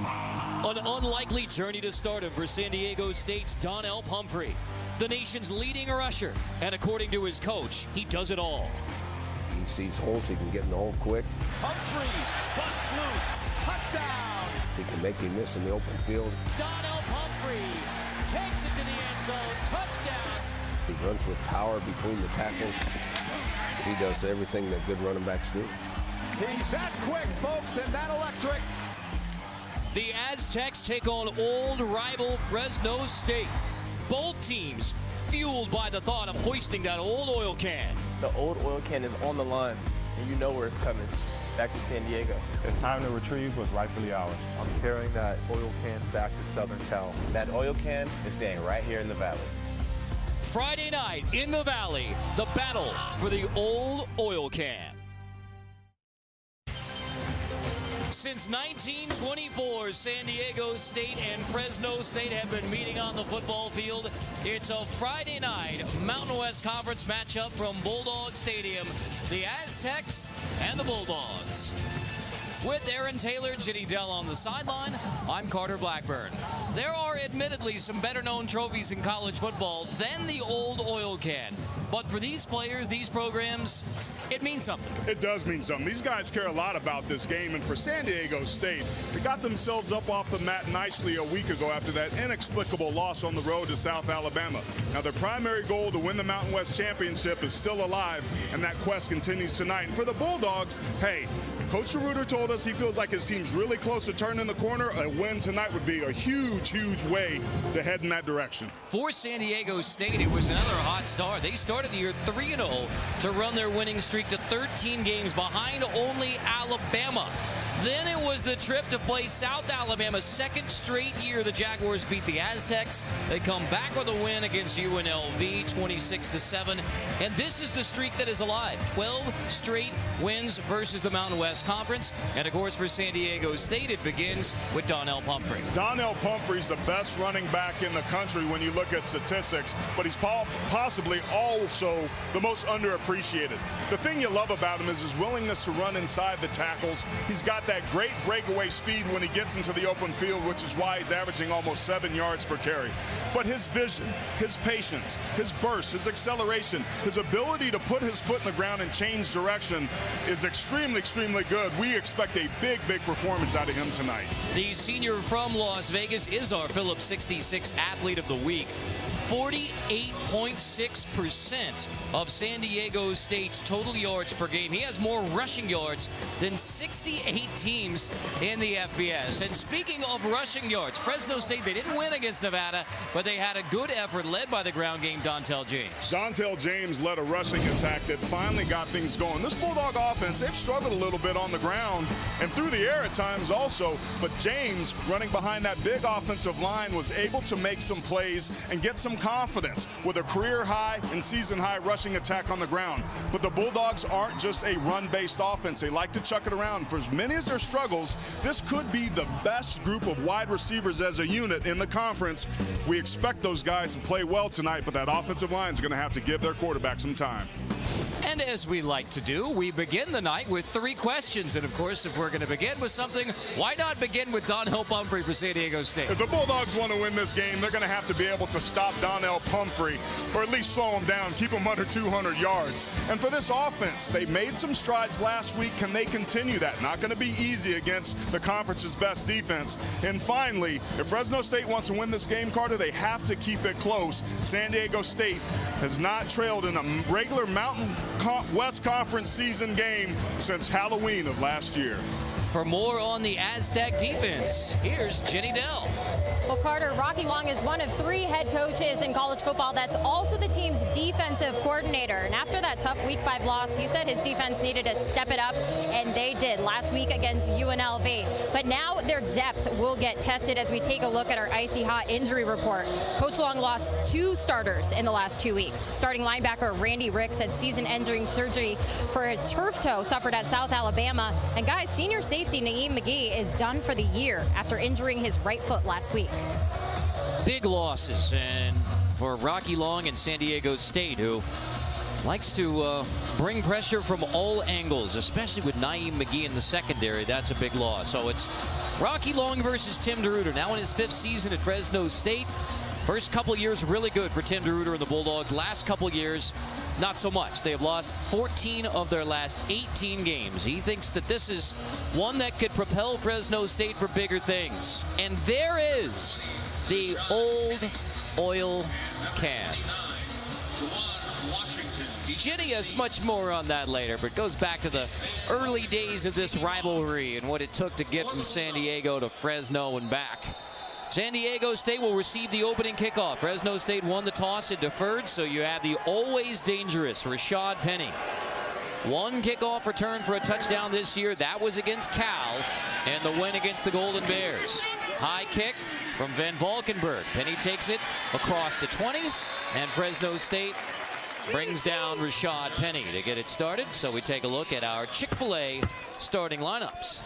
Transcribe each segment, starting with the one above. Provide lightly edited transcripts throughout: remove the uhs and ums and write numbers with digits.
An unlikely journey to stardom for San Diego State's Donnell Pumphrey, the nation's leading rusher, and according to his coach, he does it all. He sees holes, he can get in the hole quick. Pumphrey busts loose, touchdown! He can make you miss in the open field. Donnell Pumphrey takes it to the end zone, touchdown! He runs with power between the tackles. He does everything that good running backs do. He's that quick, folks, and that electric. The Aztecs take on old rival Fresno State. Both teams fueled by the thought of hoisting that old oil can. The old oil can is on the line, and you know where it's coming, back to San Diego. It's time to retrieve what's rightfully ours. I'm carrying that oil can back to Southern Cal. That oil can is staying right here in the Valley. Friday night in the Valley, the battle for the old oil can. Since 1924, San Diego State and Fresno State have been meeting on the football field. It's a Friday night Mountain West Conference matchup from Bulldog Stadium. The Aztecs and the Bulldogs. With Aaron Taylor, Ginny Dell on the sideline, I'm Carter Blackburn. There are admittedly some better-known trophies in college football than the old oil can. But for these players, these programs, it means something. It does mean something. These guys care a lot about this game, and for San Diego State, they got themselves up off the mat nicely a week ago after that inexplicable loss on the road to South Alabama. Now, their primary goal to win the Mountain West Championship is still alive, and that quest continues tonight. And for the Bulldogs, hey, Coach Schroeder told us he feels like his team's really close to turning the corner. A win tonight would be a huge, huge way to head in that direction. For San Diego State, it was another hot start. They started the year 3-0 to run their winning streak to 13 games behind only Alabama. Then it was the trip to play South Alabama. Second straight year the Jaguars beat the Aztecs. They come back with a win against UNLV, 26-7. And this is the streak that is alive. 12 straight wins versus the Mountain West Conference. And of course for San Diego State, it begins with Donnell Pumphrey. Donnell Pumphrey's the best running back in the country when you look at statistics, but he's possibly also the most underappreciated. The thing you love about him is his willingness to run inside the tackles. He's got that great breakaway speed when he gets into the open field, which is why he's averaging almost 7 yards per carry. But his vision, his patience, his burst, his acceleration, his ability to put his foot in the ground and change direction is extremely, extremely good. We expect a big, big performance out of him tonight. The senior from Las Vegas is our Phillips 66 Athlete of the Week. 48.6% of San Diego State's total yards per game. He has more rushing yards than 68 teams in the FBS. And speaking of rushing yards, Fresno State, they didn't win against Nevada, but they had a good effort led by the ground game, Dontel James. Dontel James led a rushing attack that finally got things going. This Bulldog offense, they've struggled a little bit on the ground and through the air at times also, but James, running behind that big offensive line, was able to make some plays and get some confidence with a career-high and season-high rushing attack on the ground. But the Bulldogs aren't just a run-based offense. They like to chuck it around. For as many as their struggles, this could be the best group of wide receivers as a unit in the conference. We expect those guys to play well tonight, but that offensive line is going to have to give their quarterback some time. And as we like to do, we begin the night with 3 questions. And of course, if we're going to begin with something, why not begin with Donnell Pumphrey for San Diego State? If the Bulldogs want to win this game, they're going to have to be able to stop Donnell Pumphrey, or at least slow him down, keep him under 200 yards. And for this offense, they made some strides last week. Can they continue that? Not going to be easy against the conference's best defense. And finally, if Fresno State wants to win this game, Carter, they have to keep it close. San Diego State has not trailed in a regular Mountain West Conference season game since Halloween of last year. For more on the Aztec defense, here's Ginny Dell. Well, Carter, Rocky Long is one of 3 head coaches in college football that's also the team's defensive coordinator. And after that tough Week 5 loss, he said his defense needed to step it up, and they did last week against UNLV. But now their depth will get tested as we take a look at our icy hot injury report. Coach Long lost 2 starters in the last 2 weeks. Starting linebacker Randy Ricks had season-ending surgery for a turf toe suffered at South Alabama. And guys, senior safety Naeem McGee is done for the year after injuring his right foot last week. Big losses and for Rocky Long and San Diego State, who likes to bring pressure from all angles, especially with Naeem McGee in the secondary. That's a big loss. So it's Rocky Long versus Tim DeRuyter, now in his 5th season at Fresno State. First couple years really good for Tim DeRuyter and the Bulldogs. Last couple years, not so much. They have lost 14 of their last 18 games. He thinks that this is one that could propel Fresno State for bigger things. And there is the old oil can. Ginny has much more on that later, but goes back to the early days of this rivalry and what it took to get from San Diego to Fresno and back. San Diego State will receive the opening kickoff. Fresno State won the toss and deferred, so you have the always dangerous Rashad Penny. One kickoff return for a touchdown this year. That was against Cal, and the win against the Golden Bears. High kick from Van Valkenburg. Penny takes it across the 20, and Fresno State brings down Rashad Penny to get it started. So we take a look at our Chick-fil-A starting lineups.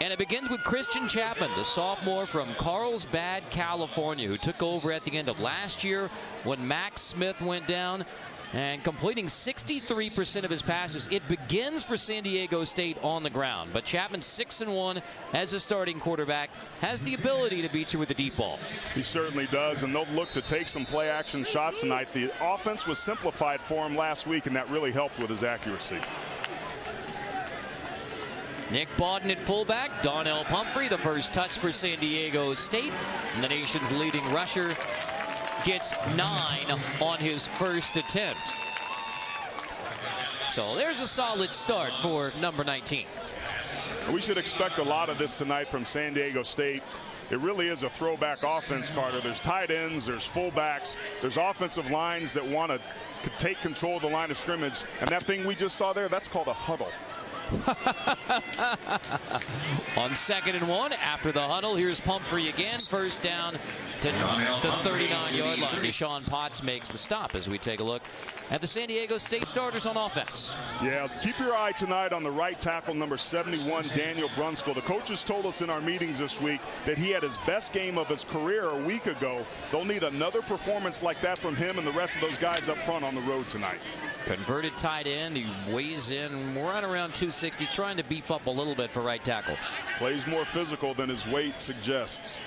And it begins with Christian Chapman, the sophomore from Carlsbad, California, who took over at the end of last year when Max Smith went down, and completing 63% of his passes. It begins for San Diego State on the ground, but Chapman 6-1 as a starting quarterback, has the ability to beat you with the deep ball. He certainly does, and they'll look to take some play action shots tonight. The offense was simplified for him last week, and that really helped with his accuracy. Nick Bawden at fullback. Donnell Pumphrey, the first touch for San Diego State. And the nation's leading rusher gets 9 on his first attempt. So there's a solid start for number 19. We should expect a lot of this tonight from San Diego State. It really is a throwback offense, Carter. There's tight ends, there's fullbacks, there's offensive lines that want to take control of the line of scrimmage. And that thing we just saw there, that's called a huddle. On 2nd and 1 after the huddle, here's Pumphrey again. First down to the 39-yard line. Deshaun Potts makes the stop as we take a look at the San Diego State starters on offense. Yeah, keep your eye tonight on the right tackle, number 71, Daniel Brunskill. The coaches told us in our meetings this week that he had his best game of his career a week ago. They'll need another performance like that from him and the rest of those guys up front on the road tonight. Converted tight end. He weighs in right around 260, trying to beef up a little bit for right tackle. Plays more physical than his weight suggests.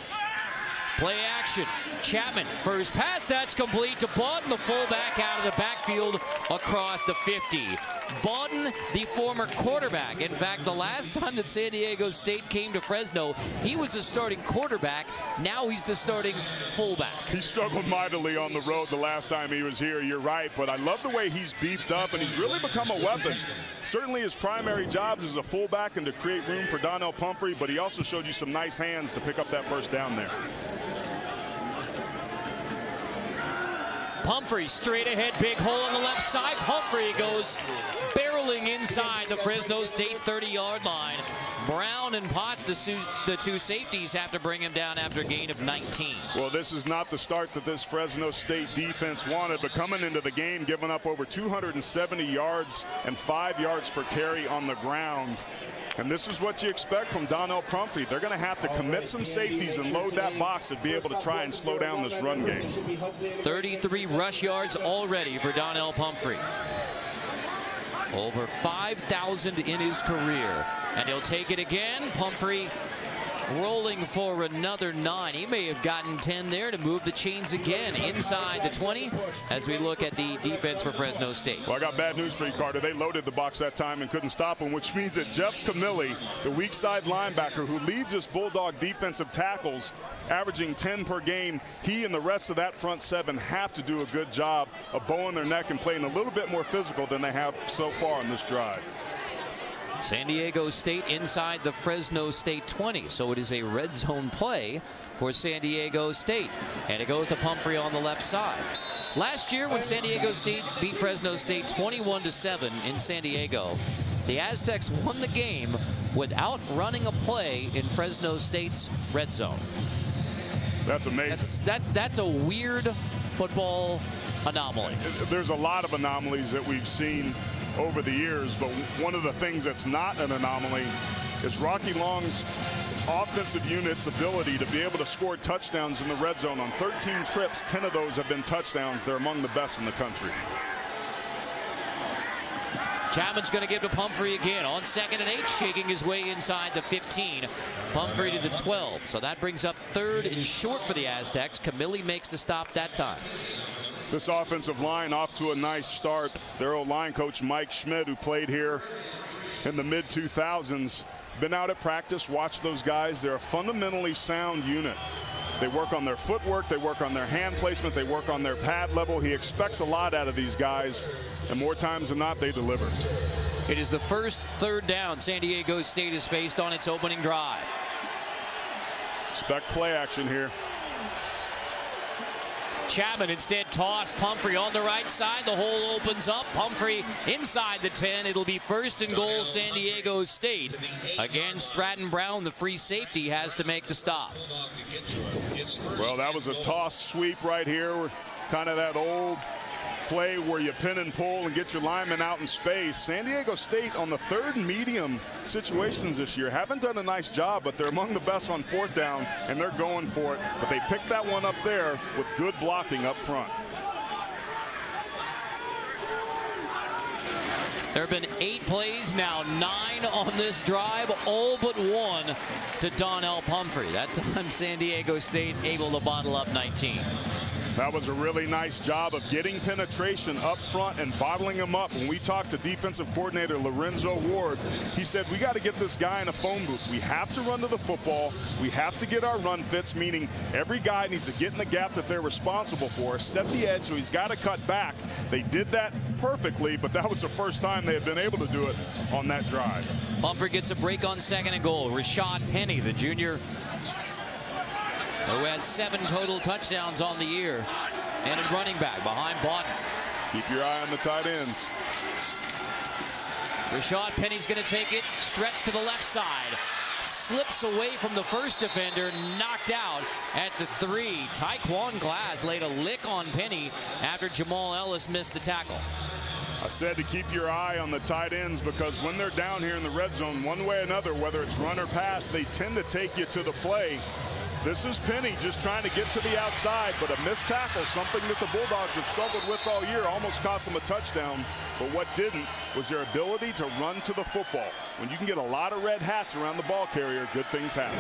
Play action. Chapman, first pass, that's complete to Bawden, the fullback out of the backfield across the 50. Bawden, the former quarterback. In fact, the last time that San Diego State came to Fresno, he was the starting quarterback. Now he's the starting fullback. He struggled mightily on the road the last time he was here, you're right, but I love the way he's beefed up, and he's really become a weapon. Certainly his primary job is as a fullback and to create room for Donnell Pumphrey, but he also showed you some nice hands to pick up that first down there. Pumphrey straight ahead, big hole on the left side. Pumphrey goes barreling inside the Fresno State 30-yard line. Brown and Potts, the two safeties, have to bring him down after a gain of 19. Well, this is not the start that this Fresno State defense wanted, but coming into the game, giving up over 270 yards and 5 yards per carry on the ground. And this is what you expect from Donnell Pumphrey. They're going to have to commit some safeties and load that box to be able to try and slow down this run game. 33 rush yards already for Donnell Pumphrey. Over 5,000 in his career. And he'll take it again. Pumphrey rolling for another 9. He may have gotten 10 there to move the chains again inside the 20 as we look at the defense for Fresno State. Well, I got bad news for you, Carter. They loaded the box that time and couldn't stop him, which means that Jeff Camilli, the weak side linebacker who leads this Bulldog defensive tackles, averaging 10 per game, he and the rest of that front 7 have to do a good job of bowing their neck and playing a little bit more physical than they have so far on this drive. San Diego State inside the Fresno State 20, so it is a red zone play for San Diego State, and it goes to Pumphrey on the left side. Last year when San Diego State beat Fresno State 21-7 in San Diego, the Aztecs won the game without running a play in Fresno State's red zone. That's amazing. That's a weird football anomaly. There's a lot of anomalies that we've seen over the years, but one of the things that's not an anomaly is Rocky Long's offensive unit's ability to be able to score touchdowns in the red zone. On 13 trips, 10 of those have been touchdowns. They're among the best in the country. Chapman's going to give to Pumphrey again on 2nd and 8, shaking his way inside the 15. Pumphrey to the 12. So that brings up 3rd and short for the Aztecs. Camilli makes the stop that time. This offensive line off to a nice start. Their old line coach Mike Schmidt, who played here in the mid-2000s, been out at practice, watched those guys. They're a fundamentally sound unit. They work on their footwork, they work on their hand placement, they work on their pad level. He expects a lot out of these guys, and more times than not, they deliver. It is the first 3rd down San Diego State has faced on its opening drive. Expect play action here. Chapman instead tossed Pumphrey on the right side. The hole opens up. Pumphrey inside the 10. It'll be 1st and goal San Diego State. Again, Stratton Brown, the free safety, has to make the stop. Well, that was a toss sweep right here. Kind of that old play where you pin and pull and get your linemen out in space. San Diego State on the 3rd and medium situations this year haven't done a nice job, but they're among the best on 4th down, and they're going for it. But they picked that one up there with good blocking up front. There have been 8 plays now, 9 on this drive, all but 1 to Donnell Pumphrey. That time San Diego State able to bottle up 19. That was a really nice job of getting penetration up front and bottling him up. When we talked to defensive coordinator Lorenzo Ward, he said, we got to get this guy in a phone booth. We have to run to the football. We have to get our run fits, meaning every guy needs to get in the gap that they're responsible for, set the edge, so he's got to cut back. They did that perfectly, but that was the first time they had been able to do it on that drive. Pumphrey gets a break on 2nd and goal. Rashad Penny, the junior, who has 7 total touchdowns on the year, and a running back behind Bawden. Keep your eye on the tight ends. Rashad Penny's going to take it, stretch to the left side, slips away from the first defender, knocked out at the 3. Tyquan Glass laid a lick on Penny after Jamal Ellis missed the tackle. I said to keep your eye on the tight ends because when they're down here in the red zone, one way or another, whether it's run or pass, they tend to take you to the play. This is Penny just trying to get to the outside, but a missed tackle, something that the Bulldogs have struggled with all year, almost cost them a touchdown. But what didn't was their ability to run to the football. When you can get a lot of red hats around the ball carrier, good things happen.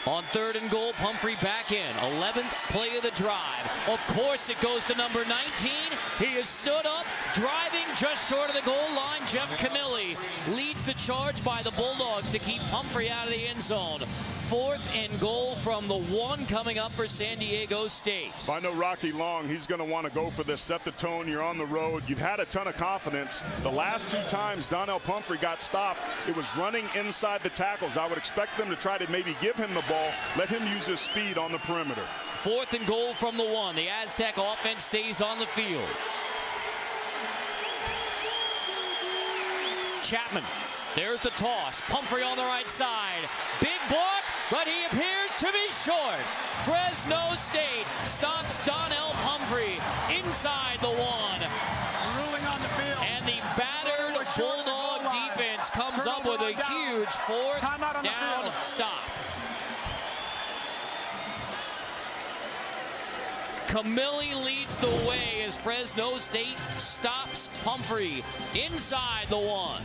On 3rd and goal, Pumphrey back in. 11th play of the drive. Of course, it goes to number 19. He is stood up, driving just short of the goal line. Jeff Camilli leads the charge by the Bulldogs to keep Pumphrey out of the end zone. 4th and goal from the 1 coming up for San Diego State. If I know Rocky Long, he's going to want to go for this, set the tone. You're on the road. You've had a ton of confidence. The last 2 times Donnell Pumphrey got stopped, it was running inside the tackles. I would expect them to try to maybe give him the ball, let him use his speed on the perimeter. 4th and goal from the 1. The Aztec offense stays on the field. Chapman, there's the toss. Pumphrey on the right side. Big block, but he appears to be short. Fresno State stops Donnell Pumphrey inside the 1. Ruling on the field. And the battered Bulldog defense comes up with a huge 4th down stop. Camilli leads the way as Fresno State stops Pumphrey inside the 1.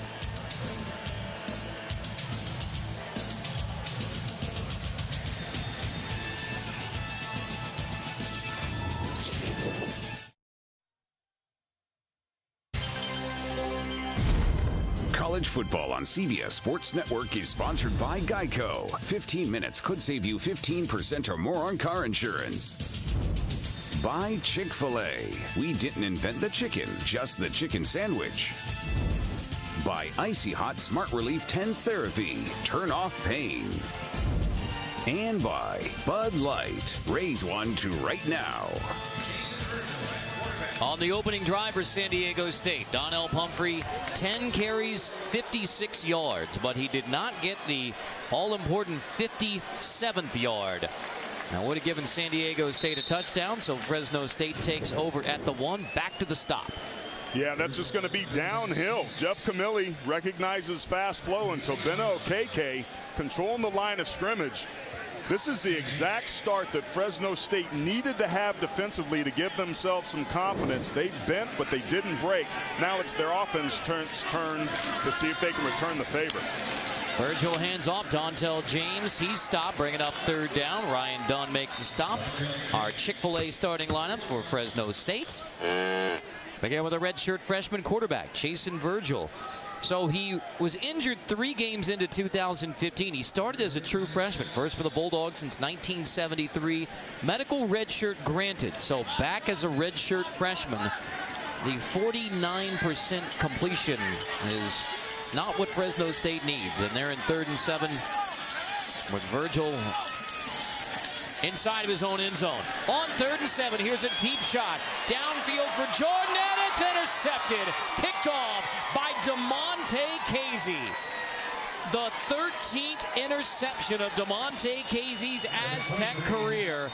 College football on CBS Sports Network is sponsored by Geico. 15 minutes could save you 15% or more on car insurance. By Chick-fil-A. We didn't invent the chicken, just the chicken sandwich. By Icy Hot Smart Relief Tens Therapy. Turn off pain. And by Bud Light. Raise one to right now. On the opening drive for San Diego State, Donnell Pumphrey, 10 carries, 56 yards, but he did not get the all-important 57th yard. Now would have given San Diego State a touchdown, so Fresno State takes over at the 1, back to the stop. Yeah, that's just going to be downhill. Jeff Camilli recognizes fast flow, and Tobina Okeke controlling the line of scrimmage. This is the exact start that Fresno State needed to have defensively to give themselves some confidence. They bent, but they didn't break. Now it's their offense turn to see if they can return the favor. Virgil hands off. Dontel James, he's stopped, bringing up third down. Ryan Dunn makes the stop. Our Chick-fil-A starting lineups for Fresno State. Begin with a redshirt freshman quarterback, Jason Virgil. So he was injured 3 games into 2015. He started as a true freshman, first for the Bulldogs since 1973. Medical redshirt granted. So back as a redshirt freshman, the 49% completion is not what Fresno State needs. And they're in 3rd and 7 with Virgil inside of his own end zone. On 3rd and 7, here's a deep shot. Downfield for Jordan, and it's intercepted. Picked off by DeMonte Casey. The 13th interception of DeMonte Casey's Aztec career.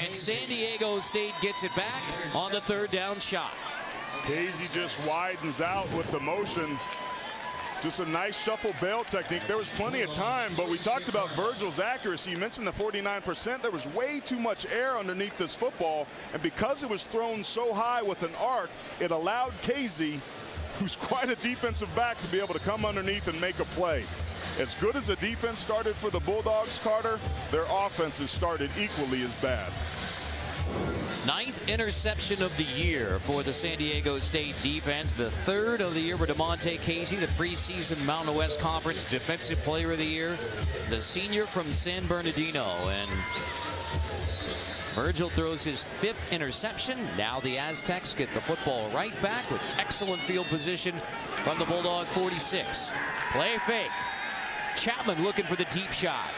And San Diego State gets it back on the 3rd down shot. Casey just widens out with the motion. Just a nice shuffle bail technique. There was plenty of time, but we talked about Virgil's accuracy. You mentioned the 49%. There was way too much air underneath this football, and because it was thrown so high with an arc, it allowed Casey, who's quite a defensive back, to be able to come underneath and make a play. As good as the defense started for the Bulldogs, Carter, their offenses started equally as bad. 9th interception of the year for the San Diego State defense. The 3rd of the year for DeMonte Casey, the preseason Mountain West Conference Defensive Player of the Year, the senior from San Bernardino. And Virgil throws his 5th interception. Now the Aztecs get the football right back with excellent field position from the Bulldog 46. Play fake. Chapman looking for the deep shot.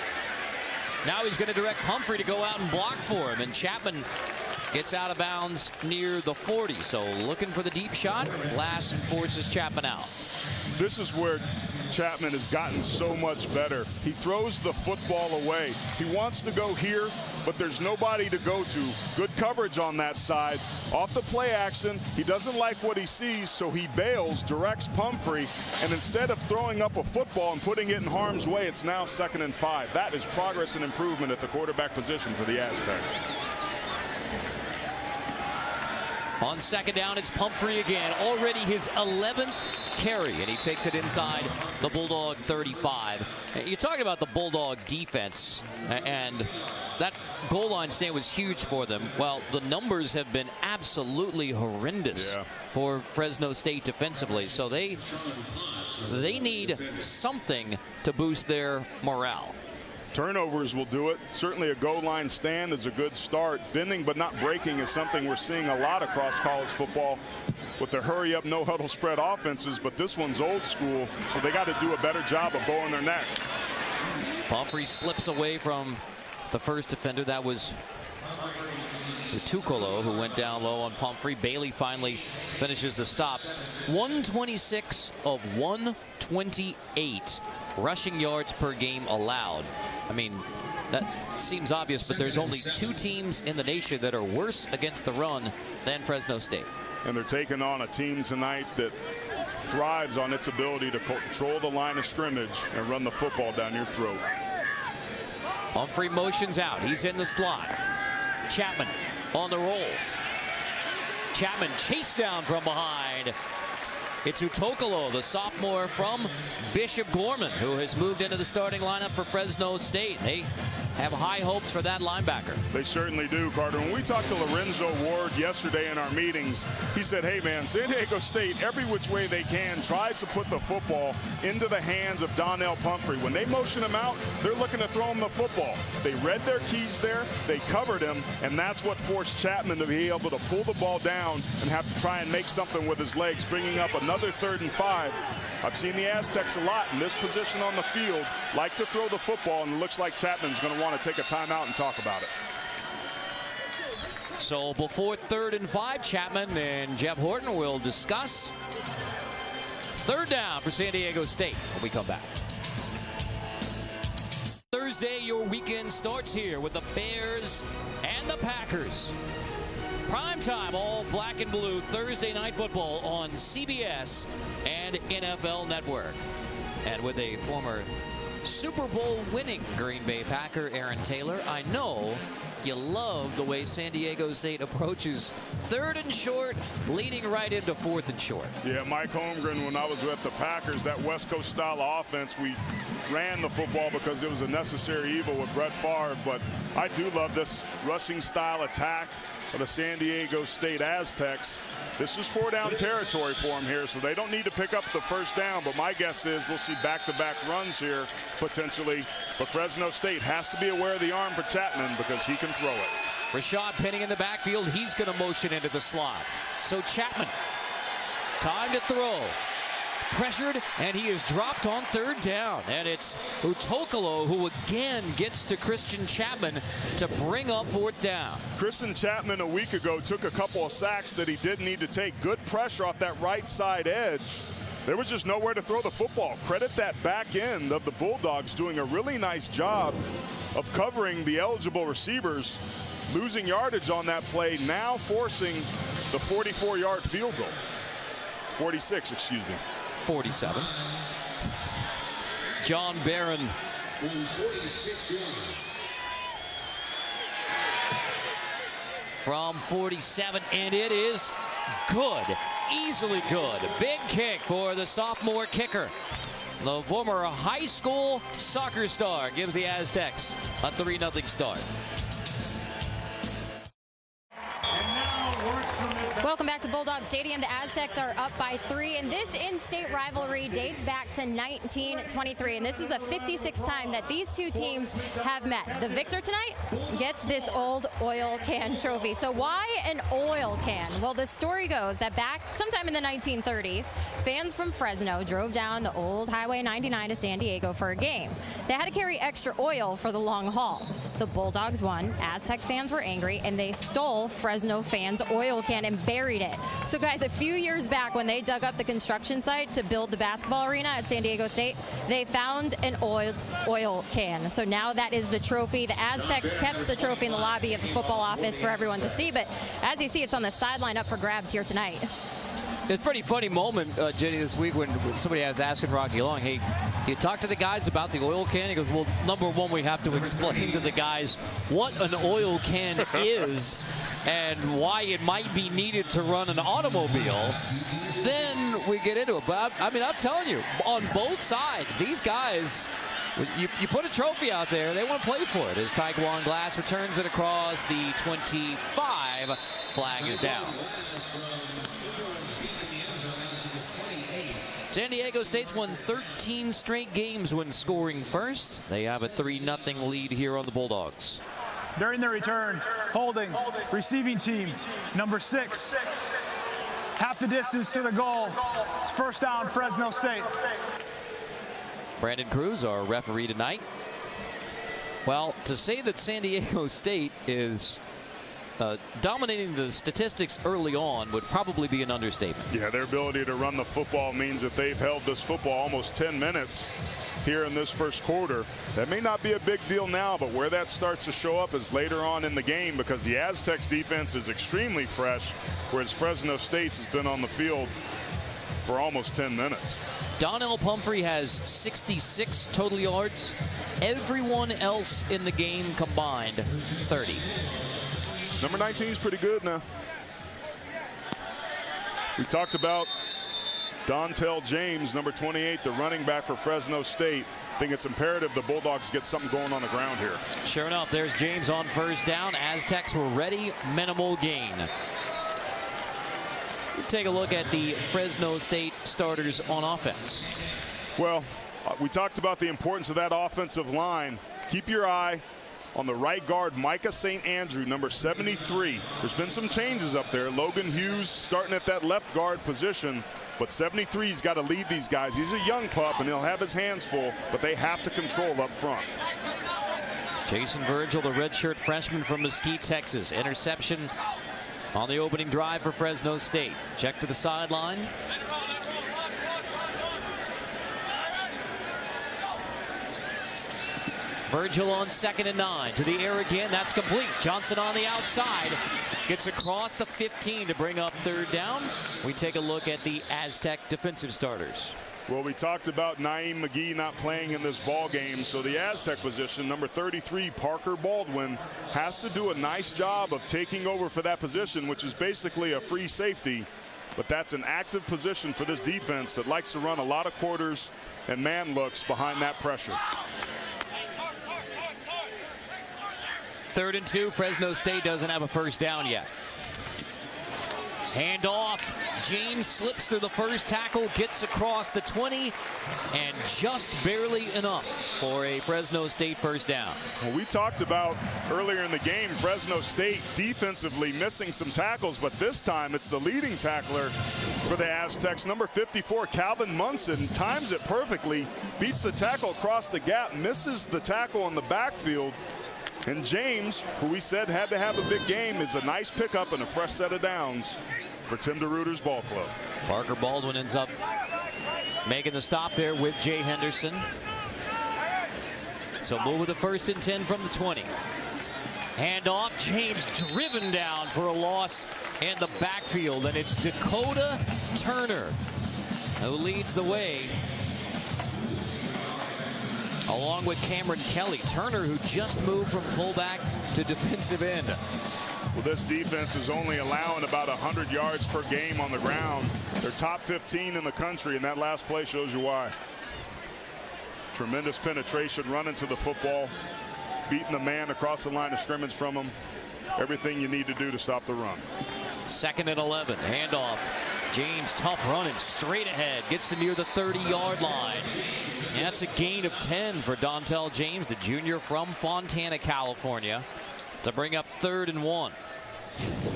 Now he's going to direct Pumphrey to go out and block for him, and Chapman gets out of bounds near the 40. So looking for the deep shot. Glass forces Chapman out. This is where Chapman has gotten so much better. He throws the football away. He wants to go here, but there's nobody to go to. Good coverage on that side. Off the play action, he doesn't like what he sees, so he bails, directs Pumphrey, and instead of throwing up a football and putting it in harm's way, it's now 2nd and 5. That is progress and improvement at the quarterback position for the Aztecs. On 2nd down, it's Pumphrey again. Already his 11th carry, and he takes it inside the Bulldog 35. You're talking about the Bulldog defense, and that goal line stand was huge for them. Well, the numbers have been absolutely horrendous for Fresno State defensively. So they need something to boost their morale. Turnovers will do it. Certainly a goal line stand is a good start. Bending but not breaking is something we're seeing a lot across college football with their hurry up, no huddle spread offenses, but this one's old school, so they got to do a better job of bowing their neck. Pumphrey slips away from the first defender. That was Tucolo, who went down low on Pumphrey. Bailey finally finishes the stop. 126 of 128 rushing yards per game allowed. I mean, that seems obvious, but there's only 2 teams in the nation that are worse against the run than Fresno State. And they're taking on a team tonight that thrives on its ability to control the line of scrimmage and run the football down your throat. Pumphrey motions out. He's in the slot. Chapman on the roll. Chapman chased down from behind. It's Utokolo, the sophomore from Bishop Gorman, who has moved into the starting lineup for Fresno State. They have high hopes for that linebacker. They certainly do, Carter. When we talked to Lorenzo Ward yesterday in our meetings, he said, hey, man, San Diego State, every which way they can, tries to put the football into the hands of Donnell Pumphrey. When they motion him out, they're looking to throw him the football. They read their keys there, they covered him, and that's what forced Chapman to be able to pull the ball down and have to try and make something with his legs, bringing up another 3rd and 5. I've seen the Aztecs a lot in this position on the field, like to throw the football, and it looks like Chapman's going to want to take a timeout and talk about it. So before 3rd and 5, Chapman and Jeff Horton will discuss 3rd down for San Diego State when we come back. Thursday, your weekend starts here with the Bears and the Packers. Primetime, all black and blue, Thursday night football on CBS and NFL Network. And with a former Super Bowl winning Green Bay Packer Aaron Taylor. I know you love the way San Diego State approaches 3rd and short, leading right into 4th and short. Yeah, Mike Holmgren, when I was with the Packers, that West Coast style of offense, we ran the football because it was a necessary evil with Brett Favre. But I do love this rushing style attack of the San Diego State Aztecs. This is 4-down territory for them here, so they don't need to pick up the first down. But my guess is we'll see back-to-back runs here potentially. But Fresno State has to be aware of the arm for Chapman because he can throw it. Rashad Penning in the backfield. He's going to motion into the slot. So Chapman, time to throw. Pressured, and he is dropped on 3rd down. And it's Utokolo who again gets to Christian Chapman to bring up 4th down. Christian Chapman a week ago took a couple of sacks that he didn't need to take. Good pressure off that right side edge. There was just nowhere to throw the football. Credit that back end of the Bulldogs doing a really nice job of covering the eligible receivers, losing yardage on that play, now forcing the 44-yard field goal. 46, excuse me. 47. John Barron. From 47, and it is good. Easily good. Big kick for the sophomore kicker. The former high school soccer star gives the Aztecs a 3-0 start. Welcome back to Bulldog Stadium. The Aztecs are up by 3, and this in-state rivalry dates back to 1923, and this is the 56th time that these two teams have met. The victor tonight gets this old oil can trophy. So why an oil can? Well, the story goes that back sometime in the 1930s, fans from Fresno drove down the old Highway 99 to San Diego for a game. They had to carry extra oil for the long haul. The Bulldogs won. Aztec fans were angry, and they stole Fresno fans' oil can and buried it. So guys, a few years back when they dug up the construction site to build the basketball arena at San Diego State, they found an oil can. So now that is the trophy. The Aztecs kept the trophy in the lobby of the football office for everyone to see, but as you see, it's on the sideline up for grabs here tonight. It's a pretty funny moment, Jenny, this week when somebody was asking Rocky Long, hey, do you talk to the guys about the oil can? He goes, well, number one, we have to explain to the guys what an oil can is and why it might be needed to run an automobile. Then we get into it. But I mean, I'm telling you, on both sides, these guys, you put a trophy out there, they want to play for it. As Taekwon Glass returns it across the 25, flag is down. San Diego State's won 13 straight games when scoring first. They have a 3-0 lead here on the Bulldogs. During the return, holding, receiving team, number 6. Half the distance to the goal. It's first down, Fresno State. Brandon Cruz, our referee tonight. Well, to say that San Diego State is dominating the statistics early on would probably be an understatement. Yeah, their ability to run the football means that they've held this football almost 10 minutes here in this first quarter. That may not be a big deal now, but where that starts to show up is later on in the game because the Aztecs defense is extremely fresh, whereas Fresno State's has been on the field for almost 10 minutes. Donnell Pumphrey has 66 total yards. Everyone else in the game combined, 30. Number 19 is pretty good now. We talked about Dontel James, number 28, the running back for Fresno State. I think it's imperative the Bulldogs get something going on the ground here. Sure enough, there's James on first down. Aztecs were ready, minimal gain. Take a look at the Fresno State starters on offense. Well, we talked about the importance of that offensive line. Keep your eye on the right guard, Micah St. Andrew, number 73. There's been some changes up there. Logan Hughes starting at that left guard position, but 73's got to lead these guys. He's a young pup, and he'll have his hands full, but they have to control up front. Jason Virgil, the redshirt freshman from Mesquite, Texas. Interception on the opening drive for Fresno State. Check to the sideline. Virgil on 2nd and 9 to the air again. That's complete. Johnson on the outside gets across the 15 to bring up 3rd down. We take a look at the Aztec defensive starters. Well, we talked about Naeem McGee not playing in this ball game, so the Aztec position, number 33, Parker Baldwin, has to do a nice job of taking over for that position, which is basically a free safety. But that's an active position for this defense that likes to run a lot of quarters and man looks behind that pressure. 3rd and 2. Fresno State doesn't have a first down yet. Hand off. James slips through the first tackle, gets across the 20, and just barely enough for a Fresno State first down. Well, we talked about earlier in the game Fresno State defensively missing some tackles, but this time it's the leading tackler for the Aztecs, number 54, Calvin Munson, times it perfectly, beats the tackle across the gap, misses the tackle in the backfield. And James, who we said had to have a big game, is a nice pickup and a fresh set of downs for Tim DeRuyter's ball club. Parker Baldwin ends up making the stop there with Jay Henderson. So move with the 1st and 10 from the 20. Hand off. James driven down for a loss in the backfield. And it's Dakota Turner who leads the way, along with Cameron Kelly. Turner, who just moved from fullback to defensive end. Well, this defense is only allowing about 100 yards per game on the ground. They're top 15 in the country, and that last play shows you why. Tremendous penetration, running to the football, beating the man across the line of scrimmage from him. Everything you need to do to stop the run. 2nd and 11. Handoff. James, tough running, straight ahead, gets to near the 30-yard line. And that's a gain of 10 for Dontel James, the junior from Fontana, California, to bring up 3rd and 1.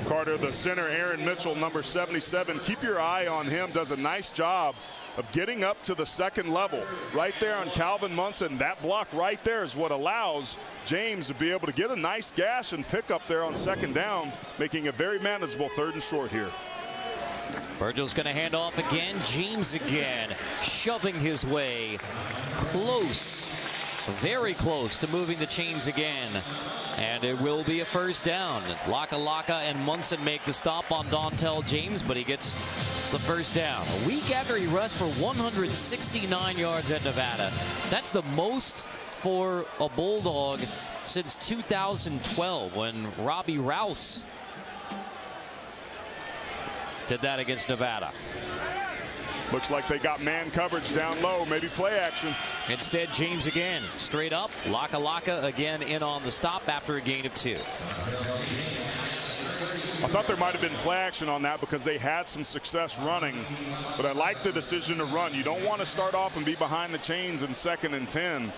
Carter, the center, Aaron Mitchell, number 77. Keep your eye on him. Does a nice job of getting up to the 2nd level. Right there on Calvin Munson. That block right there is what allows James to be able to get a nice gash and pick up there on 2nd down, making a very manageable 3rd and short here. Virgil's going to hand off again. James again, shoving his way close, very close to moving the chains again. And it will be a first down. Laka and Munson make the stop on Dontel James, but he gets the first down. A week after he rushed for 169 yards at Nevada. That's the most for a Bulldog since 2012, when Robbie Rouse did that against Nevada. Looks like they got man coverage down low, maybe play action. Instead, James again, straight up. Laka again in on the stop after a gain of 2. I thought there might have been play action on that because they had some success running, but I like the decision to run. You don't want to start off and be behind the chains in 2nd and 10.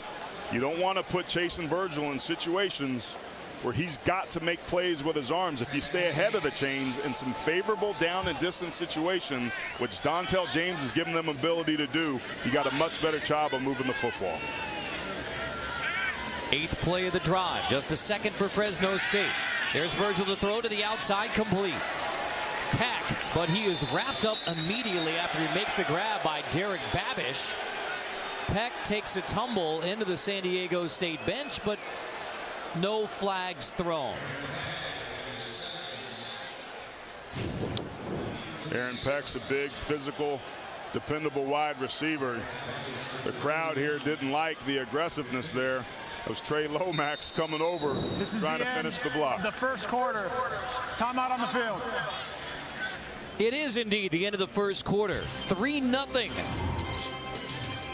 You don't want to put Chasen Virgil in situations where he's got to make plays with his arms. If you stay ahead of the chains in some favorable down and distance situation, which Dontel James has given them ability to do, you got a much better job of moving the football. 8th play of the drive, just the 2nd for Fresno State. There's Virgil to throw to the outside, complete. Peck, but he is wrapped up immediately after he makes the grab by Derek Babish. Peck takes a tumble into the San Diego State bench, but no flags thrown. Aaron Peck's a big, physical, dependable wide receiver. The crowd here didn't like the aggressiveness there. It was Trey Lomax coming over, trying to finish the block. The first quarter. Timeout on the field. It is indeed the end of the first quarter. 3-0.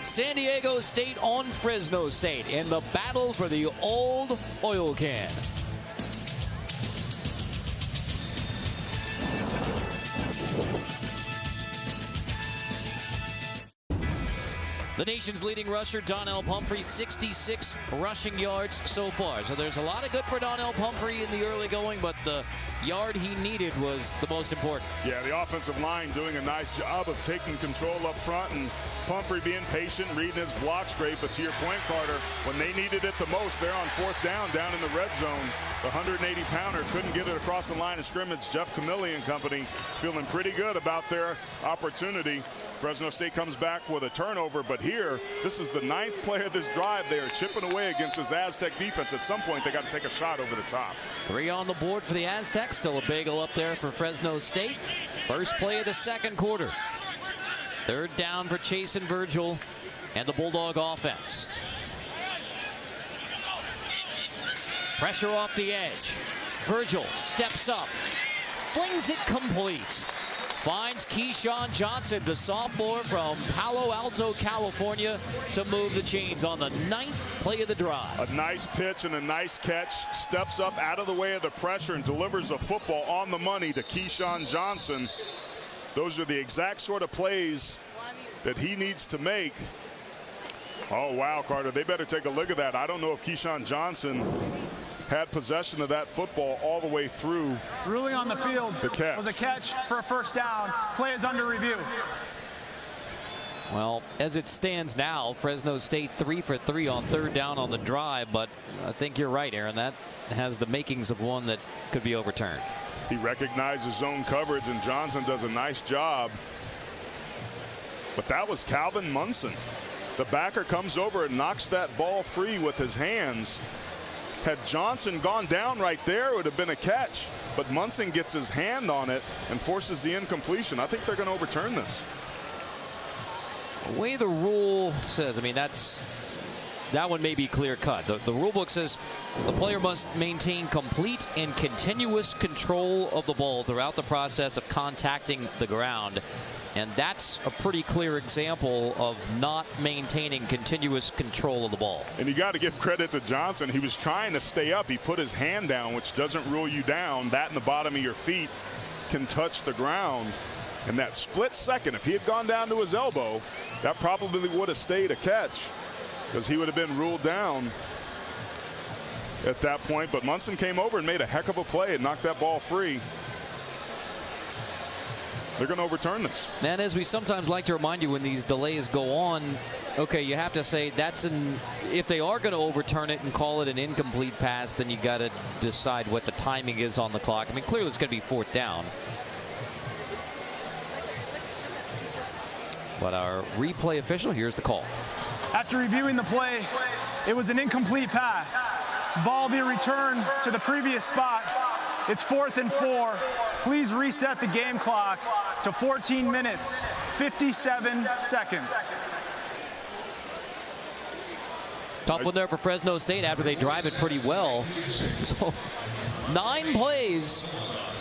San Diego State on Fresno State in the battle for the old oil can. The nation's leading rusher, Donnell Pumphrey, 66 rushing yards so far. So there's a lot of good for Donnell Pumphrey in the early going, but the yard he needed was the most important. Yeah, the offensive line doing a nice job of taking control up front, and Pumphrey being patient, reading his blocks great. But to your point, Carter, when they needed it the most, they're on 4th down in the red zone. The 180-pounder couldn't get it across the line of scrimmage. Jeff Camilli and company feeling pretty good about their opportunity. Fresno State comes back with a turnover, but here, this is the 9th play of this drive. They are chipping away against this Aztec defense. At some point, they got to take a shot over the top. 3 on the board for the Aztecs. Still a bagel up there for Fresno State. First play of the second quarter. Third down for Chase and Virgil and the Bulldog offense. Pressure off the edge. Virgil steps up, flings it complete. Finds Keyshawn Johnson, the sophomore from Palo Alto, California, to move the chains on the 9th play of the drive. A nice pitch and a nice catch. Steps up out of the way of the pressure and delivers a football on the money to Keyshawn Johnson. Those are the exact sort of plays that he needs to make. Oh, wow, Carter. They better take a look at that. I don't know if Keyshawn Johnson had possession of that football all the way through. Ruling on the field the catch. Was a catch for a first down. Play is under review. Well, as it stands now, Fresno State 3 for 3 on third down on the drive, but I think you're right, Aaron. That has the makings of one that could be overturned. He recognizes zone coverage, and Johnson does a nice job. But that was Calvin Munson. The backer comes over and knocks that ball free with his hands. Had Johnson gone down right there, it would have been a catch. But Munson gets his hand on it and forces the incompletion. I think they're going to overturn this. The way the rule says, I mean, that one may be clear cut. The rule book says the player must maintain complete and continuous control of the ball throughout the process of contacting the ground. And that's a pretty clear example of not maintaining continuous control of the ball. And you got to give credit to Johnson. He was trying to stay up. He put his hand down, which doesn't rule you down. That and the bottom of your feet can touch the ground. And that split second, if he had gone down to his elbow, that probably would have stayed a catch because he would have been ruled down at that point. But Munson came over and made a heck of a play and knocked that ball free. They're going to overturn this. And as we sometimes like to remind you when these delays go on, okay, you have to say that's if they are going to overturn it and call it an incomplete pass, then you got to decide what the timing is on the clock. I mean, clearly it's going to be fourth down. But our replay official, here's the call. After reviewing the play, it was an incomplete pass. Ball be returned to the previous spot. It's 4th and 4. Please reset the game clock to 14 minutes, 57 seconds. Tough one there for Fresno State after they drive it pretty well. So 9 plays,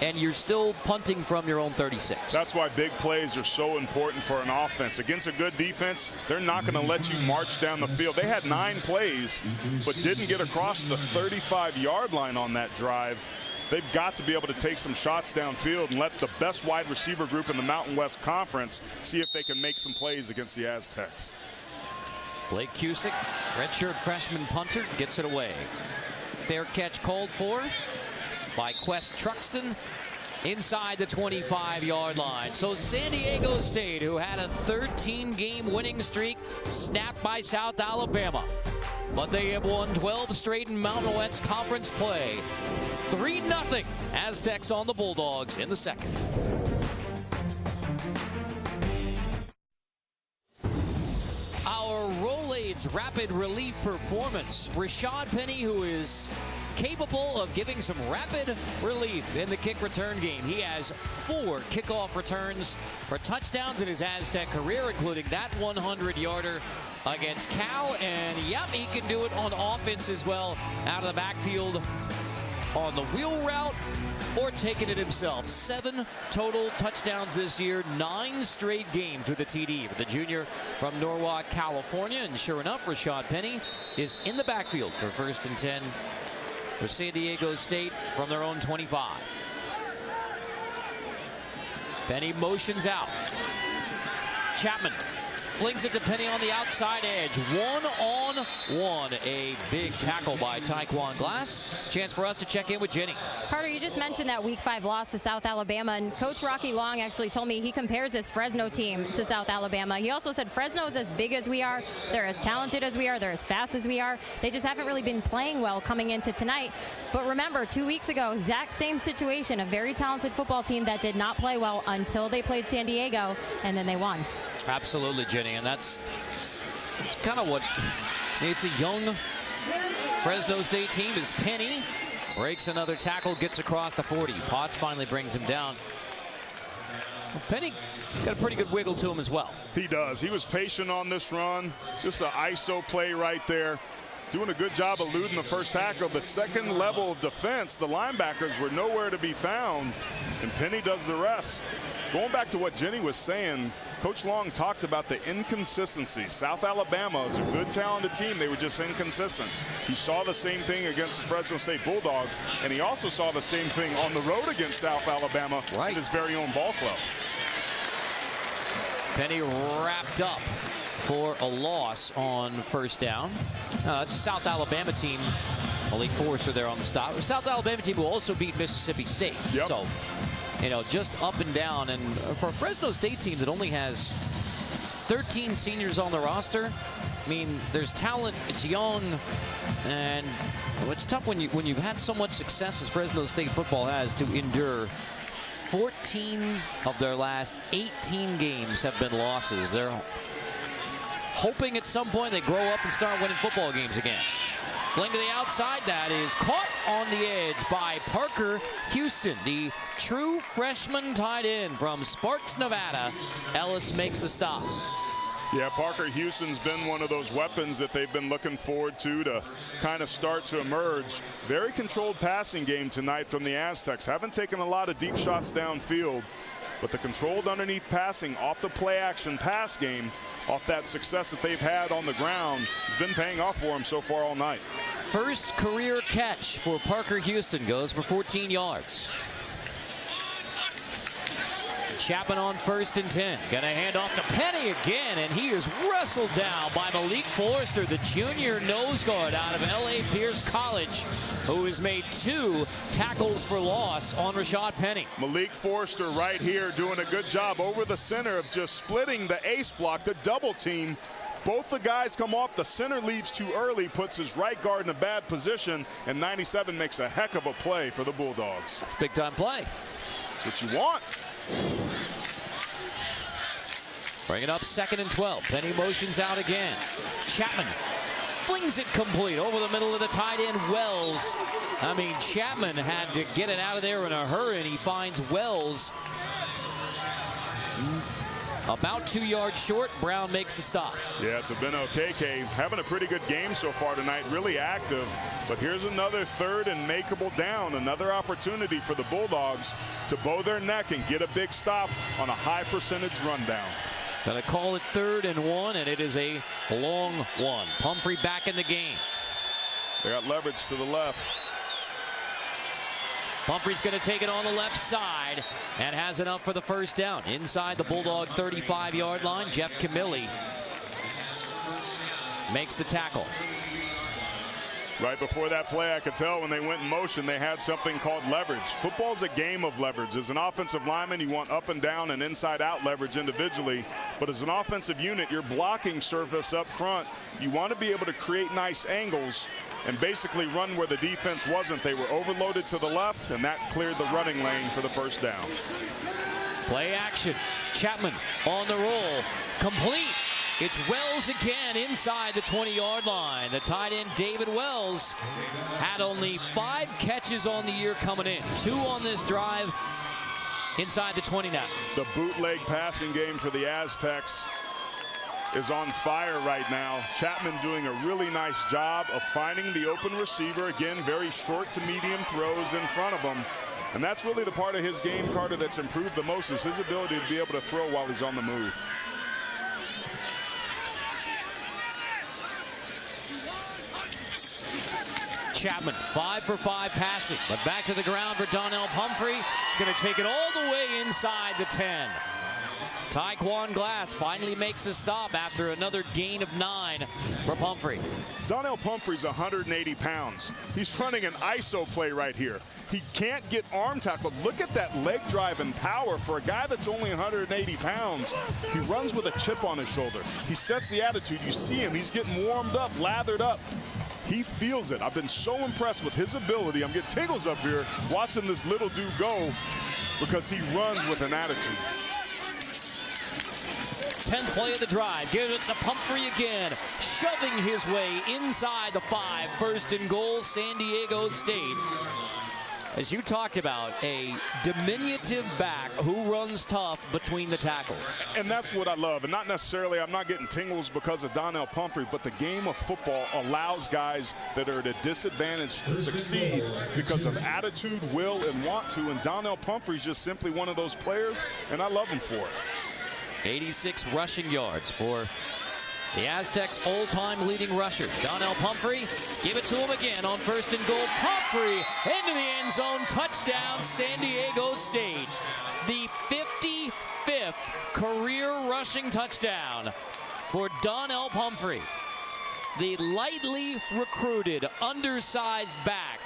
and you're still punting from your own 36. That's why big plays are so important for an offense. Against a good defense, they're not going to let you march down the field. They had 9 plays, but didn't get across the 35-yard line on that drive. They've got to be able to take some shots downfield and let the best wide receiver group in the Mountain West Conference see if they can make some plays against the Aztecs. Blake Cusick, redshirt freshman punter, gets it away. Fair catch called for by Quest Truxton inside the 25-yard line. So San Diego State, who had a 13-game winning streak, snapped by South Alabama. But they have won 12 straight in Mountain West Conference play. 3-0 Aztecs on the Bulldogs in the second. Our Rolaids rapid relief performance. Rashad Penny, who is capable of giving some rapid relief in the kick return game. He has 4 kickoff returns for touchdowns in his Aztec career, including that 100-yarder against Cal. And yep, he can do it on offense as well, out of the backfield on the wheel route or taking it himself. 7 total touchdowns this year, 9 straight games with a TD for the junior from Norwalk, California. And sure enough, Rashad Penny is in the backfield for 1st and 10 for San Diego State from their own 25. Penny motions out. Chapman flings it to Penny on the outside edge. 1-on-1. A big tackle by Tyquan Glass. Chance for us to check in with Jenny. Carter, you just mentioned that Week 5 loss to South Alabama, and Coach Rocky Long actually told me he compares this Fresno team to South Alabama. He also said Fresno is as big as we are, they're as talented as we are, they're as fast as we are. They just haven't really been playing well coming into tonight. But remember, 2 weeks ago, exact same situation, a very talented football team that did not play well until they played San Diego, and then they won. Absolutely, Jenny, and that's kind of what it's a young Fresno State team. As Penny breaks another tackle, gets across the 40. Potts finally brings him down. Penny got a pretty good wiggle to him as well. He does. He was patient on this run. Just an ISO play right there. Doing a good job eluding the first tackle. The second level of defense, the linebackers were nowhere to be found, and Penny does the rest. Going back to what Jenny was saying, Coach Long talked about the inconsistency. South Alabama is a good, talented team. They were just inconsistent. He saw the same thing against the Fresno State Bulldogs, and he also saw the same thing on the road against South Alabama in his very own ball club. Penny wrapped up for a loss on first down. It's a South Alabama team. Malik Forrester there on the stop. The South Alabama team will also beat Mississippi State. Yep. So, you know, just up and down. And for a Fresno State team that only has 13 seniors on the roster, I mean, there's talent. It's young, and it's tough when you've had so much success as Fresno State football has to endure. 14 of their last 18 games have been losses. They're hoping at some point they grow up and start winning football games again. Fling to the outside. That is caught on the edge by Parker Houston, the true freshman tight end from Sparks, Nevada. Ellis makes the stop. Yeah, Parker Houston's been one of those weapons that they've been looking forward to kind of start to emerge. Very controlled passing game tonight from the Aztecs. Haven't taken a lot of deep shots downfield, but the controlled underneath passing off the play action pass game, off that success that they've had on the ground, has been paying off for them so far all night. First career catch for Parker Houston, goes for 14 yards. Chapman on 1st and 10. Gonna hand off to Penny again, and he is wrestled down by Malik Forrester, the junior nose guard out of L.A. Pierce College, who has made 2 tackles for loss on Rashad Penny. Malik Forrester right here doing a good job over the center of just splitting the ace block, the double team. Both the guys come off. The center leaves too early, puts his right guard in a bad position, and 97 makes a heck of a play for the Bulldogs. It's big time play. That's what you want. Bring it up 2nd and 12. Penny motions out again. Chapman flings it complete over the middle of the tight end, Wells. I mean, Chapman had to get it out of there in a hurry, and he finds Wells about 2 yards short. Brown makes the stop. Yeah, it's been KK having a pretty good game so far tonight, really active. But here's another 3rd and makeable down, another opportunity for the Bulldogs to bow their neck and get a big stop on a high percentage rundown. Gonna call it 3rd and 1, and it is a long one. Pumphrey back in the game. They got leverage to the left. Pumphrey's going to take it on the left side and has it up for the first down. Inside the Bulldog 35-yard line, Jeff Camilli makes the tackle. Right before that play, I could tell when they went in motion, they had something called leverage. Football's a game of leverage. As an offensive lineman, you want up and down and inside-out leverage individually. But as an offensive unit, your blocking surface up front, you want to be able to create nice angles and basically run where the defense wasn't. They were overloaded to the left, and that cleared the running lane for the first down. Play action. Chapman on the roll. Complete. It's Wells again inside the 20-yard line. The tight end, David Wells, had only 5 catches on the year coming in. 2 on this drive inside the 20 now. The bootleg passing game for the Aztecs is on fire right now. Chapman doing a really nice job of finding the open receiver. Again, very short to medium throws in front of him. And that's really the part of his game, Carter, that's improved the most, is his ability to be able to throw while he's on the move. Chapman 5 for 5 passing, but back to the ground for Donnell Pumphrey. He's going to take it all the way inside the 10. Tyquan Glass finally makes a stop after another gain of 9 for Pumphrey. Donnell Pumphrey's 180 pounds. He's running an ISO play right here. He can't get arm tackled. Look at that leg drive and power for a guy that's only 180 pounds. He runs with a chip on his shoulder. He sets the attitude. You see him. He's getting warmed up, lathered up. He feels it. I've been so impressed with his ability. I'm getting tingles up here watching this little dude go because he runs with an attitude. 10th play of the drive. Gives it to Pumphrey again. Shoving his way inside the 5. 1st and goal, San Diego State. As you talked about, a diminutive back who runs tough between the tackles. And that's what I love. And not necessarily, I'm not getting tingles because of Donnell Pumphrey, but the game of football allows guys that are at a disadvantage to succeed because of attitude, will, and want to. And Donnell Pumphrey's just simply one of those players, and I love him for it. 86 rushing yards for the Aztecs' all-time leading rusher, Donnell Pumphrey. Give it to him again on 1st and goal. Pumphrey into the end zone. Touchdown, San Diego State. The 55th career rushing touchdown for Donnell Pumphrey. The lightly recruited, undersized back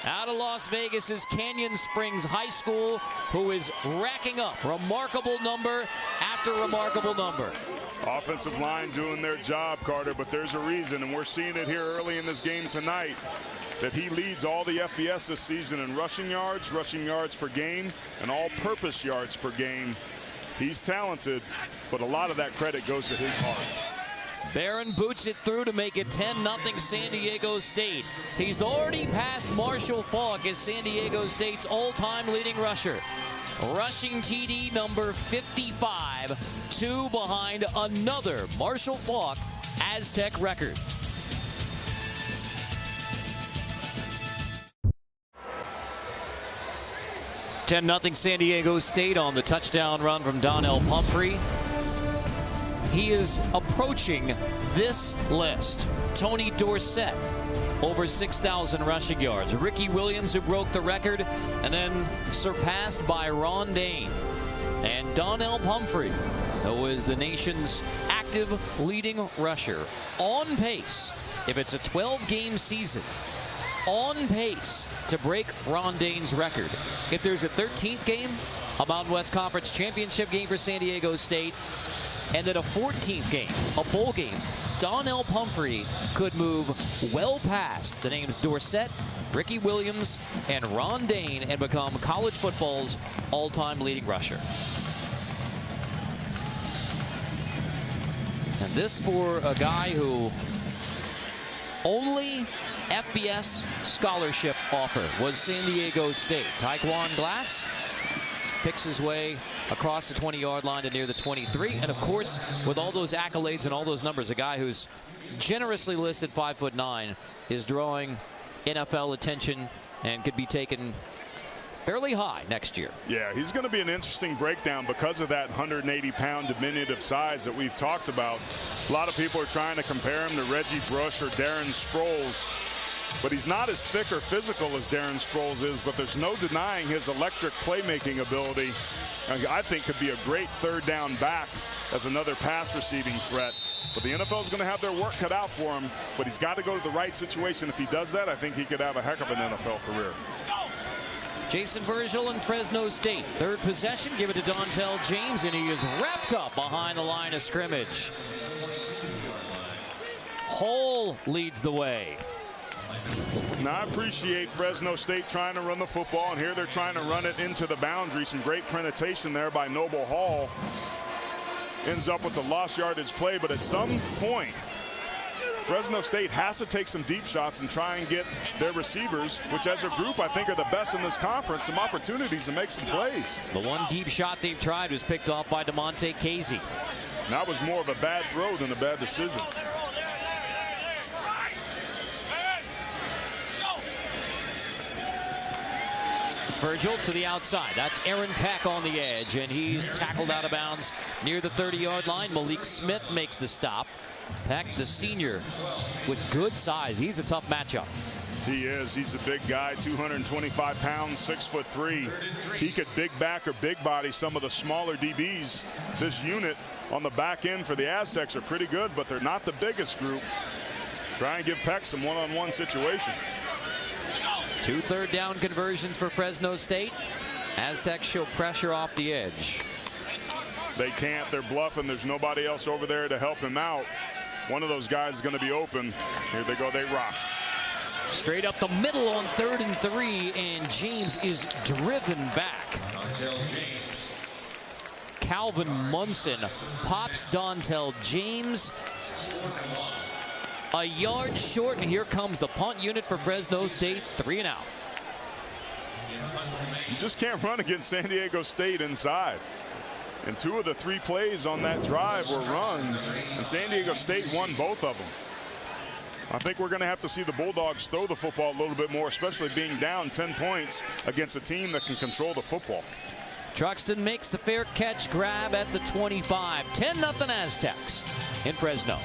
out of Las Vegas's Canyon Springs High School, who is racking up remarkable number after remarkable number. Offensive line doing their job, Carter, but there's a reason, and we're seeing it here early in this game tonight, that he leads all the FBS this season in rushing yards per game, and all-purpose yards per game. He's talented, but a lot of that credit goes to his heart. Barron boots it through to make it 10-0 San Diego State. He's already passed Marshall Faulk as San Diego State's all-time leading rusher. Rushing TD number 55, 2 behind another Marshall Faulk Aztec record. (10-0) San Diego State on the touchdown run from Donnell Pumphrey. He is approaching this list. Tony Dorsett, over 6,000 rushing yards. Ricky Williams, who broke the record, and then surpassed by Ron Dane. And Donnell Pumphrey, who is the nation's active leading rusher, on pace, if it's a 12-game season, on pace to break Ron Dane's record. If there's a 13th game, a Mountain West Conference championship game for San Diego State, and then a 14th game, a bowl game, Donnell Pumphrey could move well past the names Dorsett, Ricky Williams, and Ron Dane and become college football's all-time leading rusher. And this for a guy who only FBS scholarship offer was San Diego State. Taekwon Glass picks his way across the 20-yard line to near the 23. And, of course, with all those accolades and all those numbers, a guy who's generously listed 5'9" is drawing NFL attention and could be taken fairly high next year. Yeah, he's going to be an interesting breakdown because of that 180-pound diminutive size that we've talked about. A lot of people are trying to compare him to Reggie Bush or Darren Sproles, but he's not as thick or physical as Darren Sproles is, but there's no denying his electric playmaking ability. I think could be a great third down back as another pass receiving threat. But the NFL is going to have their work cut out for him, but he's got to go to the right situation. If he does that, I think he could have a heck of an NFL career. Jason Virgil and Fresno State. Third possession, give it to Dontel James, and he is wrapped up behind the line of scrimmage. Hall leads the way. Now, I appreciate Fresno State trying to run the football, and here they're trying to run it into the boundary. Some great penetration there by Noble Hall. Ends up with the lost yardage play, but at some point, Fresno State has to take some deep shots and try and get their receivers, which as a group I think are the best in this conference, some opportunities to make some plays. The one deep shot they've tried was picked off by DeMonte Casey. That was more of a bad throw than a bad decision. Virgil to the outside. That's Aaron Peck on the edge, and he's tackled out of bounds near the 30-yard line. Malik Smith makes the stop. Peck, the senior, with good size. He's a tough matchup. He is. He's a big guy, 225 pounds, 6'3". He could big back or big body some of the smaller DBs. This unit on the back end for the Aztecs are pretty good, but they're not the biggest group. Try and give Peck some one-on-one situations. 2 third down conversions for Fresno State. Aztecs show pressure off the edge. They can't. They're bluffing. There's nobody else over there to help him out. One of those guys is going to be open. Here they go. They rock. Straight up the middle on 3rd and 3, and James is driven back. Calvin Munson pops Dontel James a yard short, and here comes the punt unit for Fresno State, 3 and out. You just can't run against San Diego State inside. And 2 of the 3 plays on that drive were runs, and San Diego State won both of them. I think we're going to have to see the Bulldogs throw the football a little bit more, especially being down 10 points against a team that can control the football. Truxton makes the fair catch grab at the 25. 10-0 Aztecs in Fresno.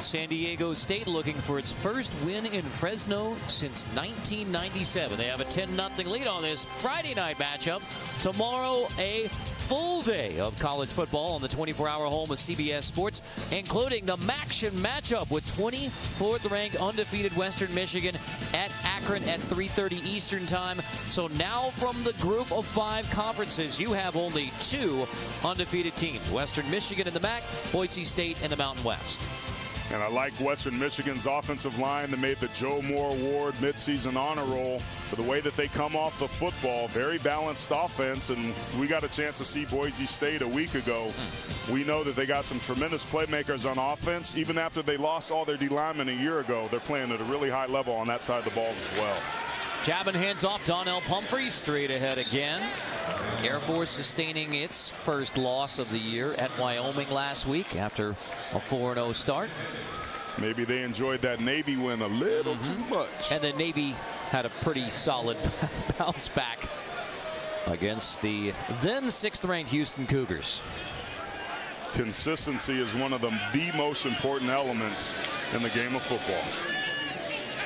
San Diego State looking for its first win in Fresno since 1997. They have a 10-0 lead on this Friday night matchup. Tomorrow, a full day of college football on the 24-hour home of CBS Sports, including the MACtion matchup with 24th ranked undefeated Western Michigan at Akron at 3:30 Eastern time. So now from the group of 5 conferences, you have only 2 undefeated teams: Western Michigan in the MAC, Boise State in the Mountain West. And I like Western Michigan's offensive line that made the Joe Moore Award midseason honor roll for the way that they come off the football. Very balanced offense, and we got a chance to see Boise State a week ago. We know that they got some tremendous playmakers on offense. Even after they lost all their D linemen a year ago, they're playing at a really high level on that side of the ball as well. Jabbin hands off. Donnell Pumphrey straight ahead again. Air Force sustaining its first loss of the year at Wyoming last week after a 4-0 start. Maybe they enjoyed that Navy win a little too much. And the Navy had a pretty solid bounce back against the then 6th ranked Houston Cougars. Consistency is one of the most important elements in the game of football.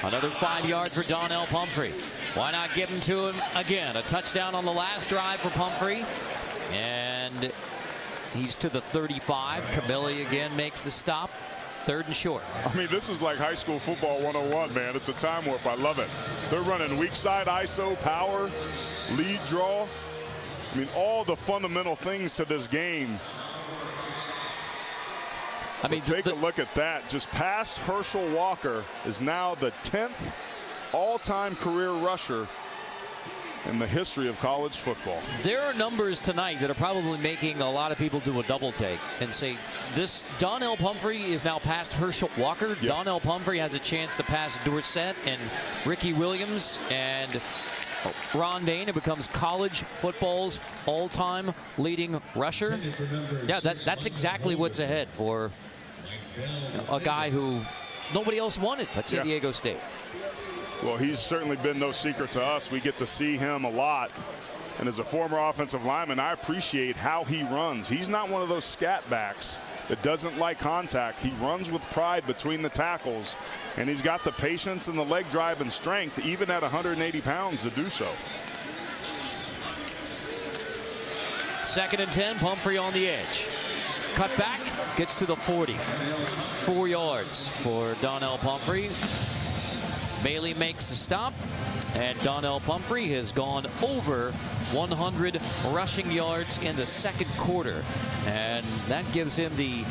Another 5 yards for Donnell Pumphrey. Why not give him to him again? A touchdown on the last drive for Pumphrey. And he's to the 35. Camilli again makes the stop. 3rd and short. I mean, this is like high school football 101, man. It's a time warp. I love it. They're running weak side ISO, power, lead draw. I mean, all the fundamental things to this game. I mean, take a look at that. Just past Herschel Walker is now the 10th all-time career rusher in the history of college football. There are numbers tonight that are probably making a lot of people do a double take and say this Donnell Pumphrey is now past Herschel Walker. Yep. Donnell Pumphrey has a chance to pass Dorsett and Ricky Williams and Ron Dane. It becomes college football's all-time leading rusher. Yeah, that's exactly what's ahead for a guy who nobody else wanted at San Diego State. Well, he's certainly been no secret to us. We get to see him a lot. And as a former offensive lineman, I appreciate how he runs. He's not one of those scat backs that doesn't like contact. He runs with pride between the tackles, and he's got the patience and the leg drive and strength, even at 180 pounds, to do so. 2nd and 10, Pumphrey on the edge. Cut back, gets to the 40. 4 yards for Donnell Pumphrey. Bailey makes the stop, and Donnell Pumphrey has gone over 100 rushing yards in the 2nd quarter, and that gives him the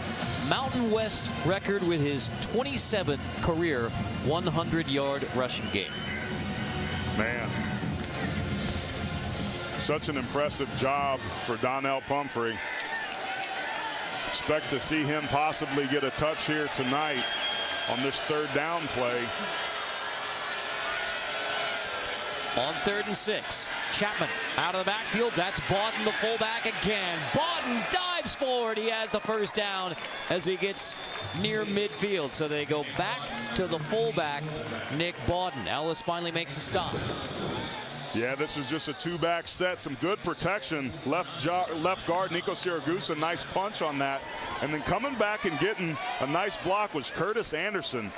Mountain West record with his 27th career 100-yard rushing game. Man, such an impressive job for Donnell Pumphrey. Expect to see him possibly get a touch here tonight on this 3rd down play. On 3rd and 6, Chapman out of the backfield. That's Bawden, the fullback again. Bawden dives forward. He has the 1st down as he gets near midfield. So they go back to the fullback, Nick Bawden. Ellis finally makes a stop. Yeah, this is just a 2-back set. Some good protection. Left guard, Nico Siragusa, nice punch on that. And then coming back and getting a nice block was Curtis Anderson.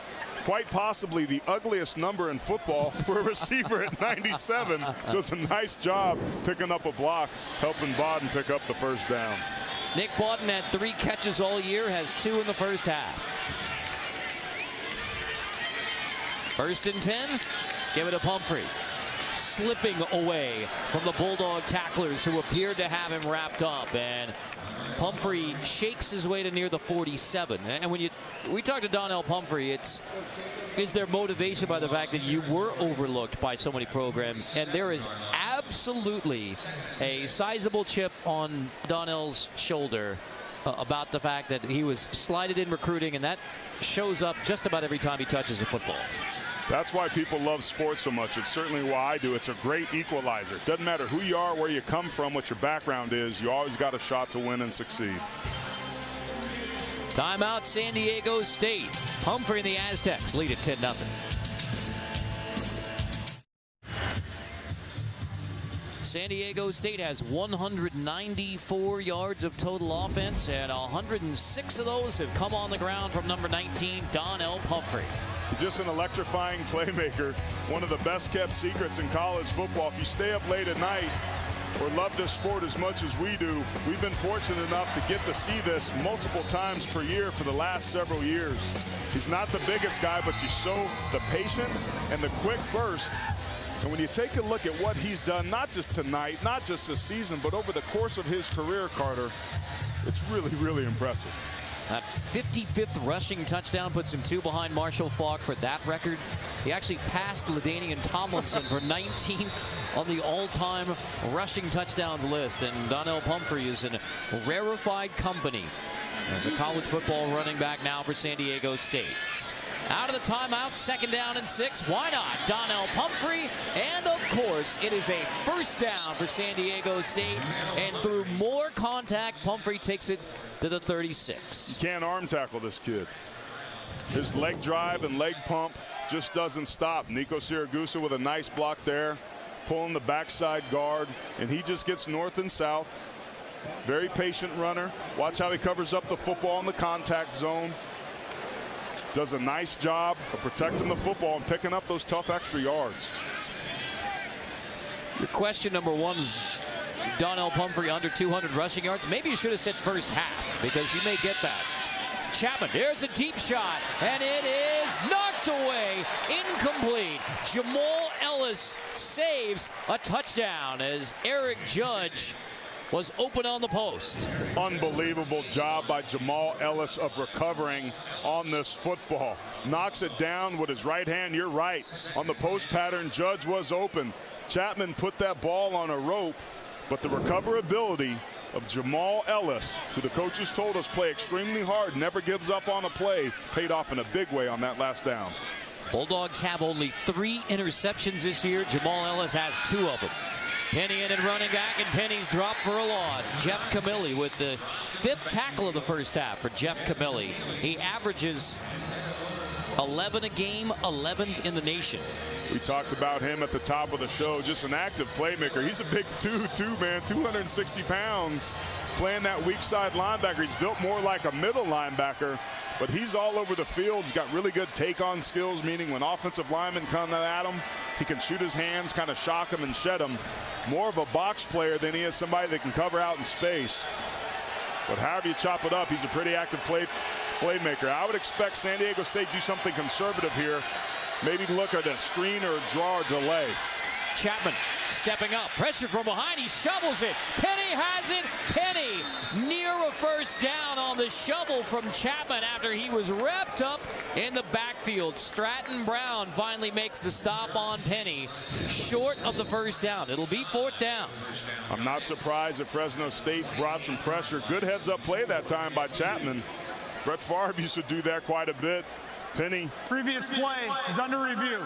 Quite possibly the ugliest number in football for a receiver at 97. Does a nice job picking up a block, helping Bawden pick up the 1st down. Nick Bawden had 3 catches all year, has 2 in the 1st half. 1st and 10, give it to Pumphrey. Slipping away from the Bulldog tacklers who appeared to have him wrapped up, and Pumphrey shakes his way to near the 47. And when we talk to Donnell Pumphrey, is there motivation by the fact that you were overlooked by so many programs? And there is absolutely a sizable chip on Donnell's shoulder about the fact that he was slighted in recruiting, and that shows up just about every time he touches a football. That's why people love sports so much. It's certainly why I do. It's a great equalizer. Doesn't matter who you are, where you come from, what your background is. You always got a shot to win and succeed. Timeout, San Diego State. Pumphrey and the Aztecs lead at 10-0. San Diego State has 194 yards of total offense, and 106 of those have come on the ground from number 19, Donnell Pumphrey. Just an electrifying playmaker. One of the best kept secrets in college football. If you stay up late at night or love this sport as much as we do, we've been fortunate enough to get to see this multiple times per year for the last several years. He's not the biggest guy, but you show the patience and the quick burst. And when you take a look at what he's done, not just tonight, not just this season, but over the course of his career, Carter, it's really, really impressive. That 55th rushing touchdown puts him 2 behind Marshall Faulk for that record. He actually passed LaDainian Tomlinson for 19th on the all-time rushing touchdowns list. And Donnell Pumphrey is in rarefied company as a college football running back now for San Diego State. Out of the timeout, 2nd down and 6. Why not? Donnell Pumphrey. And, of course, it is a first down for San Diego State. And through more contact, Pumphrey takes it to the 36. You can't arm tackle this kid. His leg drive and leg pump just doesn't stop. Nico Siragusa with a nice block there, pulling the backside guard, and he just gets north and south. Very patient runner. Watch how he covers up the football in the contact zone. Does a nice job of protecting the football and picking up those tough extra yards. Your question number 1 was Donnell Pumphrey under 200 rushing yards. Maybe you should have said first half, because you may get that. Chapman, there's a deep shot, and it is knocked away, incomplete. Jamal Ellis saves a touchdown as Eric Judge was open on the post. Unbelievable job by Jamal Ellis of recovering on this football. Knocks it down with his right hand. You're right. On the post pattern, Judge was open. Chapman put that ball on a rope, but the recoverability of Jamal Ellis, who the coaches told us play extremely hard, never gives up on a play, paid off in a big way on that last down. Bulldogs have only 3 interceptions this year. Jamal Ellis has 2 of them. Penny in and running back, and Penny's dropped for a loss. Jeff Camilli with the 5th tackle of the first half for Jeff Camilli. He averages 11 a game, 11th in the nation. We talked about him at the top of the show, just an active playmaker. He's a big dude too, man, 260 pounds, playing that weak side linebacker. He's built more like a middle linebacker, but he's all over the field. He's got really good take-on skills, meaning when offensive linemen come at him, he can shoot his hands, kind of shock them and shed them. More of a box player than he is somebody that can cover out in space. But however you chop it up, he's a pretty active playmaker. I would expect San Diego State to do something conservative here. Maybe look at a screen or a draw or delay. Chapman stepping up, pressure from behind, he shovels it. Penny has it. Penny near a first down on the shovel from Chapman after he was wrapped up in the backfield. Stratton Brown finally makes the stop on Penny, short of the first down. It'll be 4th down. I'm not surprised that Fresno State brought some pressure. Good heads-up play that time by Chapman. Brett Favre used to do that quite a bit. Penny. Previous play is under review.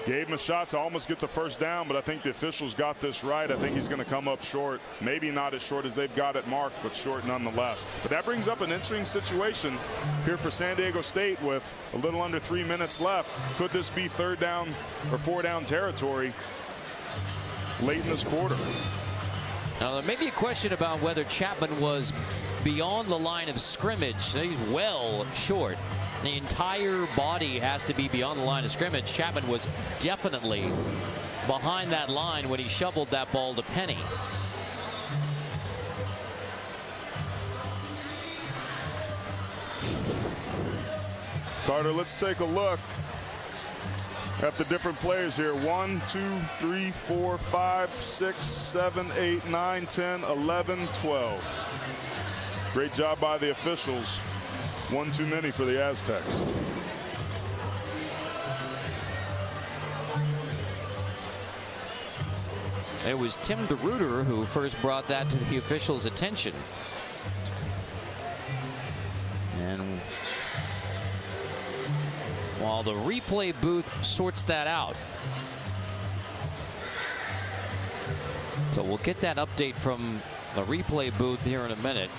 Gave him a shot to almost get the first down, but I think the officials got this right. I think he's going to come up short. Maybe not as short as they've got it marked, but short nonetheless. But that brings up an interesting situation here for San Diego State with a little under 3 minutes left. Could this be 3rd down or 4 down territory late in this quarter? Now, there may be a question about whether Chapman was beyond the line of scrimmage. He's well short. The entire body has to be beyond the line of scrimmage. Chapman was definitely behind that line when he shoveled that ball to Penny. Carter, let's take a look at the different players here. 1, 2, 3, 4, 5, 6, 7, 8, 9, 10, 11, 12. Great job by the officials. 1 too many for the Aztecs. It was Tim DeRuiter who first brought that to the officials' attention. And while the replay booth sorts that out. So we'll get that update from the replay booth here in a minute.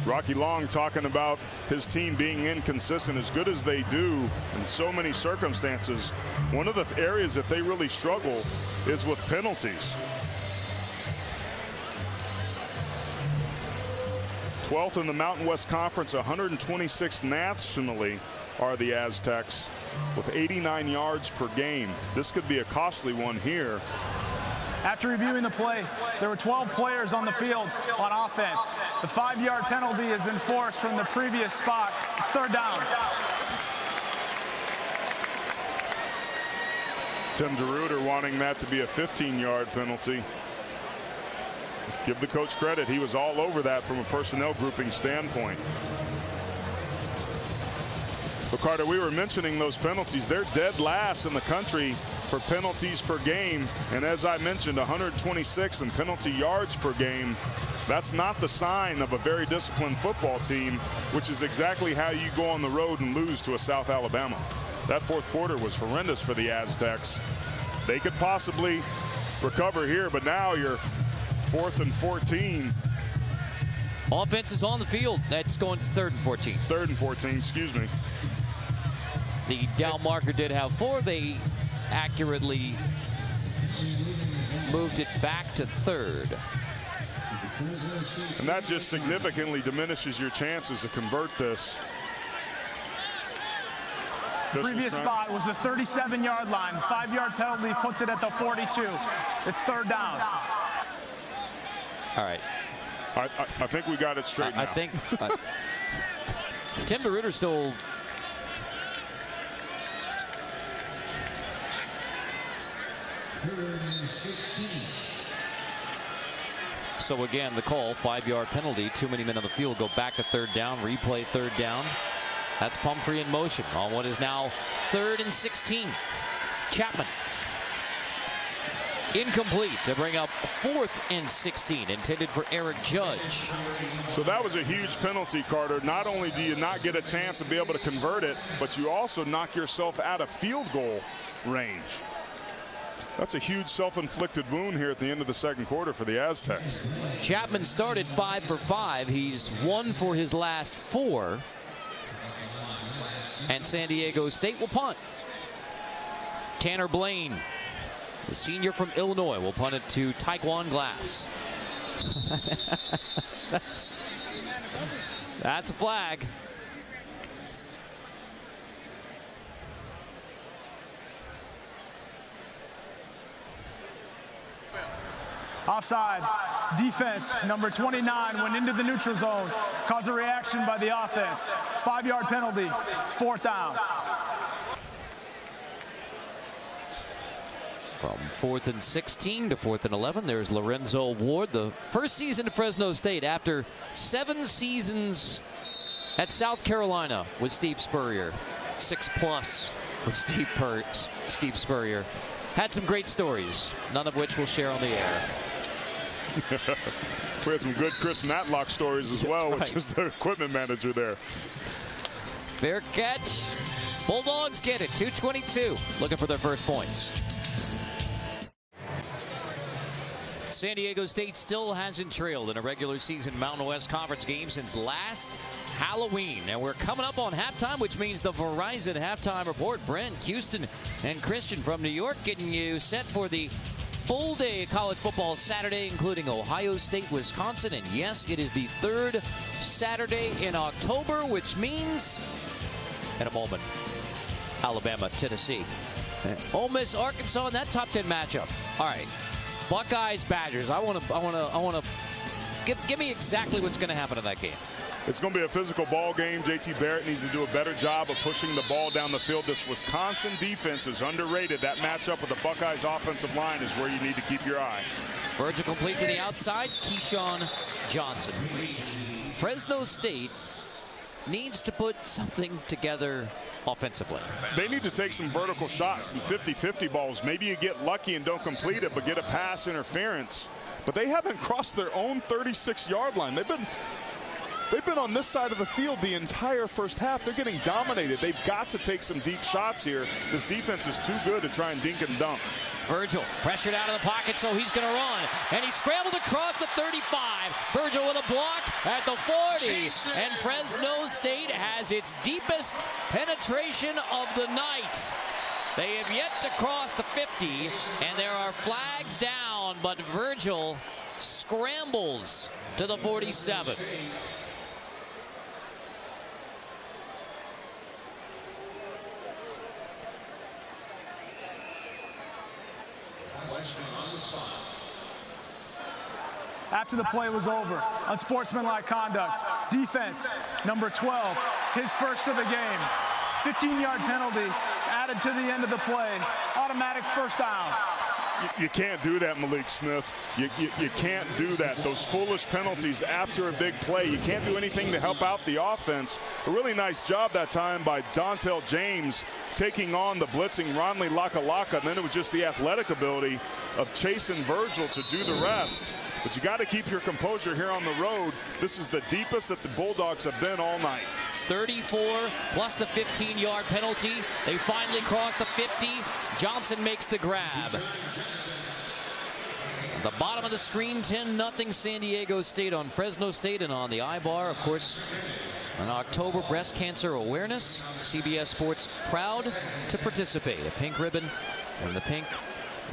Rocky Long talking about his team being inconsistent as good as they do in so many circumstances. One of the areas that they really struggle is with penalties. 12th in the Mountain West Conference, 126th nationally are the Aztecs with 89 yards per game. This could be a costly one here. After reviewing the play, there were 12 players on the field on offense. The 5-yard penalty is enforced from the previous spot. It's third down. Tim DeRuiter wanting that to be a 15-yard penalty. Give the coach credit. He was all over that from a personnel grouping standpoint. But Carter, we were mentioning those penalties. They're dead last in the country for penalties per game. And as I mentioned, 126th in penalty yards per game. That's not the sign of a very disciplined football team, which is exactly how you go on the road and lose to a South Alabama. That fourth quarter was horrendous for the Aztecs. They could possibly recover here, but now you're 4th and 14. Offense is on the field. That's going to 3rd and 14. 3rd and 14, excuse me. The down marker did have 4. They accurately moved it back to 3rd. And that just significantly diminishes your chances to convert this. Previous spot was the 37-yard line. 5-yard penalty puts it at the 42. It's third down. All right. I think we got it straight now. I think Tim DeRuiter still. So again, the call, 5-yard penalty, too many men on the field, go back to 3rd down, replay 3rd down. That's Pumphrey in motion on what is now 3rd and 16. Chapman. Incomplete to bring up 4th and 16, intended for Eric Judge. So that was a huge penalty, Carter. Not only do you not get a chance to be able to convert it, but you also knock yourself out of field goal range. That's a huge self-inflicted wound here at the end of the second quarter for the Aztecs. Chapman started 5 for 5. He's 1 for his last 4. And San Diego State will punt. Tanner Blaine, the senior from Illinois, will punt it to Taekwon Glass. That's a flag. Offside. Defense, number 29, went into the neutral zone. Caused a reaction by the offense. 5-yard penalty. It's 4th down. From 4th and 16 to 4th and 11, there's Lorenzo Ward, the first season at Fresno State after 7 seasons at South Carolina with Steve Spurrier. 6+ with Steve Spurrier. Had some great stories, none of which we'll share on the air. We had some good Chris Matlock stories as well, right, which was the equipment manager there. Fair catch. Bulldogs get it. 2:22. Looking for their first points. San Diego State still hasn't trailed in a regular season Mountain West Conference game since last Halloween. And we're coming up on halftime, which means the Verizon halftime report. Brent, Houston, and Christian from New York getting you set for the full day of college football Saturday, including Ohio State, Wisconsin. And yes, it is the 3rd Saturday in October, which means, in a moment, Alabama, Tennessee. Ole Miss, Arkansas, and that top 10 matchup. All right. Buckeyes, Badgers. I want to give me exactly what's going to happen in that game. It's going to be a physical ball game. JT Barrett needs to do a better job of pushing the ball down the field. This Wisconsin defense is underrated. That matchup with the Buckeyes offensive line is where you need to keep your eye. Virgil complete to the outside. Keyshawn Johnson. Fresno State needs to put something together offensively. They need to take some vertical shots, some 50-50 balls. Maybe you get lucky and don't complete it, but get a pass interference. But they haven't crossed their own 36-yard line. They've they've been on this side of the field the entire first half. They're getting dominated. They've got to take some deep shots here. This defense is too good to try and dink and dunk. Virgil pressured out of the pocket, so he's going to run. And he scrambled across the 35. Virgil with a block at the 40. And Fresno State has its deepest penetration of the night. They have yet to cross the 50, and there are flags down, but Virgil scrambles to the 47. After the play was over, unsportsmanlike conduct, defense, number 12, his first of the game. 15-yard penalty added to the end of the play. Automatic first down. You can't do that, Malik Smith. You can't do that. Those foolish penalties after a big play. You can't do anything to help out the offense. A really nice job that time by Dontel James taking on the blitzing Ronley Lakalaka. And then it was just the athletic ability of Chasen Virgil to do the rest. But you got to keep your composure here on the road. This is the deepest that the Bulldogs have been all night. 34 plus the 15-yard penalty. They finally cross the 50. Johnson makes the grab. The bottom of the screen, 10-0 San Diego State on Fresno State. And on the I-bar, of course, an October breast cancer awareness. CBS Sports proud to participate. A pink ribbon and the pink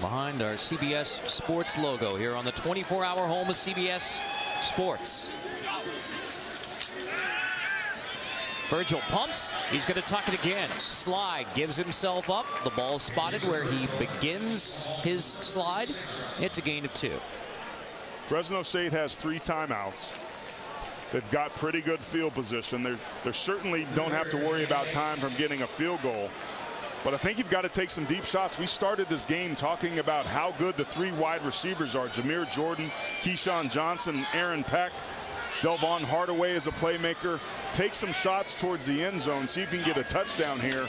behind our CBS Sports logo here on the 24-hour home of CBS Sports. Virgil pumps. He's going to tuck it again. Slide, gives himself up. The ball spotted where he begins his slide. It's a gain of 2. Fresno State has 3 timeouts. They've got pretty good field position. They certainly don't have to worry about time from getting a field goal. But I think you've got to take some deep shots. We started this game talking about how good the 3 wide receivers are. Jameer Jordan, Keyshawn Johnson, Aaron Peck. Delvon Hardaway is a playmaker. Take some shots towards the end zone. See if you can get a touchdown here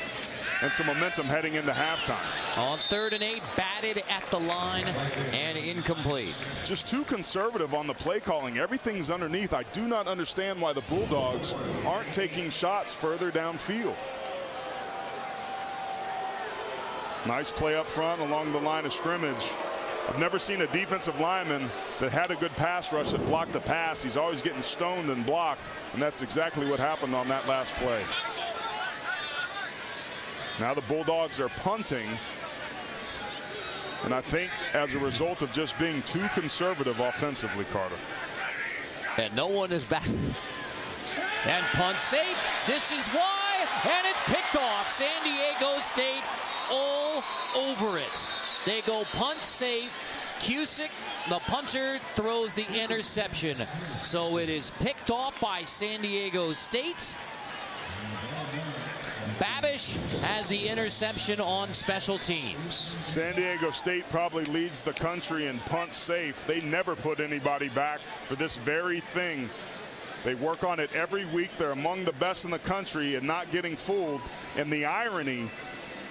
and some momentum heading into halftime. On 3rd and 8, batted at the line and incomplete. Just too conservative on the play calling. Everything's underneath. I do not understand why the Bulldogs aren't taking shots further downfield. Nice play up front along the line of scrimmage. I've never seen a defensive lineman that had a good pass rush that blocked the pass. He's always getting stoned and blocked, and that's exactly what happened on that last play. Now the Bulldogs are punting, and I think as a result of just being too conservative offensively, Carter. And no one is back. And punt safe. This is why, and it's picked off. San Diego State all over it. They go punt safe. Cusick, the punter, throws the interception. So it is picked off by San Diego State. Babish has the interception on special teams. San Diego State probably leads the country in punt safe. They never put anybody back for this very thing. They work on it every week. They're among the best in the country and not getting fooled. And the irony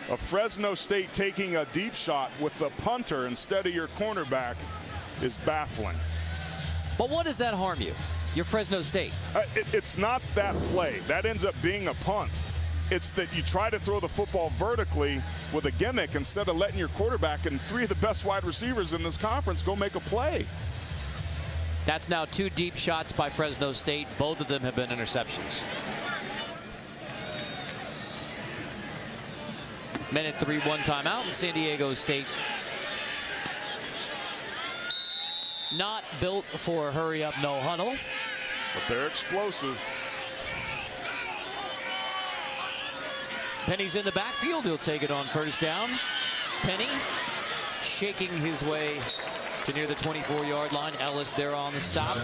of Fresno State taking a deep shot with the punter instead of your cornerback is baffling. But what does that harm you? You're Fresno State. It's not that play. That ends up being a punt. It's that you try to throw the football vertically with a gimmick instead of letting your quarterback and 3 of the best wide receivers in this conference go make a play. That's now 2 deep shots by Fresno State. Both of them have been interceptions. Minute 3, 1 timeout, and San Diego State not built for a hurry up, no huddle. But they're explosive. Penny's in the backfield. He'll take it on first down. Penny shaking his way to near the 24-yard line. Ellis there on the stop.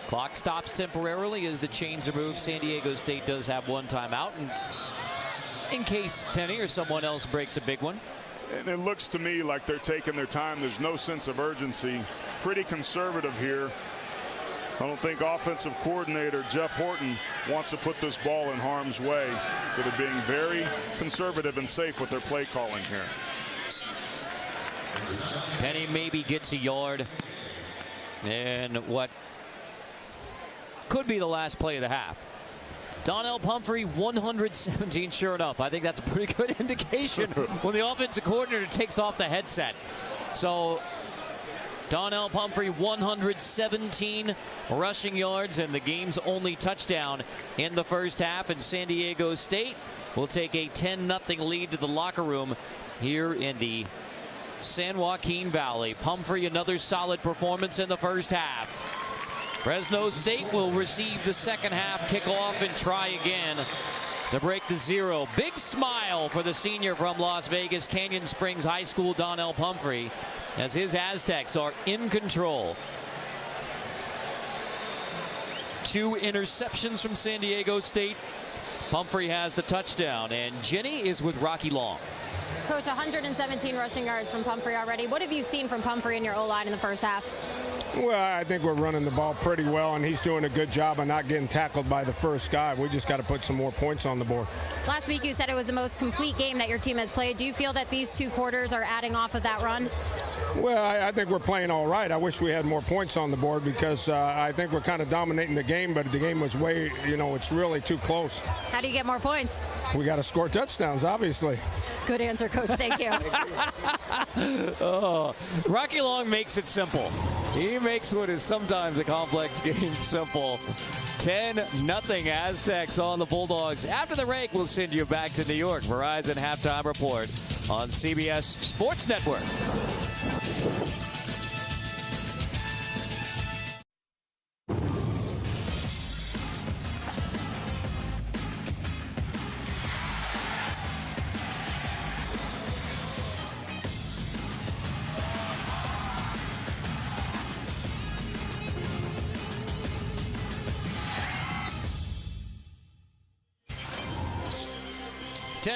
Clock stops temporarily as the chains are moved. San Diego State does have 1 timeout, and in case Penny or someone else breaks a big one. And it looks to me like they're taking their time. There's no sense of urgency. Pretty conservative here. I don't think offensive coordinator Jeff Horton wants to put this ball in harm's way. So they're being very conservative and safe with their play calling here. Penny maybe gets a yard. And what could be the last play of the half. Donnell Pumphrey, 117, sure enough. I think that's a pretty good indication when the offensive coordinator takes off the headset. So Donnell Pumphrey, 117 rushing yards, and the game's only touchdown in the first half. And San Diego State will take a 10-0 lead to the locker room here in the San Joaquin Valley. Pumphrey, another solid performance in the first half. Fresno State will receive the second half kickoff and try again to break the zero. Big smile for the senior from Las Vegas, Canyon Springs High School, Donnell Pumphrey, as his Aztecs are in control. 2 interceptions from San Diego State. Pumphrey has the touchdown, and Jenny is with Rocky Long. Coach, 117 rushing yards from Pumphrey already. What have you seen from Pumphrey in your O-line in the first half? Well, I think we're running the ball pretty well, and he's doing a good job of not getting tackled by the first guy. We just got to put some more points on the board. Last week you said it was the most complete game that your team has played. Do you feel that these 2 quarters are adding off of that run? Well, I think we're playing all right. I wish we had more points on the board because I think we're kind of dominating the game, but the game was way, it's really too close. How do you get more points? We got to score touchdowns, obviously. Good answer, Coach. Thank you. Rocky Long makes it simple. He makes what is sometimes a complex game simple. 10-0 Aztecs on the Bulldogs. After the break, we'll send you back to New York. Verizon Halftime Report on CBS Sports Network.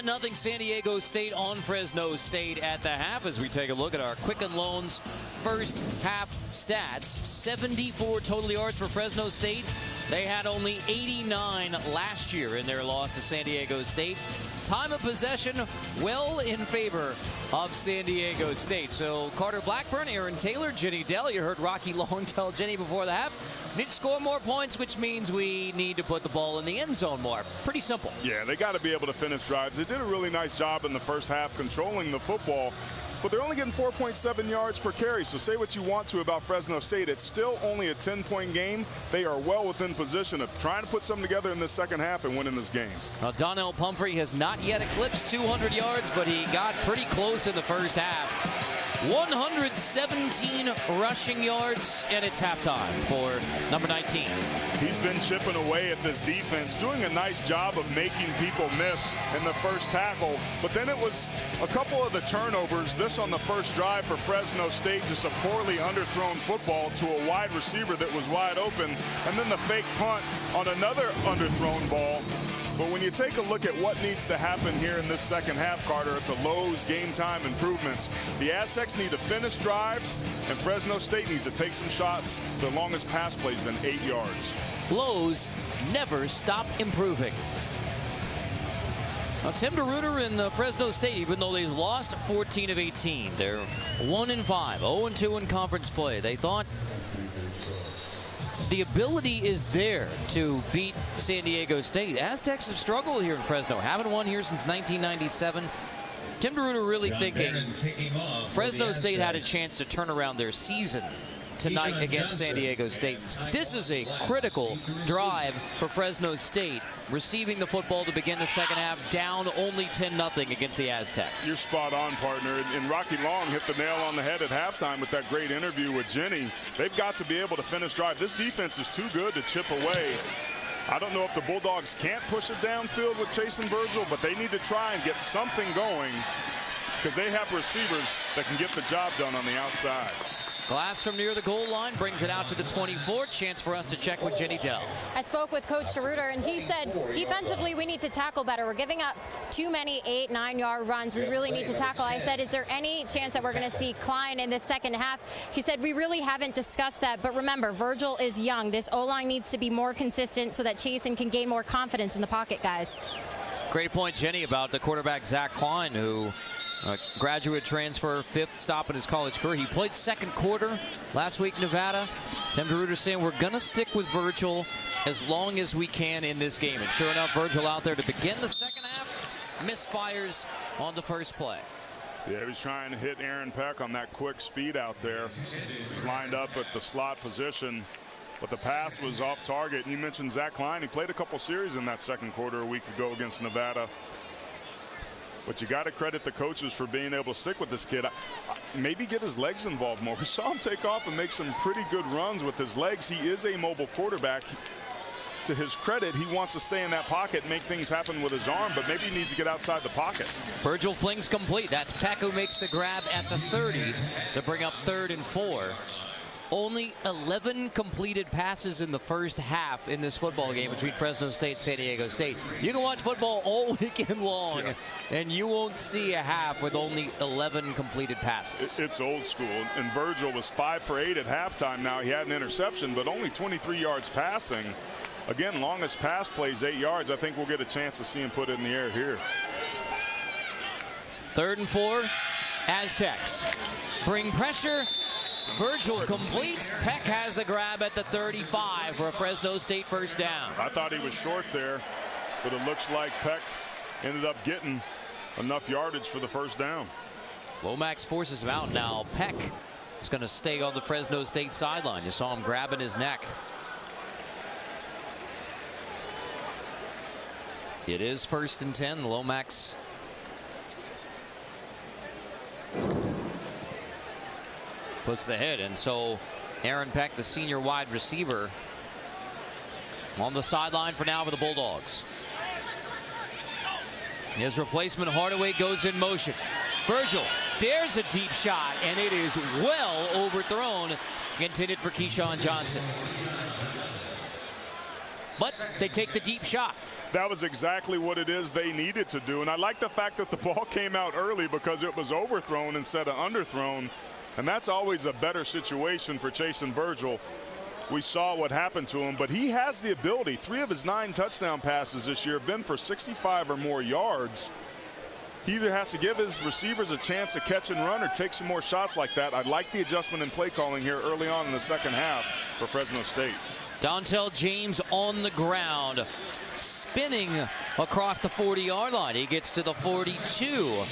Nothing San Diego State on Fresno State at the half as we take a look at our Quicken Loans first half stats. 74 total yards for Fresno State. They had only 89 last year in their loss to San Diego State. Time of possession well in favor of San Diego State. So Carter Blackburn, Aaron Taylor, Jenny Dell. You heard Rocky Long tell Jenny before the half, we need to score more points, which means we need to put the ball in the end zone more. Pretty simple. Yeah, they got to be able to finish drives. They did a really nice job in the first half controlling the football, but they're only getting 4.7 yards per carry. So say what you want to about Fresno State. It's still only a 10-point game. They are well within position of trying to put something together in this second half and winning this game. Donnell Pumphrey has not yet eclipsed 200 yards, but he got pretty close in the first half. 117 rushing yards, and it's halftime for number 19. He's been chipping away at this defense, doing a nice job of making people miss in the first tackle. But then it was a couple of the turnovers. This on the first drive for Fresno State, just a poorly underthrown football to a wide receiver that was wide open. And then the fake punt on another underthrown ball. But when you take a look at what needs to happen here in this second half, Carter, at the Lowe's game time improvements, the Aztecs need to finish drives, and Fresno State needs to take some shots. The longest pass play has been 8 yards. Lowe's never stop improving. Now, Tim DeRuyter in Fresno State, even though they've lost 14 of 18, they're 1-5, 0-2 in conference play. They thought the ability is there to beat San Diego State. Aztecs have struggled here in Fresno. Haven't won here since 1997. Tim DeRuyter really thinking Fresno State had a chance to turn around their season tonight against San Diego State. This is a critical drive for Fresno State, receiving the football to begin the second half, down only 10-0 against the Aztecs. You're spot on, partner. And Rocky Long hit the nail on the head at halftime with that great interview with Jenny. They've got to be able to finish drive. This defense is too good to chip away. I don't know if the Bulldogs can't push it downfield with Chase and Virgil, but they need to try and get something going because they have receivers that can get the job done on the outside. Glass from near the goal line brings it out to the 24. Chance for us to check with Jenny Dell. I spoke with Coach DeRuyter, and he said defensively we need to tackle better. We're giving up too many 8-9 yard runs. We really need to tackle. I said, is there any chance that we're going to see Klein in this second half? He said, we really haven't discussed that, but remember, Virgil is young. This O-line needs to be more consistent so that Chasen can gain more confidence in the pocket, guys. Great point, Jenny, about the quarterback Zach Klein, who graduate transfer, 5th stop in his college career. He played second quarter last week in Nevada. Tim DeRuyter saying we're going to stick with Virgil as long as we can in this game. And sure enough, Virgil out there to begin the second half. Misfires on the first play. Yeah, he was trying to hit Aaron Peck on that quick speed out there. He's lined up at the slot position, but the pass was off target. And you mentioned Zach Klein. He played a couple series in that second quarter a week ago against Nevada. But you got to credit the coaches for being able to stick with this kid. Maybe get his legs involved more. We saw him take off and make some pretty good runs with his legs. He is a mobile quarterback. To his credit, he wants to stay in that pocket and make things happen with his arm, but maybe he needs to get outside the pocket. Virgil flings complete. That's Peck who makes the grab at the 30 to bring up 3rd and 4. Only 11 completed passes in the first half in this football game between Fresno State and San Diego State. You can watch football all weekend long, and you won't see a half with only 11 completed passes. It's old school, and Virgil was 5 for 8 at halftime. Now he had an interception, but only 23 yards passing. Again, longest pass plays 8 yards. I think we'll get a chance to see him put it in the air here. 3rd and 4, Aztecs. Bring pressure. Virgil completes. Peck has the grab at the 35 for a Fresno State first down. I thought he was short there, but it looks like Peck ended up getting enough yardage for the first down. Lomax forces him out. Now Peck is going to stay on the Fresno State sideline. You saw him grabbing his neck. It is 1st and 10. Lomax puts the hit, and so Aaron Peck, the senior wide receiver, on the sideline for now for the Bulldogs. His replacement Hardaway goes in motion. Virgil, there's a deep shot, and it is well overthrown, intended for Keyshawn Johnson. But they take the deep shot. That was exactly what it is they needed to do. And I like the fact that the ball came out early because it was overthrown instead of underthrown. And that's always a better situation for Chasen Virgil. We saw what happened to him, but he has the ability. 3 of his 9 touchdown passes this year have been for 65 or more yards. He either has to give his receivers a chance to catch and run or take some more shots like that. I like the adjustment in play calling here early on in the second half for Fresno State. Dontel James on the ground, spinning across the 40-yard line. He gets to the 42.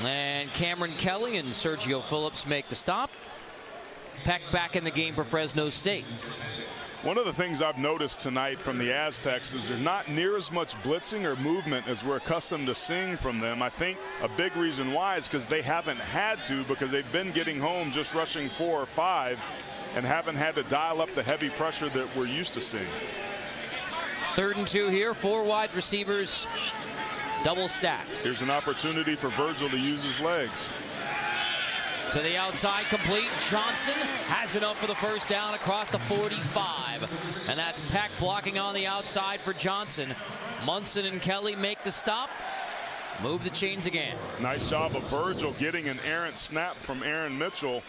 And Cameron Kelly and Sergio Phillips make the stop. Peck back in the game for Fresno State. One of the things I've noticed tonight from the Aztecs is there's not near as much blitzing or movement as we're accustomed to seeing from them. I think a big reason why is because they haven't had to, because they've been getting home just rushing 4 or 5 and haven't had to dial up the heavy pressure that we're used to seeing. 3rd and 2 here, 4 wide receivers, double stack. Here's an opportunity for Virgil to use his legs. To the outside, complete. Johnson has it up for the first down across the 45. And that's Peck blocking on the outside for Johnson. Munson and Kelly make the stop. Move the chains again. Nice job of Virgil getting an errant snap from Aaron Mitchell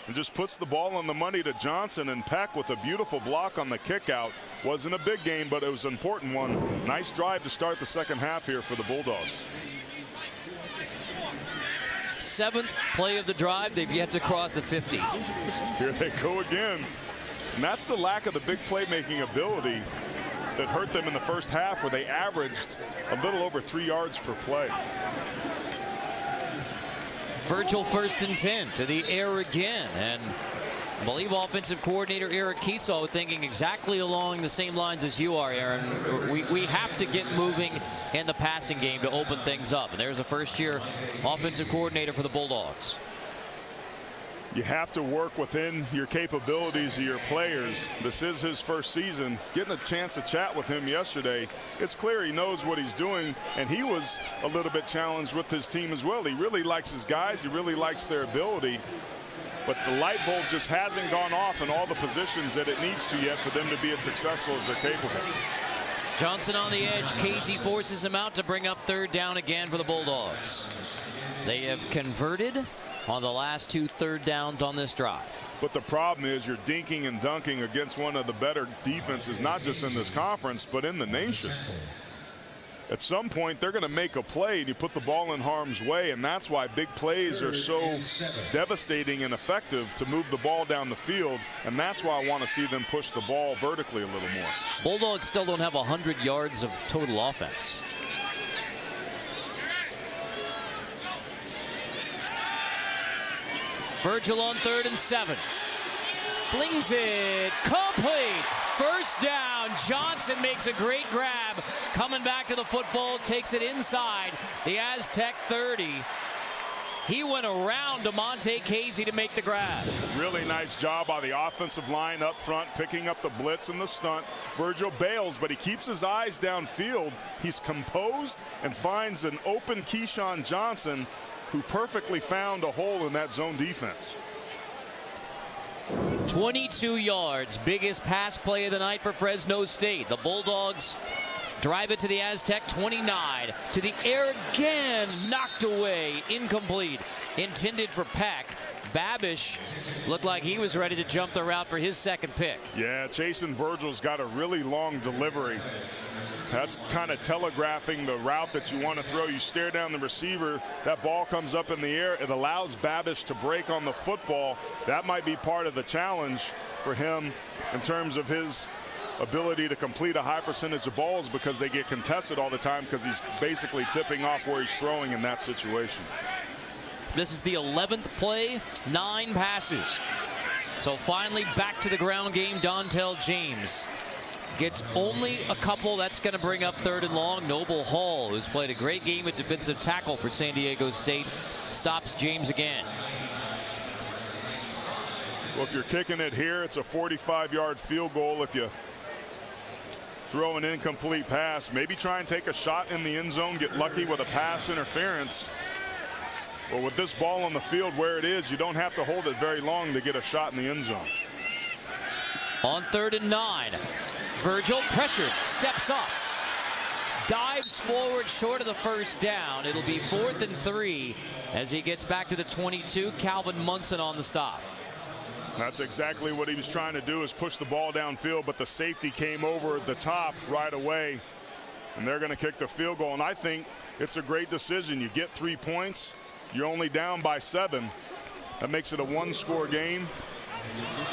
and just puts the ball on the money to Johnson, and Peck with a beautiful block on the kick out. Wasn't a big game, but it was an important one. Nice drive to start the second half here for the Bulldogs. 7th play of the drive. They've yet to cross the 50. Here they go again. And that's the lack of the big playmaking ability that hurt them in the first half, where they averaged a little over 3 yards per play. Virgil 1st and 10 to the air again, and I believe offensive coordinator Eric Kiesel thinking exactly along the same lines as you are, Aaron. We have to get moving in the passing game to open things up. And there's a first-year offensive coordinator for the Bulldogs. You have to work within your capabilities of your players. This is his first season. Getting a chance to chat with him yesterday, it's clear he knows what he's doing, and he was a little bit challenged with his team as well. He really likes his guys. He really likes their ability. But the light bulb just hasn't gone off in all the positions that it needs to yet for them to be as successful as they're capable. Johnson on the edge. Casey forces him out to bring up 3rd down again for the Bulldogs. They have converted on the last 2 3rd downs on this drive. But the problem is you're dinking and dunking against one of the better defenses, not just in this conference, but in the nation. at some point they're going to make a play and you put the ball in harm's way, and that's why big plays are so devastating and effective to move the ball down the field, and that's why I want to see them push the ball vertically a little more. Bulldogs still don't have 100 yards of total offense. Virgil on 3rd and 7. Flings it complete. First down. Johnson makes a great grab. Coming back to the football, takes it inside the Aztec 30. He went around DeMonte Casey to make the grab. Really nice job by the offensive line up front, picking up the blitz and the stunt. Virgil bails, but he keeps his eyes downfield. He's composed and finds an open Keyshawn Johnson, who perfectly found a hole in that zone defense. 22 yards, biggest pass play of the night for Fresno State. The Bulldogs drive it to the Aztec 29. To the air again, knocked away, incomplete. Intended for Peck. Babish looked like he was ready to jump the route for his second pick. Yeah, Chasen Virgil's got a really long delivery. That's kind of telegraphing the route that you want to throw. You stare down the receiver, that ball comes up in the air. It allows Babish to break on the football. That might be part of the challenge for him in terms of his ability to complete a high percentage of balls, because they get contested all the time because he's basically tipping off where he's throwing in that situation. This is the 11th play, 9 passes. So finally back to the ground game. Dontel James gets only a couple. That's going to bring up 3rd and long. Noble Hall, who's played a great game at defensive tackle for San Diego State, stops James again. Well, if you're kicking it here, it's a 45-yard field goal. If you throw an incomplete pass, maybe try and take a shot in the end zone, get lucky with a pass interference. But with this ball on the field where it is, you don't have to hold it very long to get a shot in the end zone. On 3rd and 9, Virgil pressured, steps up, dives forward short of the first down. It'll be 4th and 3 as he gets back to the 22. Calvin Munson on the stop. That's exactly what he was trying to do, is push the ball downfield, but the safety came over the top right away, and they're going to kick the field goal. And I think it's a great decision. You get 3 points, you're only down by 7. That makes it a 1-score game.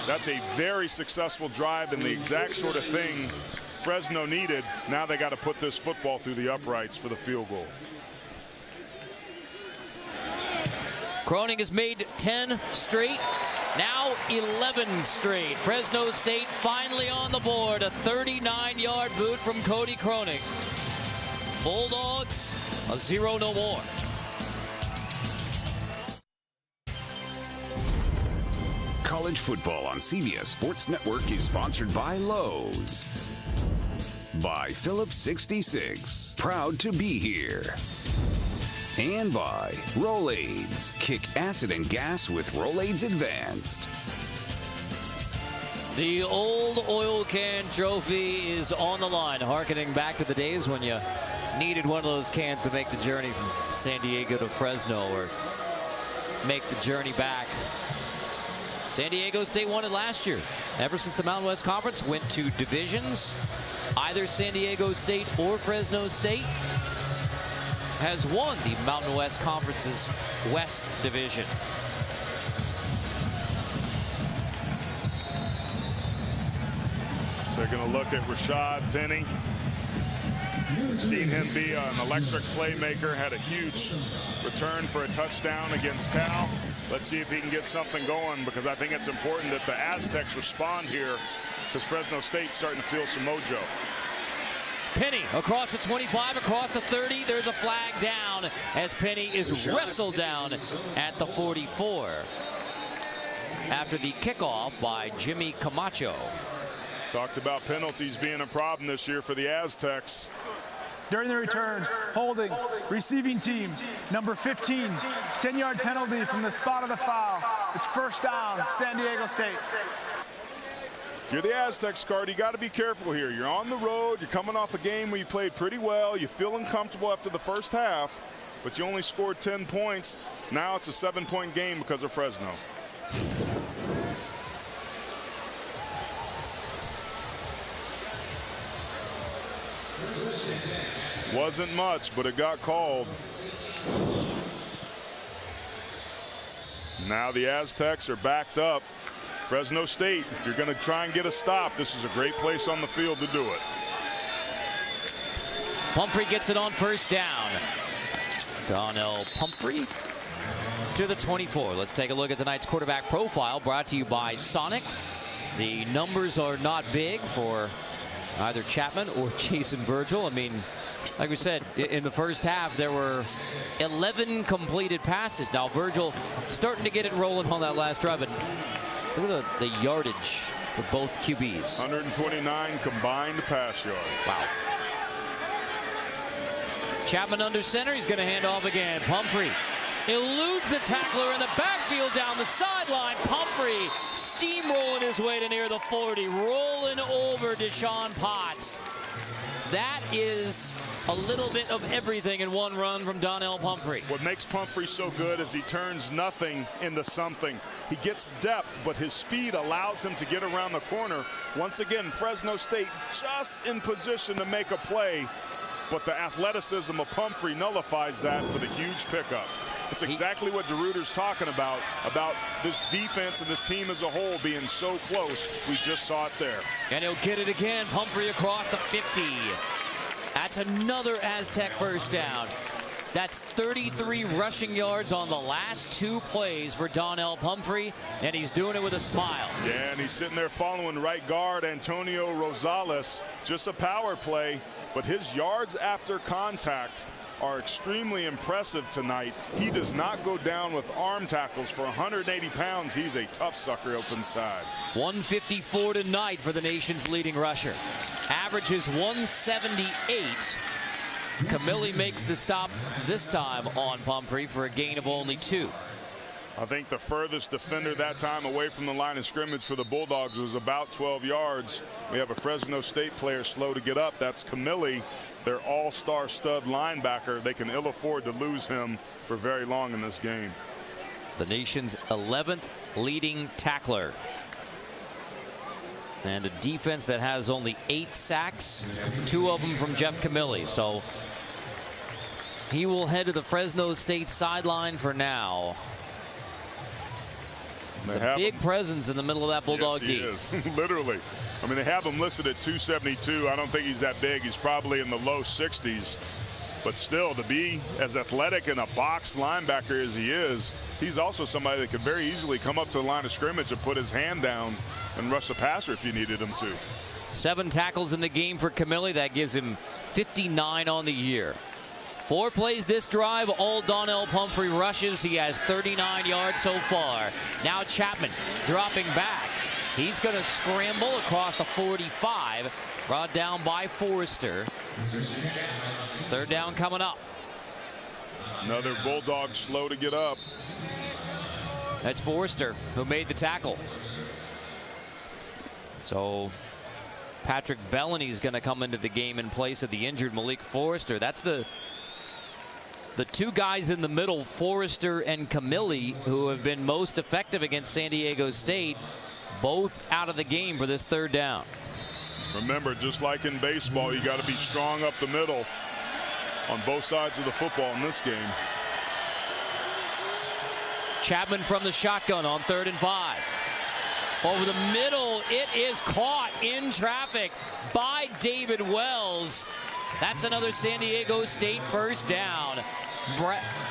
That's a very successful drive and the exact sort of thing Fresno needed. Now they got to put this football through the uprights for the field goal. Cronin has made 10 straight, now 11 straight. Fresno State finally on the board. A 39-yard boot from Cody Cronin. Bulldogs a 0 no more. College football on CBS Sports Network is sponsored by Lowe's. By Phillips 66, proud to be here. And by Rolaids. Kick acid and gas with Rolaids Advanced. The old oil can trophy is on the line, harkening back to the days when you needed one of those cans to make the journey from San Diego to Fresno or make the journey back. San Diego State won it last year. Ever since the Mountain West Conference went to divisions, either San Diego State or Fresno State has won the Mountain West Conference's West Division. Taking a look at Rashad Penny. We've seen him be an electric playmaker, had a huge return for a touchdown against Cal. Let's see if he can get something going, because I think it's important that the Aztecs respond here, because Fresno State's starting to feel some mojo. Penny across the 25, across the 30. There's a flag down as Penny is wrestled down at the 44 after the kickoff by Jimmy Camacho. Talked about penalties being a problem this year for the Aztecs. During the return, holding, receiving team, number 15, 10-yard penalty from the spot of the foul. It's first down, San Diego State. If you're the Aztecs, Card, you got to be careful here. You're on the road. You're coming off a game where you played pretty well. You feel uncomfortable after the first half, but you only scored 10 points. Now it's a 7-point game because of Fresno. Wasn't much, but it got called. Now the Aztecs are backed up. Fresno State, if you're going to try and get a stop, this is a great place on the field to do it. Pumphrey gets it on first down. Donnell Pumphrey to the 24. Let's take a look at tonight's quarterback profile, brought to you by Sonic. The numbers are not big for either Chapman or Jason Virgil. I mean, like we said, in the first half, there were 11 completed passes. Now, Virgil starting to get it rolling on that last drive. And look at the yardage for both QBs. 129 combined pass yards. Wow. Chapman under center. He's going to hand off again. Pumphrey eludes the tackler in the backfield down the sideline. Pumphrey steamrolling his way to near the 40, rolling over Deshaun Potts. That is a little bit of everything in one run from Donnell Pumphrey. What makes Pumphrey so good is he turns nothing into something. He gets depth, but his speed allows him to get around the corner. Once again, Fresno State just in position to make a play, but the athleticism of Pumphrey nullifies that for the huge pickup. It's exactly what DeRuyter's talking about this defense and this team as a whole being so close. We just saw it there. And he'll get it again. Pumphrey across the 50. That's another Aztec first down. That's 33 rushing yards on the last 2 plays for Donnell Pumphrey, and he's doing it with a smile. Yeah, and he's sitting there following right guard Antonio Rosales. Just a power play, but his yards after contact are extremely impressive tonight. He does not go down with arm tackles. For 180 pounds, he's a tough sucker up inside. 154 tonight for the nation's leading rusher. Averages 178. Camilli makes the stop this time on Pumphrey for a gain of only 2. I think the furthest defender that time away from the line of scrimmage for the Bulldogs was about 12 yards. We have a Fresno State player slow to get up. That's Camilli, their all-star stud linebacker. They can ill afford to lose him for very long in this game. The nation's 11th leading tackler. And a defense that has only 8 sacks, 2 of them from Jeff Camilli. So he will head to the Fresno State sideline for now. A big presence in the middle of that Bulldog D. Yes, he is. Literally. I mean, they have him listed at 272. I don't think he's that big. He's probably in the low 60s. But still, to be as athletic and a box linebacker as he is, he's also somebody that could very easily come up to the line of scrimmage and put his hand down and rush the passer if you needed him to. 7 tackles in the game for Camilli. That gives him 59 on the year. 4 plays this drive, all Donnell Pumphrey rushes. He has 39 yards so far. Now Chapman dropping back. He's going to scramble across the 45. Brought down by Forrester. 3rd down coming up. Another Bulldog slow to get up. That's Forrester who made the tackle. So Patrick Bellany is going to come into the game in place of the injured Malik Forrester. That's the 2 guys in the middle, Forrester and Camilli, who have been most effective against San Diego State, both out of the game for this 3rd down. Remember, just like in baseball, you got to be strong up the middle on both sides of the football in this game. Chapman from the shotgun on 3rd and 5. Over the middle, it is caught in traffic by David Wells. That's another San Diego State first down.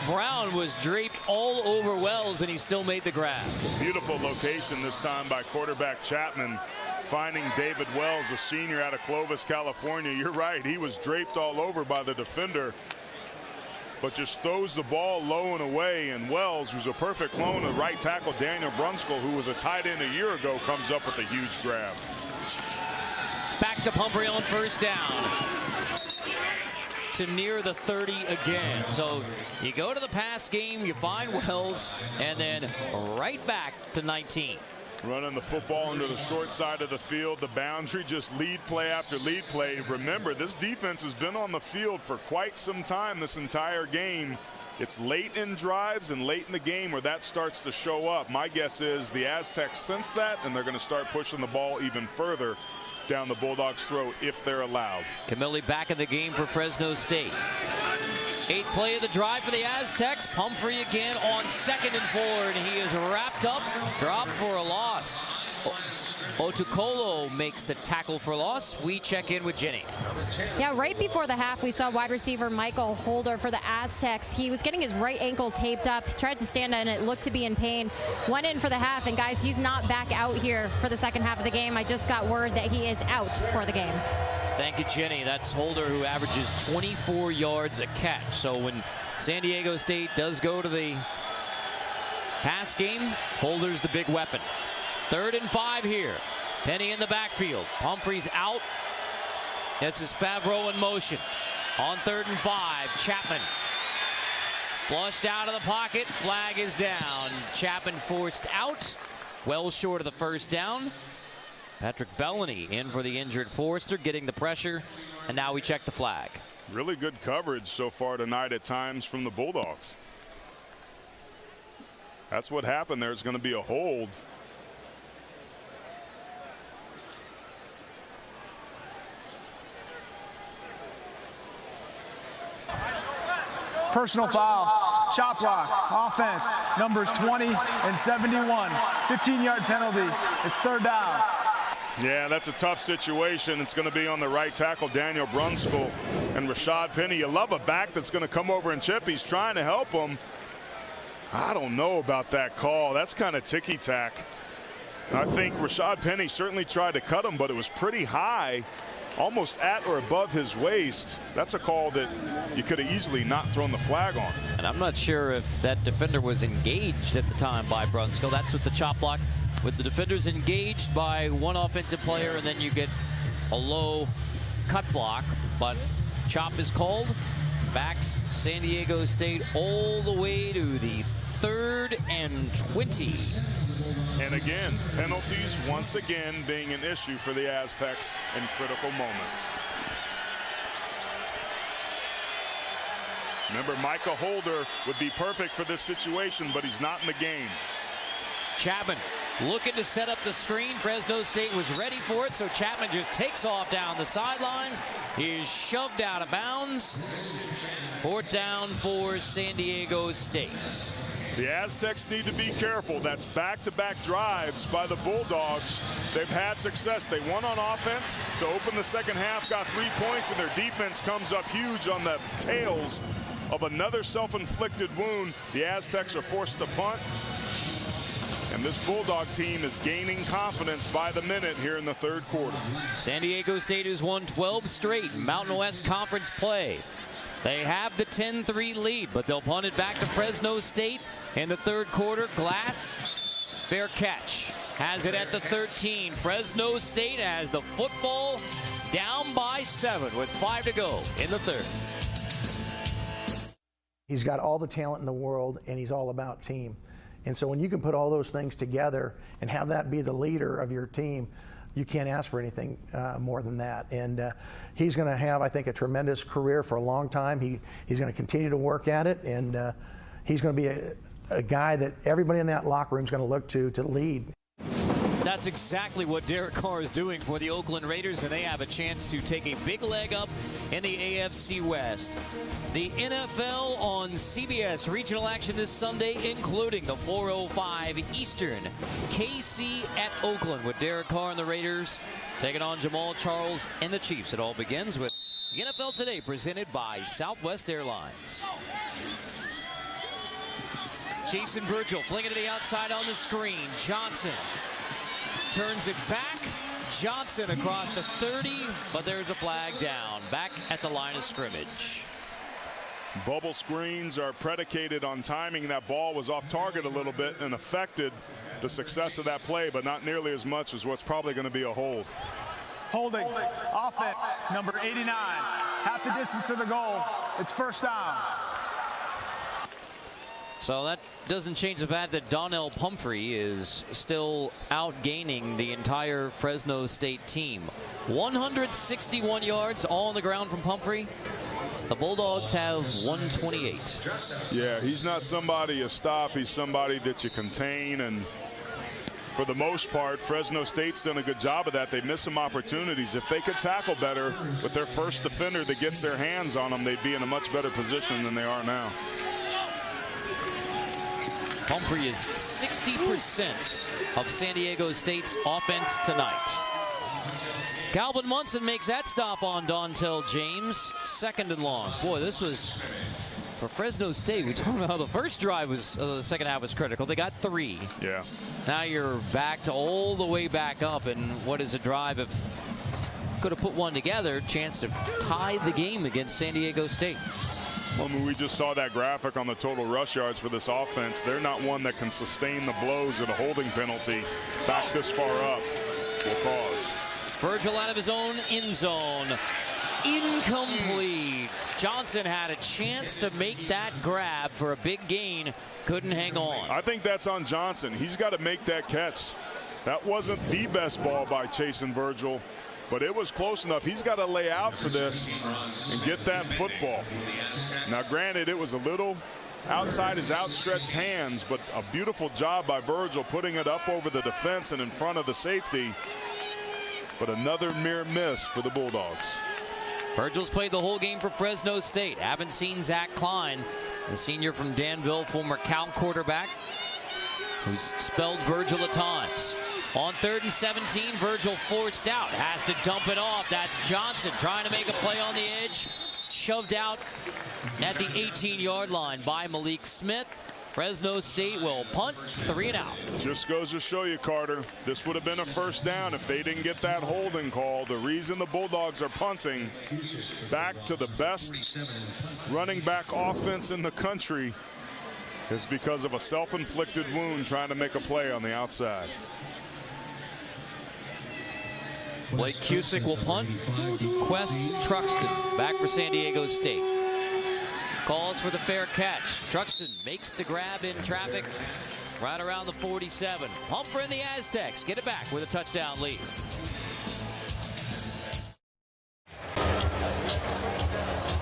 Brown was draped all over Wells, and he still made the grab. Beautiful location this time by quarterback Chapman, finding David Wells, a senior out of Clovis, California. You're right, he was draped all over by the defender, but just throws the ball low and away, and Wells, who's a perfect clone of right tackle Daniel Brunskill, who was a tight end a year ago, comes up with a huge grab. Back to Pumphrey on first down. To near the 30 again. So you go to the pass game, you find Wells, and then right back to 19. Running the football into the short side of the field, the boundary, just lead play after lead play. Remember, this defense has been on the field for quite some time this entire game. It's late in drives and late in the game where that starts to show up. My guess is the Aztecs sense that, and they're going to start pushing the ball even further down the Bulldogs' throat if they're allowed. Camilli back in the game for Fresno State. 8th play of the drive for the Aztecs. Pumphrey again on 2nd and 4, and he is wrapped up, dropped for a loss. Otukolo makes the tackle for loss. We check in with Jenny. Yeah, right before the half, we saw wide receiver Michael Holder for the Aztecs. He was getting his right ankle taped up, tried to stand and it looked to be in pain. Went in for the half, and guys, he's not back out here for the second half of the game. I just got word that he is out for the game. Thank you, Jenny. That's Holder, who averages 24 yards a catch. So when San Diego State does go to the pass game, Holder's the big weapon. 3rd and 5 here. Penny in the backfield. Pumphrey's out. This is Favreau in motion. On 3rd and 5, Chapman. Flushed out of the pocket. Flag is down. Chapman forced out. Well short of the first down. Patrick Bellany in for the injured Forrester, getting the pressure. And now we check the flag. Really good coverage so far tonight at times from the Bulldogs. That's what happened. There's going to be a hold. Personal foul, chop block, offense, numbers 20 and 71. 15-yard penalty. It's 3rd down. Yeah, that's a tough situation. It's going to be on the right tackle, Daniel Brunskill, and Rashad Penny. You love a back that's going to come over and chip. He's trying to help him. I don't know about that call. That's kind of ticky-tack. I think Rashad Penny certainly tried to cut him, but it was pretty high, almost at or above his waist. That's a call that you could have easily not thrown the flag on. And I'm not sure if that defender was engaged at the time by Brunskill. That's with the chop block. With the defenders engaged by one offensive player, and then you get a low cut block. But chop is called. Backs San Diego State all the way to the 3rd and 20. And again, penalties once again being an issue for the Aztecs in critical moments. Remember, Micah Holder would be perfect for this situation, but he's not in the game. Chapman looking to set up the screen. Fresno State was ready for it, so Chapman just takes off down the sidelines. He is shoved out of bounds. 4th down for San Diego State. The Aztecs need to be careful. That's back-to-back drives by the Bulldogs. They've had success. They won on offense to open the second half, got 3 points, and their defense comes up huge on the tails of another self-inflicted wound. The Aztecs are forced to punt. And this Bulldog team is gaining confidence by the minute here in the 3rd quarter. San Diego State has won 12 straight Mountain West Conference play. They have the 10-3 lead, but they'll punt it back to Fresno State in the 3rd quarter. Glass, fair catch. Has it at the 13. Fresno State has the football down by 7 with 5 to go in the 3rd. He's got all the talent in the world, and he's all about team. And so when you can put all those things together and have that be the leader of your team, you can't ask for anything more than that. And he's going to have, I think, a tremendous career for a long time. He's going to continue to work at it, and he's going to be a guy that everybody in that locker room is going to look to lead. That's exactly what Derek Carr is doing for the Oakland Raiders, and they have a chance to take a big leg up in the AFC West. The NFL on CBS regional action this Sunday, including the 4:05 Eastern. KC at Oakland with Derek Carr and the Raiders taking on Jamal Charles and the Chiefs. It all begins with the NFL Today presented by Southwest Airlines. Jason Virgil flinging to the outside on the screen. Johnson turns it back. Johnson across the 30, but there's a flag down. Back at the line of scrimmage. Bubble screens are predicated on timing. That ball was off target a little bit and affected the success of that play, but not nearly as much as what's probably going to be a hold. Holding, offense, number 89. Half the distance to the goal. It's 1st down. So that doesn't change the fact that Donnell Pumphrey is still outgaining the entire Fresno State team. 161 yards all on the ground from Pumphrey. The Bulldogs have 128. Yeah, he's not somebody you stop. He's somebody that you contain, and for the most part, Fresno State's done a good job of that. They miss some opportunities. If they could tackle better with their first defender that gets their hands on them, they'd be in a much better position than they are now. Pumphrey is 60% of San Diego State's offense tonight. Calvin Munson makes that stop on Dontel James, 2nd and long. Boy, this was, for Fresno State, we talked about how the first drive was, the second half was critical. They got 3. Yeah. Now you're back to all the way back up, and what is a drive if could have put one together, chance to tie the game against San Diego State. Well, I mean, we just saw that graphic on the total rush yards for this offense. They're not one that can sustain the blows of a holding penalty back this far up will cause. Virgil out of his own end zone. Incomplete. Johnson had a chance to make that grab for a big gain. Couldn't hang on. I think that's on Johnson. He's got to make that catch. That wasn't the best ball by Chase and Virgil, but it was close enough. He's got to lay out for this and get that football. Now, granted, it was a little outside his outstretched hands, but a beautiful job by Virgil putting it up over the defense and in front of the safety. But another mere miss for the Bulldogs. Virgil's played the whole game for Fresno State. Haven't seen Zach Klein, the senior from Danville, former Cal quarterback, who's spelled Virgil at times. On 3rd and 17, Virgil forced out, has to dump it off. That's Johnson trying to make a play on the edge. Shoved out at the 18-yard line by Malik Smith. Fresno State will punt, 3 and out. Just goes to show you, Carter, this would have been a first down if they didn't get that holding call. The reason the Bulldogs are punting back to the best running back offense in the country is because of a self-inflicted wound trying to make a play on the outside. Blake Cusick will punt. Quest Truxton back for San Diego State. Calls for the fair catch. Truxton makes the grab in traffic right around the 47. Pumphrey and the Aztecs get it back with a touchdown lead.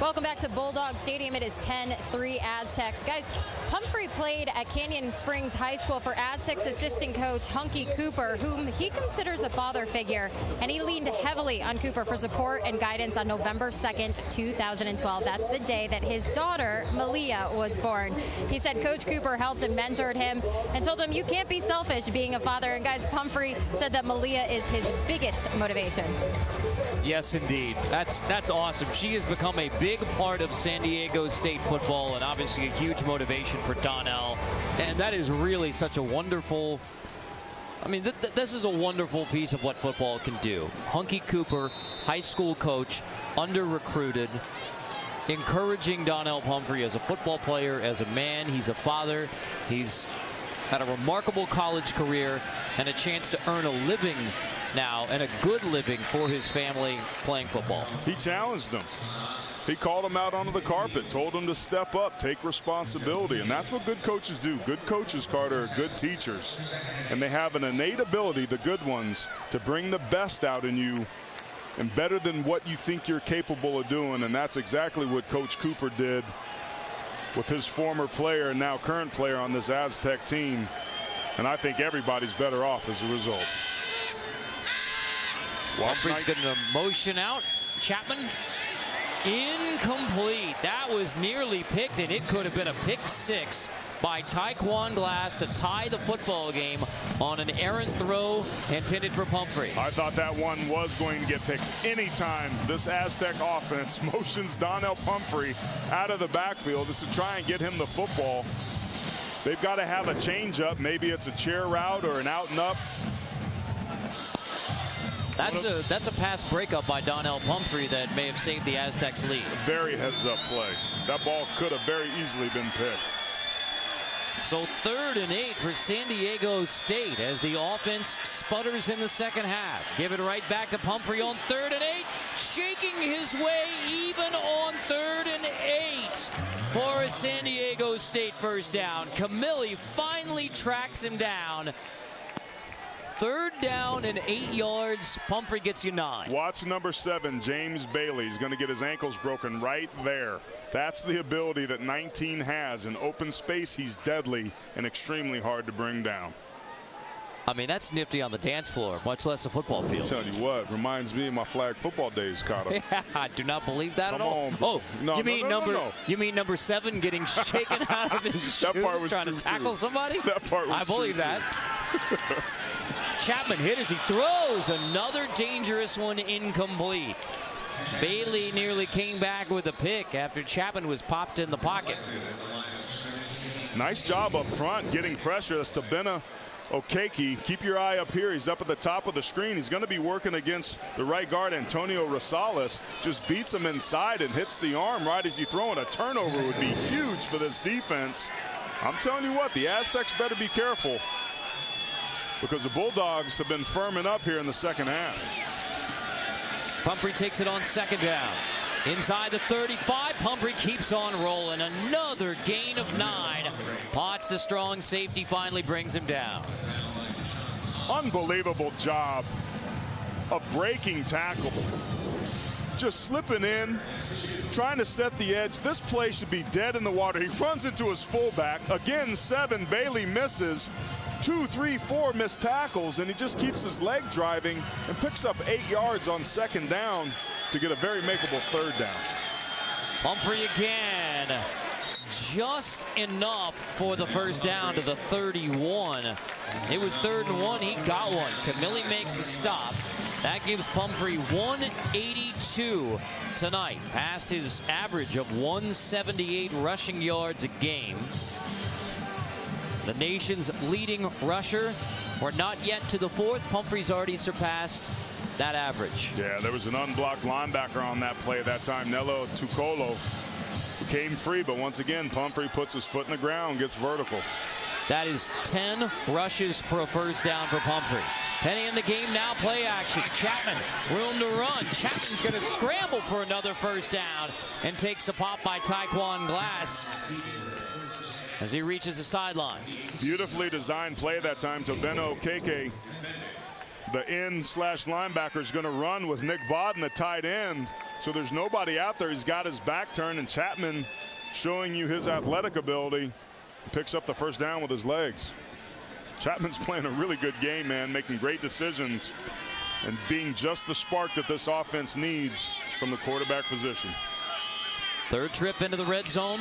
Welcome back to Bulldog Stadium. It is 10-3 Aztecs. Guys, Pumphrey played at Canyon Springs High School for Aztecs assistant coach Hunky Cooper, whom he considers a father figure, and he leaned heavily on Cooper for support and guidance on November 2nd, 2012. That's the day that his daughter, Malia, was born. He said Coach Cooper helped and mentored him and told him you can't be selfish being a father. And guys, Pumphrey said that Malia is his biggest motivation. Yes, indeed. That's awesome. She has become a big part of San Diego State football and obviously a huge motivation for Donnell. And that is really such a wonderful, I mean, this is a wonderful piece of what football can do. Hunky Cooper, high school coach, under-recruited, encouraging Donnell Pumphrey as a football player, as a man. He's a father. He's had a remarkable college career and a chance to earn a living now, and a good living for his family playing football. He challenged him. He called him out onto the carpet, told him to step up, take responsibility, and that's what good coaches do. Good coaches, Carter, are good teachers, and they have an innate ability, the good ones, to bring the best out in you and better than what you think you're capable of doing, and that's exactly what Coach Cooper did with his former player and now current player on this Aztec team, and I think everybody's better off as a result. Pumphrey's going to motion out. Chapman, incomplete. That was nearly picked, and it could have been a pick six by Taekwon Glass to tie the football game on an errant throw intended for Pumphrey. I thought that one was going to get picked anytime this Aztec offense motions Donnell Pumphrey out of the backfield. This is to try and get him the football. They've got to have a change up. Maybe it's a chair route or an out and up. That's a pass breakup by Donnell Pumphrey that may have saved the Aztecs lead. Very heads up play. That ball could have very easily been picked. So 3rd and 8 for San Diego State as the offense sputters in the second half. Give it right back to Pumphrey on 3rd and 8, shaking his way even on 3rd and 8 for a San Diego State first down. Camilli finally tracks him down. 3rd down and 8 yards. Pumphrey gets you 9. Watch number 7, James Bailey. He's going to get his ankles broken right there. That's the ability that 19 has. In open space, he's deadly and extremely hard to bring down. I mean, that's nifty on the dance floor, much less a football field. I'll tell you what, reminds me of my flag football days, Cotter. I do not believe that Come at all. on, Oh, no, you mean no. You mean number 7 getting shaken out of his shoes That part was trying true, to tackle too. somebody? That part was I believe true, that. Chapman hit as he throws. Another dangerous one incomplete. Bailey nearly came back with a pick after Chapman was popped in the pocket. Nice job up front getting pressure. That's Tabena Okeke. Keep your eye up here. He's up at the top of the screen. He's going to be working against the right guard, Antonio Rosales. Just beats him inside and hits the arm right as he throwing. A turnover would be huge for this defense. I'm telling you what, the Aztecs better be careful because the Bulldogs have been firming up here in the second half. Pumphrey takes it on second down. Inside the 35, Pumphrey keeps on rolling. Another gain of 9. Potts, the strong safety, finally brings him down. Unbelievable job of breaking tackle. Just slipping in, trying to set the edge. This play should be dead in the water. He runs into his fullback. Again, 7. Bailey misses. 2, 3, 4 missed tackles, and he just keeps his leg driving and picks up 8 yards on second down to get a very makeable third down. Pumphrey again. Just enough for the first down to the 31. It was 3rd and 1. He got one. Camilli makes the stop. That gives Pumphrey 182 tonight, past his average of 178 rushing yards a game. The nation's leading rusher. We're not yet to the 4th. Pumphrey's already surpassed that average. Yeah, there was an unblocked linebacker on that play at that time. Nello Tucolo came free, but once again, Pumphrey puts his foot in the ground, gets vertical. That is 10 rushes for a first down for Pumphrey. Penny in the game now, play action. Chapman, room to run. Chapman's going to scramble for another first down and takes a pop by Taekwon Glass as he reaches the sideline. Beautifully designed play that time. Tabena Okeke, the end/linebacker, is going to run with Nick Bodden, the tight end. So there's nobody out there. He's got his back turned, and Chapman, showing you his athletic ability, picks up the first down with his legs. Chapman's playing a really good game, man, making great decisions and being just the spark that this offense needs from the quarterback position. 3rd trip into the red zone.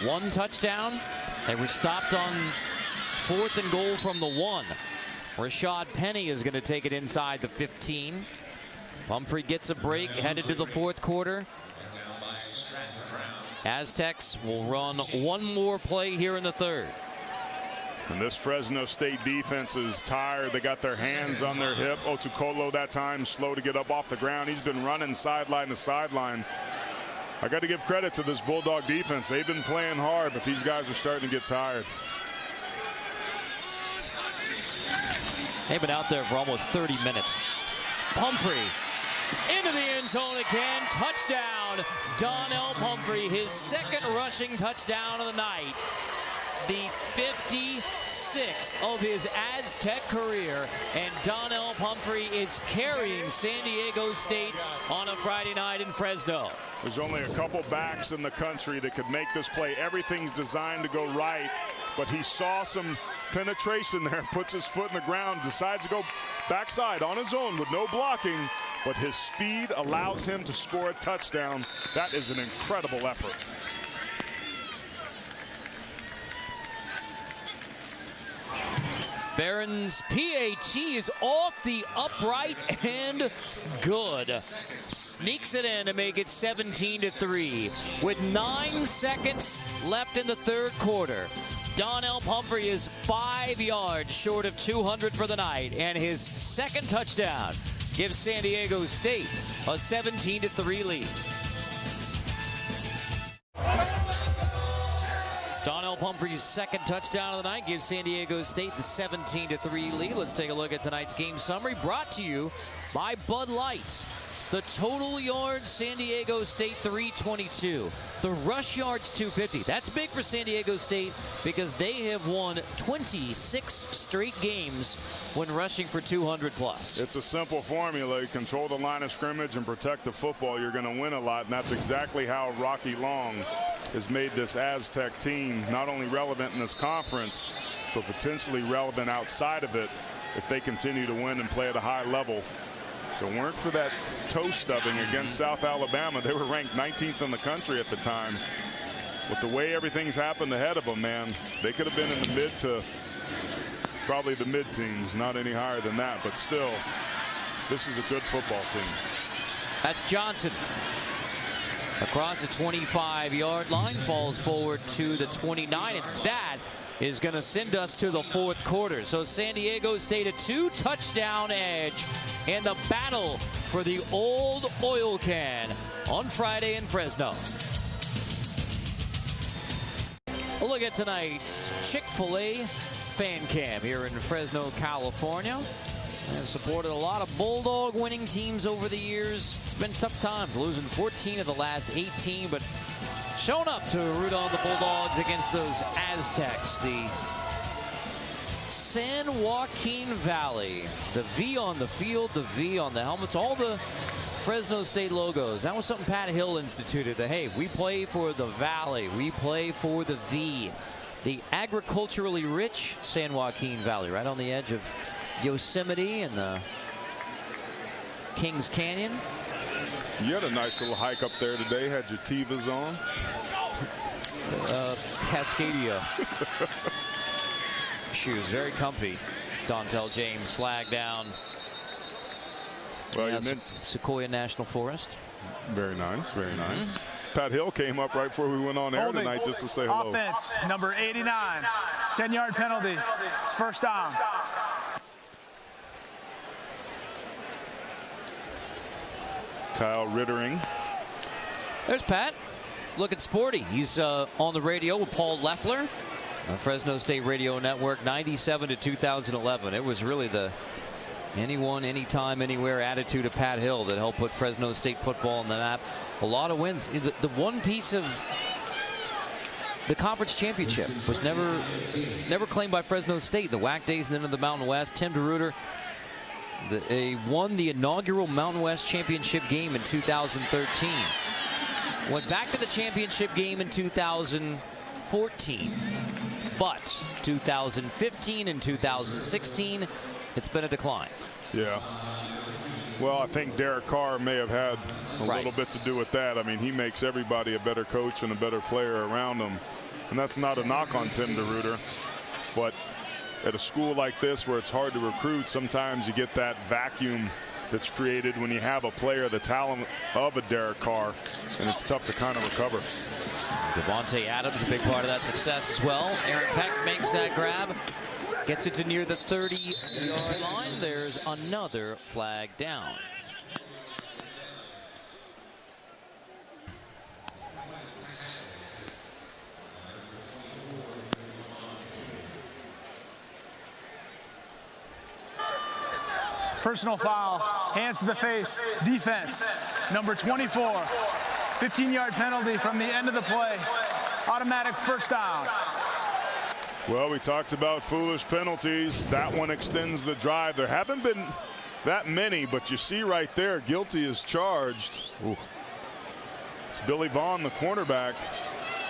1 touchdown. They were stopped on 4th and goal from the 1. Rashad Penny is going to take it inside the 15. Pumphrey gets a break, headed to the 4th quarter. Aztecs will run one more play here in the 3rd. And this Fresno State defense is tired. They got their hands on their hip. Otukolo that time slow to get up off the ground. He's been running sideline to sideline. I got to give credit to this Bulldog defense. They've been playing hard, but these guys are starting to get tired. They've been out there for almost 30 minutes. Pumphrey into the end zone again. Touchdown, Donnell Pumphrey, his 2nd rushing touchdown of the night. The 56th of his Aztec career, and Donnell Pumphrey is carrying San Diego State on a Friday night in Fresno. There's only a couple backs in the country that could make this play. Everything's designed to go right, but he saw some penetration there, puts his foot in the ground, decides to go backside on his own with no blocking, but his speed allows him to score a touchdown. That is an incredible effort. Barron's PAT is off the upright and good. Sneaks it in to make it 17-3 with 9 seconds left in the 3rd quarter. Donnell Pumphrey is 5 yards short of 200 for the night, and his 2nd touchdown gives San Diego State a 17-3 lead. Donnell Pumphrey's 2nd touchdown of the night gives San Diego State the 17-3 lead. Let's take a look at tonight's game summary, brought to you by Bud Light. The total yards, San Diego State 322. The rush yards 250. That's big for San Diego State because they have won 26 straight games when rushing for 200 plus. It's a simple formula. You control the line of scrimmage and protect the football. You're going to win a lot, and that's exactly how Rocky Long has made this Aztec team not only relevant in this conference, but potentially relevant outside of it if they continue to win and play at a high level. If it weren't for that toe stubbing against South Alabama, they were ranked 19th in the country at the time. With the way everything's happened ahead of them, man, they could have been in the mid to probably the mid-teens, not any higher than that. But still, this is a good football team. That's Johnson. Across the 25-yard line, falls forward to the 29, and that is going to send us to the fourth quarter. So San Diego State, a 2-touchdown edge in the battle for the old oil can on Friday in Fresno. We'll look at tonight's Chick-fil-A fan cam here in Fresno, California. I've supported a lot of Bulldog winning teams over the years. It's been tough times, losing 14 of the last 18, but showing up to root on the Bulldogs against those Aztecs. The San Joaquin Valley, the V on the field, the V on the helmets, all the Fresno State logos. That was something Pat Hill instituted, that, hey, we play for the Valley, we play for the V. The agriculturally rich San Joaquin Valley, right on the edge of Yosemite and the Kings Canyon. You had a nice little hike up there today. Had your Tevas on. Cascadia. Shoes, very comfy. It's Dontel James, flag down. Well, you meant Sequoia National Forest. Very nice, very nice. Pat Hill came up right before we went on air tonight just to say hello. Offense, number 89. 10-yard penalty. It's first down. Kyle Rittering. There's Pat. Looking sporty. He's on the radio with Paul Leffler on Fresno State Radio Network, 97 to 2011. It was really the anyone, anytime, anywhere attitude of Pat Hill that helped put Fresno State football on the map. A lot of wins. The one piece of the conference championship was never claimed by Fresno State. The WAC days and then of the Mountain West. Tim DeRuyter won the inaugural Mountain West championship game in 2013. Went back to the championship game in 2014. But 2015 and 2016, it's been a decline. Yeah. Well, I think Derek Carr may have had a little bit to do with that. I mean, he makes everybody a better coach and a better player around him. And that's not a knock on Tim DeRuyter. But at a school like this where it's hard to recruit, sometimes you get that vacuum that's created when you have a player the talent of a Derek Carr, and it's tough to kind of recover. Devontae Adams, a big part of that success as well. Aaron Peck makes that grab, gets it to near the 30-yard line. There's another flag down. Personal foul, hands to the face, defense, number 24. 15-yard penalty from the end of the play. Automatic first down. Well, we talked about foolish penalties. That one extends the drive. There haven't been that many, but you see right there, guilty is charged. Ooh. It's Billy Vaughn, the cornerback,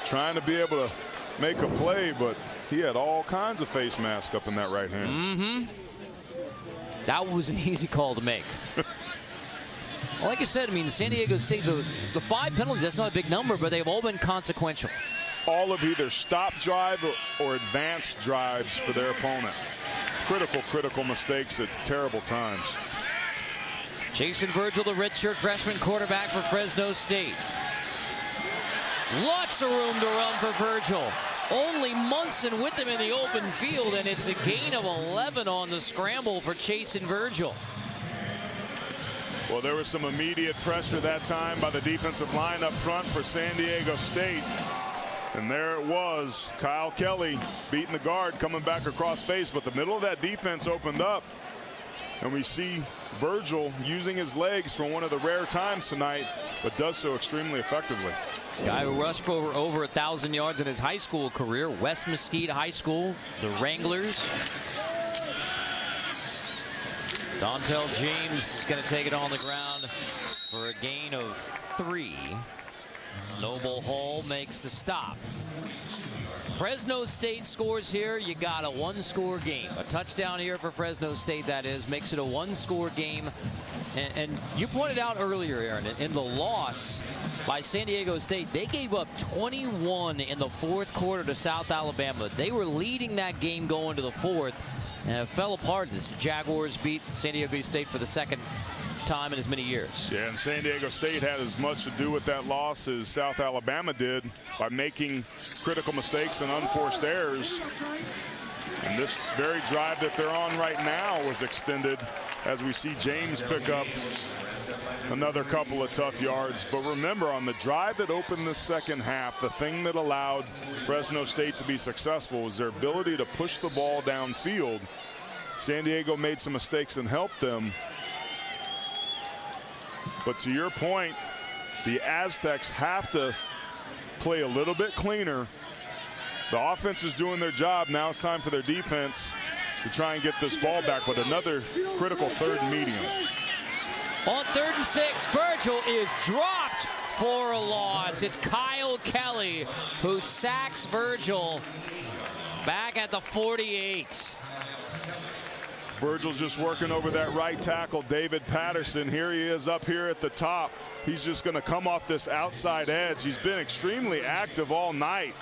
trying to be able to make a play, but he had all kinds of face mask up in that right hand. Mm-hmm. That was an easy call to make. Well, like I said, I mean, San Diego State, the 5 penalties, that's not a big number, but they've all been consequential. All of either stop drive or advanced drives for their opponent. Critical mistakes at terrible times. Jason Virgil, the redshirt freshman quarterback for Fresno State. Lots of room to run for Virgil. Only Munson with him in the open field, and it's a gain of 11 on the scramble for Jason Virgil. Well, there was some immediate pressure that time by the defensive line up front for San Diego State. And there it was, Kyle Kelly beating the guard, coming back across face, but the middle of that defense opened up. And we see Virgil using his legs for one of the rare times tonight, but does so extremely effectively. Guy who rushed for over 1,000 yards in his high school career, West Mesquite High School, the Wranglers. Dontel James is going to take it on the ground for a gain of 3. Noble Hall makes the stop. Fresno State scores here. You got a one-score game. A touchdown here for Fresno State, that is, makes it a one-score game. And you pointed out earlier, Aaron, in the loss by San Diego State, they gave up 21 in the fourth quarter to South Alabama. They were leading that game going to the fourth, and it fell apart. The Jaguars beat San Diego State for the second time in as many years. Yeah, and San Diego State had as much to do with that loss as South Alabama did by making critical mistakes and unforced errors. And this very drive that they're on right now was extended as we see James pick up another couple of tough yards. But remember, on the drive that opened the second half, the thing that allowed Fresno State to be successful was their ability to push the ball downfield. San Diego made some mistakes and helped them. But to your point, the Aztecs have to play a little bit cleaner. The offense is doing their job. Now it's time for their defense to try and get this ball back with another critical third and medium. On 3rd and 6, Virgil is dropped for a loss. It's Kyle Kelly who sacks Virgil back at the 48. Virgil's just working over that right tackle, David Patterson. Here he is up here at the top. He's just going to come off this outside edge. He's been extremely active all night.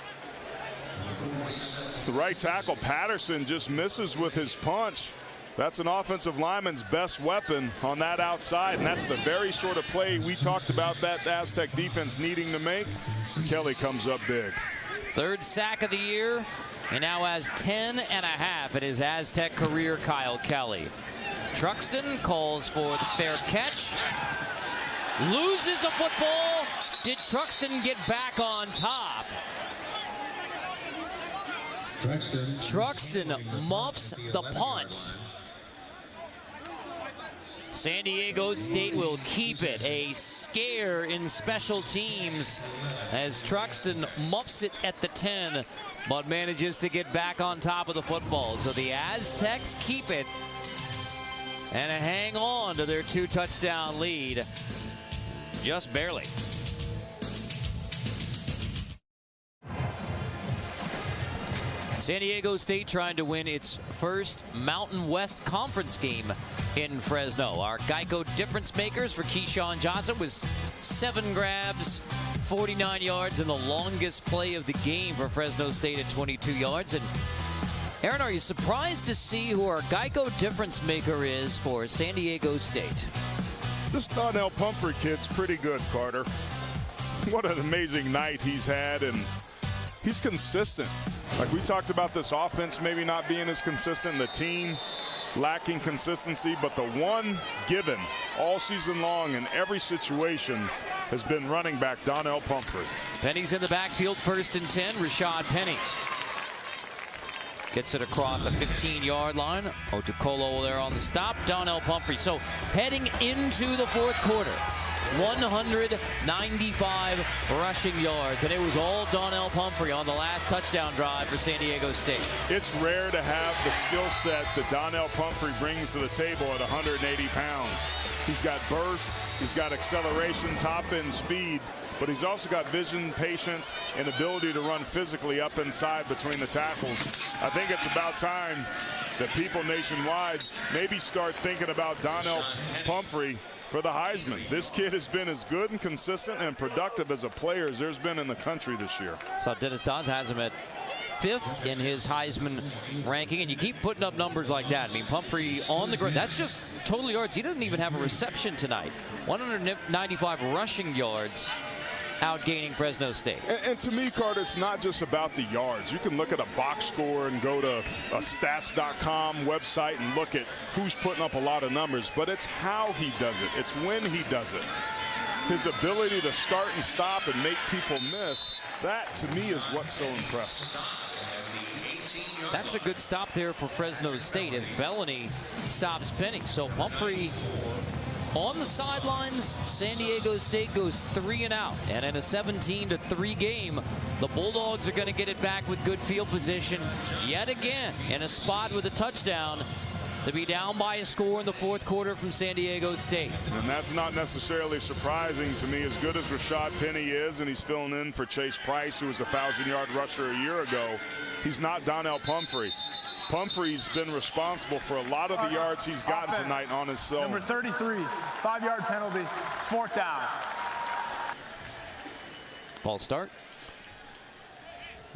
The right tackle, Patterson, just misses with his punch. That's an offensive lineman's best weapon on that outside, and that's the very sort of play we talked about that Aztec defense needing to make. Kelly comes up big. 3rd sack of the year. And now has 10.5 in his Aztec career, Kyle Kelly. Truxton calls for the fair catch. Loses the football. Did Truxton get back on top? Truxton muffs the punt. San Diego State will keep it. A scare in special teams as Truxton muffs it at the 10, but manages to get back on top of the football. So the Aztecs keep it and hang on to their 2-touchdown lead. Just barely. San Diego State trying to win its first Mountain West Conference game in Fresno. Our Geico difference makers for Keyshawn Johnson was 7 grabs, 49 yards, and the longest play of the game for Fresno State at 22 yards. And Aaron, are you surprised to see who our Geico difference maker is for San Diego State? This Donnell Pumphrey kid's pretty good, Carter. What an amazing night he's had, and he's consistent. Like we talked about this offense maybe not being as consistent, the team lacking consistency, but the one given all season long in every situation has been running back Donnell Pumphrey. Penny's in the backfield, 1st and 10. Rashad Penny gets it across the 15-yard line. Otukolo there on the stop. Donnell Pumphrey. So heading into the fourth quarter, 195 rushing yards, and it was all Donnell Pumphrey on the last touchdown drive for San Diego State. It's rare to have the skill set that Donnell Pumphrey brings to the table at 180 pounds. He's got burst, he's got acceleration, top-end speed, but he's also got vision, patience, and ability to run physically up inside between the tackles. I think it's about time that people nationwide maybe start thinking about Donnell Pumphrey for the Heisman. This kid has been as good and consistent and productive as a player as there's been in the country this year. So Dennis Dons has him at 5th in his Heisman ranking, and you keep putting up numbers like that. I mean, Pumphrey on the ground, that's just total yards. He doesn't even have a reception tonight. 195 rushing yards, outgaining Fresno State. And to me, Carter, it's not just about the yards. You can look at a box score and go to a stats.com website and look at who's putting up a lot of numbers, but it's how he does it. It's when he does it. His ability to start and stop and make people miss, that to me is what's so impressive. That's a good stop there for Fresno State as Bellany stops Penny. So Pumphrey on the sidelines. San Diego State goes 3 and out, and in a 17-3 game, the Bulldogs are going to get it back with good field position yet again in a spot with a touchdown. to be down by a score in the fourth quarter from San Diego State. And that's not necessarily surprising to me. As good as Rashad Penny is, and he's filling in for Chase Price, who was a 1,000-yard rusher a year ago, he's not Donnell Pumphrey. Pumphrey's been responsible for a lot of the yards he's gotten tonight on his own. Number 33, 5-yard penalty. It's 4th down. False start.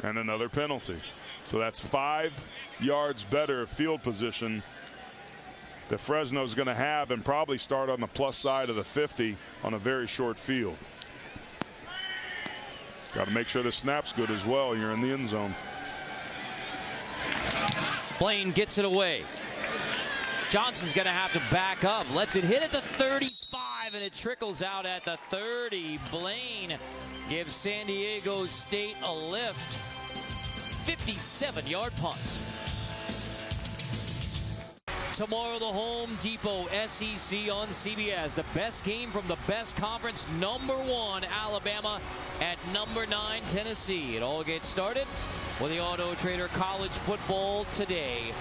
And another penalty. So that's 5 yards better field position that Fresno's going to have, and probably start on the plus side of the 50 on a very short field. Got to make sure the snap's good as well. You're in the end zone. Blaine gets it away. Johnson's going to have to back up. Lets it hit at the 35, and it trickles out at the 30. Blaine gives San Diego State a lift. 57-yard punt. Tomorrow, the Home Depot SEC on CBS. The best game from the best conference. Number 1, Alabama, at number 9, Tennessee. It all gets started with the Auto Trader College Football today.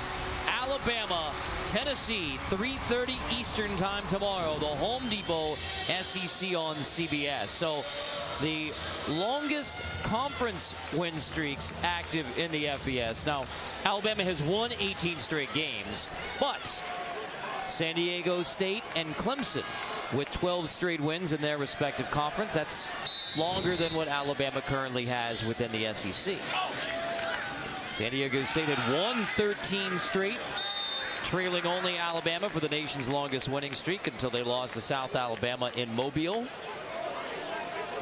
Alabama, Tennessee, 3:30 Eastern time tomorrow. The Home Depot SEC on CBS. So the longest conference win streaks active in the FBS. Now, Alabama has won 18 straight games, but San Diego State and Clemson with 12 straight wins in their respective conference. That's longer than what Alabama currently has within the SEC. San Diego State had won 13 straight, trailing only Alabama for the nation's longest winning streak until they lost to South Alabama in Mobile.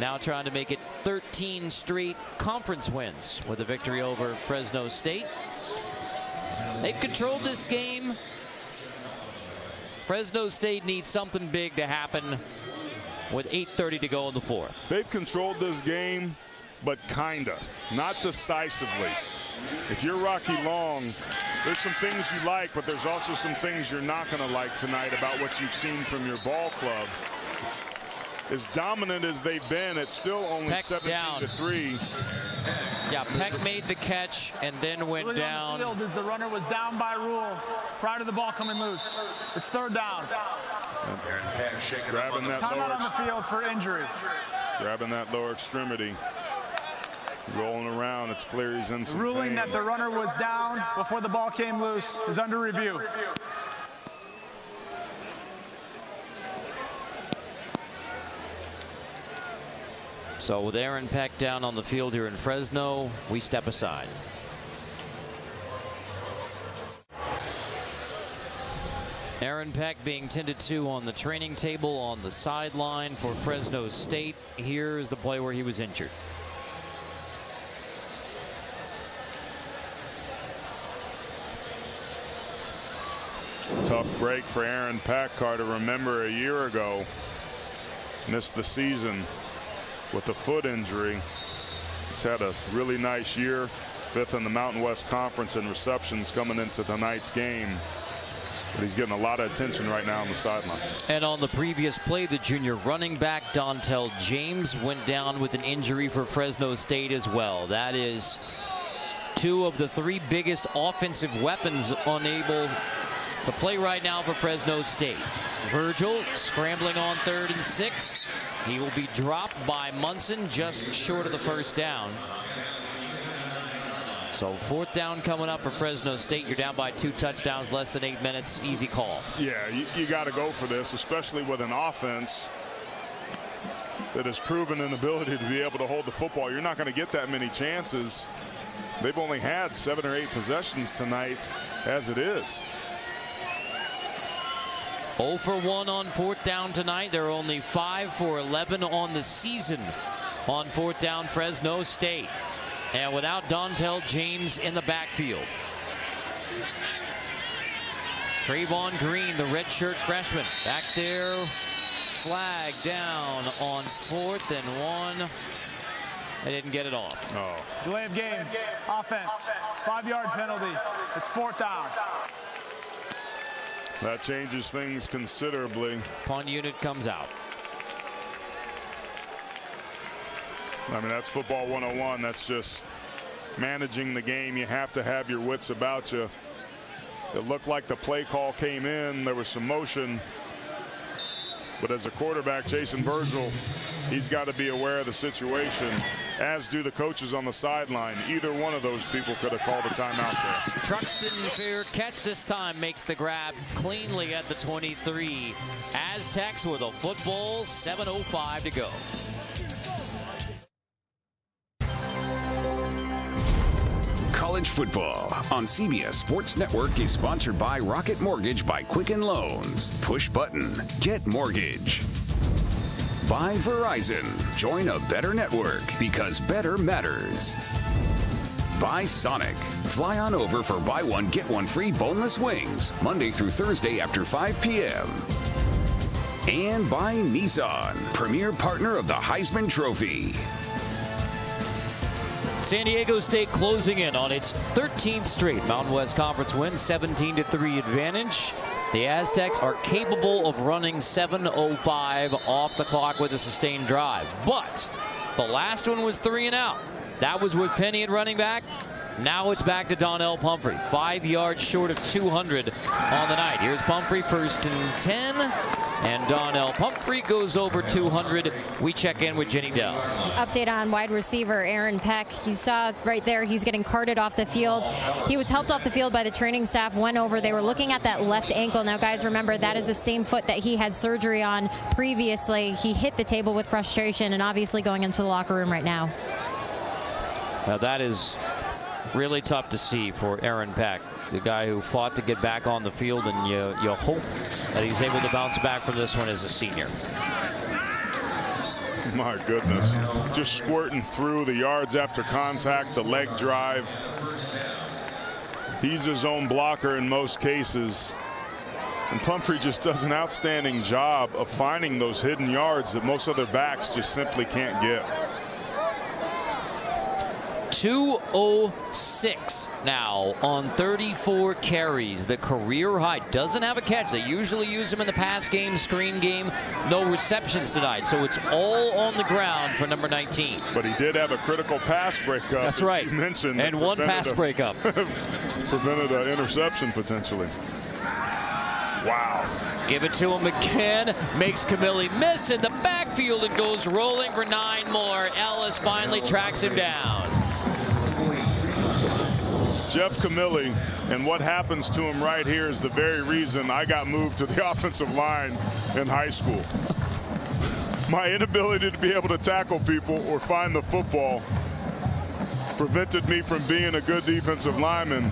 Now trying to make it 13 straight conference wins with a victory over Fresno State. They've controlled this game. Fresno State needs something big to happen with 8:30 to go in the fourth. They've controlled this game, but kinda, not decisively. If you're Rocky Long, there's some things you like, but there's also some things you're not going to like tonight about what you've seen from your ball club. As dominant as they've been, it's still only Peck's 17-3. Yeah, Peck made the catch and then went Really down. on the field as the runner was down by rule prior to the ball coming loose. It's 3rd down. Grabbing that Timeout lower, on the field for injury. grabbing that lower extremity. Rolling around, it's clear he's in some Ruling pain. that the runner was down before the ball came loose is under review. So with Aaron Peck down on the field here in Fresno, we step aside. Aaron Peck being tended to on the training table on the sideline for Fresno State. Here's the play where he was injured. Tough break for Aaron Peck. Hard to remember a year ago. Missed the season with a foot injury. He's had a really nice year. 5th in the Mountain West Conference in receptions coming into tonight's game. But he's getting a lot of attention right now on the sideline. And on the previous play, the junior running back Dontel James went down with an injury for Fresno State as well. That is 2 of the 3 biggest offensive weapons unable to play right now for Fresno State. Virgil scrambling on 3rd and 6. He will be dropped by Munson just short of the 1st down. So 4th down coming up for Fresno State. You're down by 2 touchdowns, less than 8 minutes. Easy call. Yeah, you got to go for this, especially with an offense that has proven an ability to be able to hold the football. You're not going to get that many chances. They've only had 7 or 8 possessions tonight as it is. 0 for 1 on 4th down tonight. They're only 5 for 11 on the season on 4th down, Fresno State. And without Dontel James in the backfield. Trayvon Green, the redshirt freshman, back there. Flag down on 4th and 1. They didn't get it off. Oh. Delay of game. Offense. 5-yard penalty. It's 4th down. That changes things considerably. Punt unit comes out. I mean, that's football 101. That's just managing the game. You have to have your wits about you. It looked like the play call came in. There was some motion. But as a quarterback, Jason Virgil, he's got to be aware of the situation, as do the coaches on the sideline. Either one of those people could have called a timeout there. Truxton, fair catch this time, makes the grab cleanly at the 23. Aztecs with a football, 7:05 to go. College football on CBS Sports Network is sponsored by Rocket Mortgage by Quicken Loans. Push button, get mortgage. By Verizon, join a better network because better matters. By Sonic, fly on over for buy one, get one free boneless wings, Monday through Thursday after 5 p.m. And by Nissan, premier partner of the Heisman Trophy. San Diego State closing in on its 13th straight Mountain West Conference win, 17-3 advantage. The Aztecs are capable of running 7:05 off the clock with a sustained drive. But the last one was 3 and out. That was with Penny at running back. Now it's back to Donnell Pumphrey, 5 yards short of 200 on the night. Here's Pumphrey, 1st and 10. And Donnell Pumphrey goes over 200. We check in with Jenny Dell. Update on wide receiver Aaron Peck. You saw right there, he's getting carted off the field. He was helped off the field by the training staff, went over. They were looking at that left ankle. Now, guys, remember, that is the same foot that he had surgery on previously. He hit the table with frustration and obviously going into the locker room right now. Now, that is really tough to see for Aaron Peck. The guy who fought to get back on the field, and you hope that he's able to bounce back from this one as a senior. My goodness. Just squirting through the yards after contact, the leg drive. He's his own blocker in most cases. And Pumphrey just does an outstanding job of finding those hidden yards that most other backs just simply can't get. 206 now on 34 carries, the career high. Doesn't have a catch. They usually use him in the pass game, screen game. No receptions tonight, so it's all on the ground for number 19. But he did have a critical pass breakup. That's right. You mentioned, and one pass breakup. Prevented an interception potentially. Wow. Give it to him again. Makes Camilli miss in the backfield and goes rolling for 9 more. Ellis finally tracks him down. Jeff Camilli, and what happens to him right here is the very reason I got moved to the offensive line in high school. My inability to be able to tackle people or find the football prevented me from being a good defensive lineman.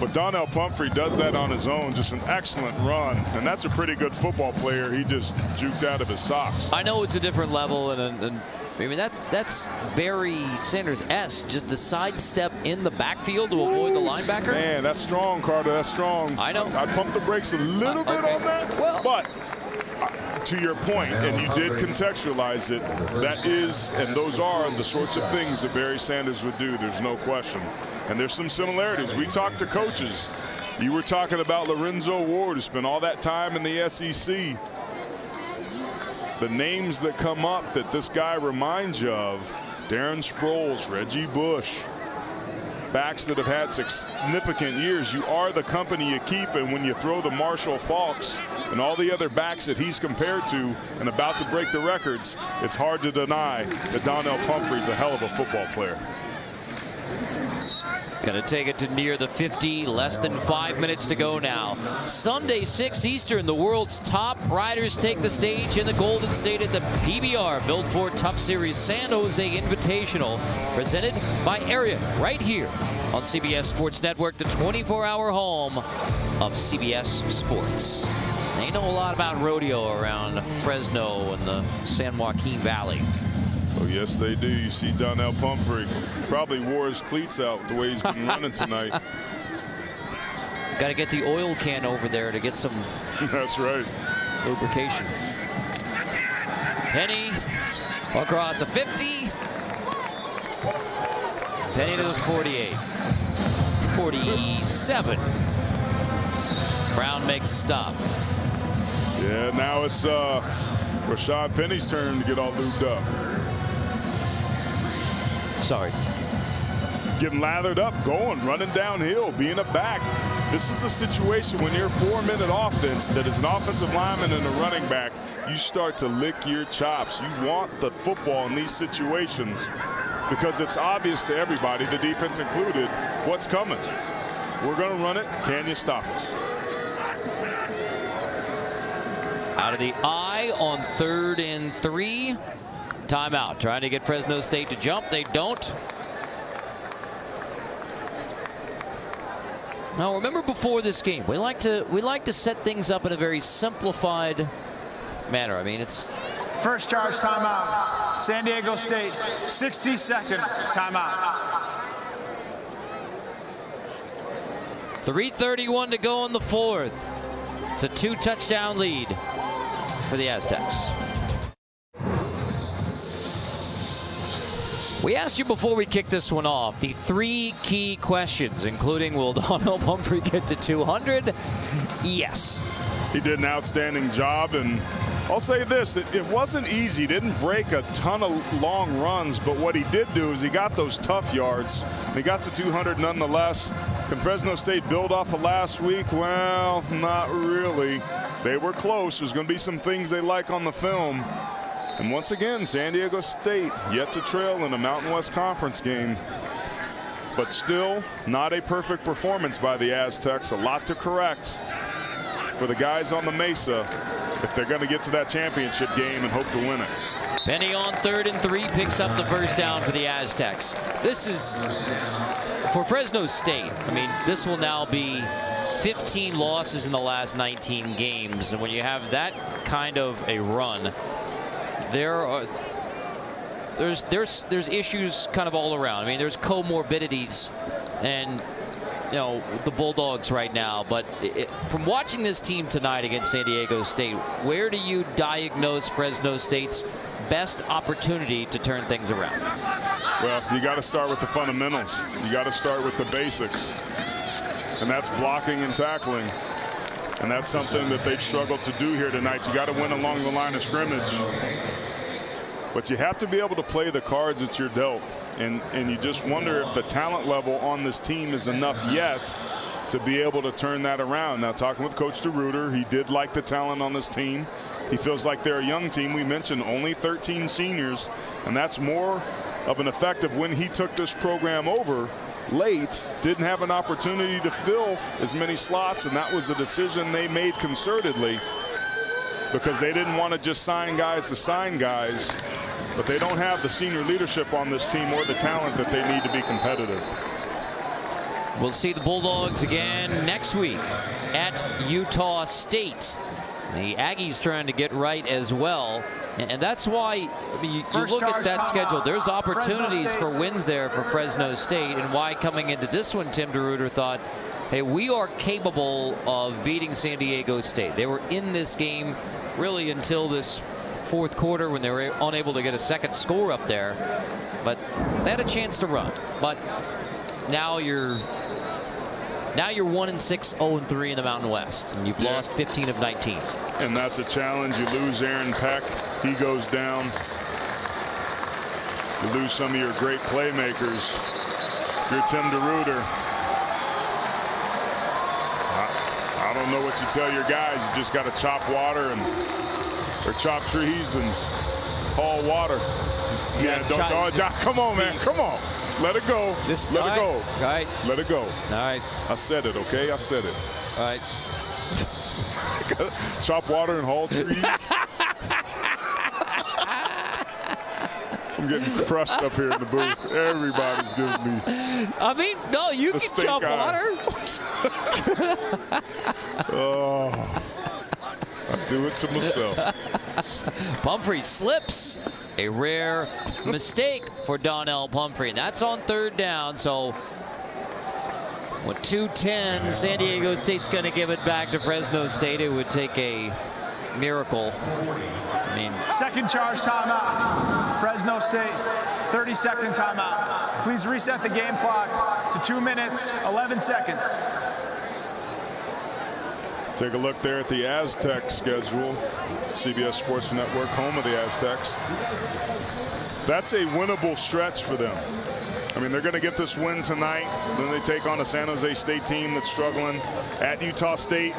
But Donnell Pumphrey does that on his own. Just an excellent run. And that's a pretty good football player. He just juked out of his socks. I know it's a different level, and I mean, that's Barry Sanders-esque. Just the sidestep in the backfield to avoid the linebacker. Man, that's strong, Carter. That's strong. I know. I pumped the brakes a little bit on that. Well, but to your point, and you did contextualize it, that is, and those are the sorts of things that Barry Sanders would do. There's no question. And there's some similarities. We talked to coaches. You were talking about Lorenzo Ward, who spent all that time in the SEC. The names that come up that this guy reminds you of, Darren Sproles, Reggie Bush, backs that have had significant years. You are the company you keep, and when you throw the Marshall Faulks and all the other backs that he's compared to and about to break the records, it's hard to deny that Donnell Pumphrey's a hell of a football player. Going to take it to near the 50, less than 5 minutes to go now. Sunday, 6 Eastern, the world's top riders take the stage in the Golden State at the PBR Built Ford Tough Series San Jose Invitational, presented by Ariat, right here on CBS Sports Network, the 24-hour home of CBS Sports. They know a lot about rodeo around Fresno and the San Joaquin Valley. Oh, yes, they do. You see Donnell Pumphrey probably wore his cleats out the way he's been running tonight. Got to get the oil can over there to get some That's right. lubrication. Penny across the 50. Penny to the 48. 47. Brown makes a stop. Yeah, now it's Rashad Penny's turn to get all lubed up. Sorry. getting lathered up, going, running downhill, being a back. This is a situation when you're a 4-minute offense that is an offensive lineman and a running back, you start to lick your chops. You want the football in these situations because it's obvious to everybody, the defense included, what's coming. We're going to run it. Can you stop us? Out of the eye on 3rd and 3. Timeout. Trying to get Fresno State to jump. They don't. Now remember, before this game, we like to set things up in a very simplified manner. I mean, it's First charge timeout. San Diego State, 60-second timeout. 3:31 to go in the 4th. It's a 2-touchdown lead for the Aztecs. We asked you before we kicked this one off the 3 key questions, including will Donnell Pumphrey get to 200? Yes. He did an outstanding job, and I'll say this, it wasn't easy. He didn't break a ton of long runs, but what he did do is he got those tough yards. He got to 200 nonetheless. Can Fresno State build off of last week? Well, not really. They were close. There's going to be some things they like on the film. And once again, San Diego State yet to trail in a Mountain West Conference game. But still, not a perfect performance by the Aztecs. A lot to correct for the guys on the Mesa if they're going to get to that championship game and hope to win it. Penny on 3rd and 3 picks up the first down for the Aztecs. This is, for Fresno State, I mean, this will now be 15 losses in the last 19 games. And when you have that kind of a run, there's issues kind of all around. I mean, there's comorbidities and, you know, the Bulldogs right now. But from watching this team tonight against San Diego State, where do you diagnose Fresno State's best opportunity to turn things around? Well, you got to start with the fundamentals. You got to start with the basics, and that's blocking and tackling. And that's something that they've struggled to do here tonight. You got to win along the line of scrimmage. But you have to be able to play the cards that you're dealt. And you just wonder if the talent level on this team is enough yet to be able to turn that around. Now, talking with Coach DeRuiter, he did like the talent on this team. He feels like they're a young team. We mentioned only 13 seniors, and that's more of an effect of when he took this program over late, didn't have an opportunity to fill as many slots, and that was a decision they made concertedly because they didn't want to just sign guys to sign guys, but they don't have the senior leadership on this team or the talent that they need to be competitive. We'll see the Bulldogs again next week at Utah State. The Aggies trying to get right as well. And that's why, I mean, you look at that schedule, there's opportunities for wins there for Fresno State, and why coming into this one, Tim DeRuiter thought, hey, we are capable of beating San Diego State. They were in this game really until this 4th quarter when they were unable to get a second score up there. But they had a chance to run. But now you're 1-6, 0-3 in the Mountain West, and you've lost 15 of 19. And that's a challenge. You lose Aaron Peck. He goes down. You lose some of your great playmakers. If you're Tim DeRuiter, I don't know what you tell your guys. You just got to chop water or chop trees and haul water. Yeah, come on, man. Come on. Let it go. Let it go. All right. Let it go. All right. I said it, okay? I said it. All right. Chop water and haul trees. I'm getting crushed up here in the booth. Everybody's giving me. I mean, no, you can chop water. Oh, I do it to myself. Pumphrey slips. A rare mistake for Donnell Pumphrey. And that's on 3rd down. So with 2:10, San Diego State's going to give it back to Fresno State. It would take a miracle. I mean, second charge timeout. Fresno State, 30-second timeout. Please reset the game clock to 2 minutes, 11 seconds. Take a look there at the Aztec schedule. CBS Sports Network, home of the Aztecs. That's a winnable stretch for them. I mean, they're going to get this win tonight. Then they take on a San Jose State team that's struggling. At Utah State,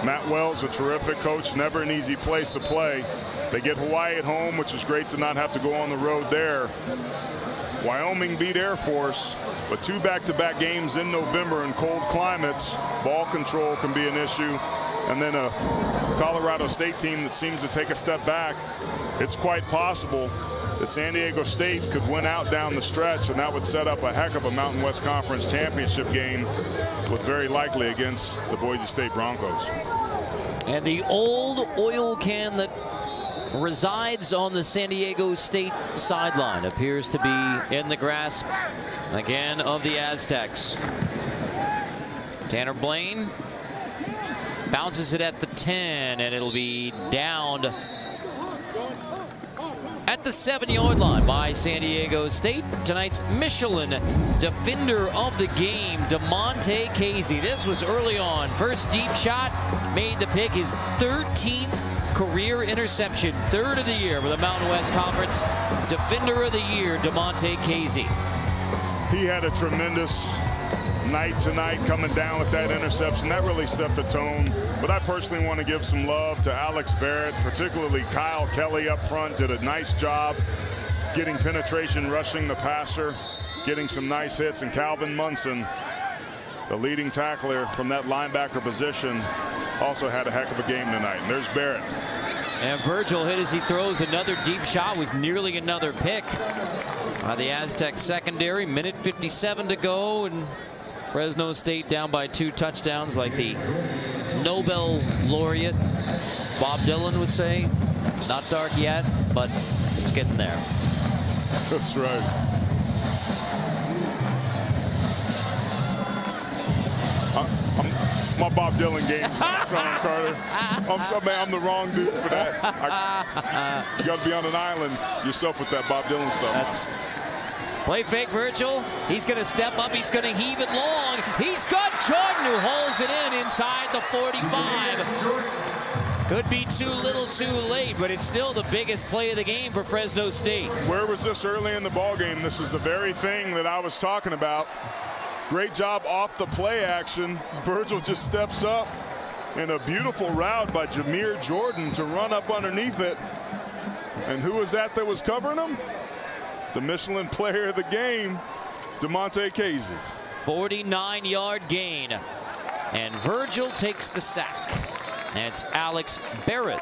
Matt Wells, a terrific coach, never an easy place to play. They get Hawaii at home, which is great to not have to go on the road there. Wyoming beat Air Force, but 2 back-to-back games in November in cold climates. Ball control can be an issue. And then a Colorado State team that seems to take a step back. It's quite possible that San Diego State could win out down the stretch, and that would set up a heck of a Mountain West Conference championship game, with very likely against the Boise State Broncos. And the old oil can that resides on the San Diego State sideline appears to be in the grasp again of the Aztecs. Tanner Blaine bounces it at the 10, and it'll be downed at the 7-yard line by San Diego State. Tonight's Michelin defender of the game, DeMonte Casey. This was early on. First deep shot, made the pick, his 13th career interception, 3rd of the year with the Mountain West Conference Defender of the Year, DeMonte Casey. He had a tremendous night tonight, coming down with that interception. That really set the tone. But I personally want to give some love to Alex Barrett, particularly Kyle Kelly up front. Did a nice job getting penetration, rushing the passer, getting some nice hits. And Calvin Munson, the leading tackler from that linebacker position, also had a heck of a game tonight. And there's Barrett. And Virgil hit as he throws. Another deep shot, was nearly another pick by the Aztec secondary. Minute 57 to go, and Fresno State down by 2 touchdowns, like the Nobel laureate Bob Dylan would say. Not dark yet, but it's getting there. That's right. My Bob Dylan game's not strong, Carter. I'm sorry, man, I'm the wrong dude for that. You got to be on an island yourself with that Bob Dylan stuff. Play fake Virgil. He's going to step up. He's going to heave it long. He's got Jordan, who holds it in inside the 45. Could be too little too late, but it's still the biggest play of the game for Fresno State. Where was this early in the ball game? This is the very thing that I was talking about. Great job off the play action. Virgil just steps up, and a beautiful route by Jameer Jordan to run up underneath it. And who was that was covering him? The Michelin player of the game, DeMonte Casey. 49-yard gain. And Virgil takes the sack. And it's Alex Barrett.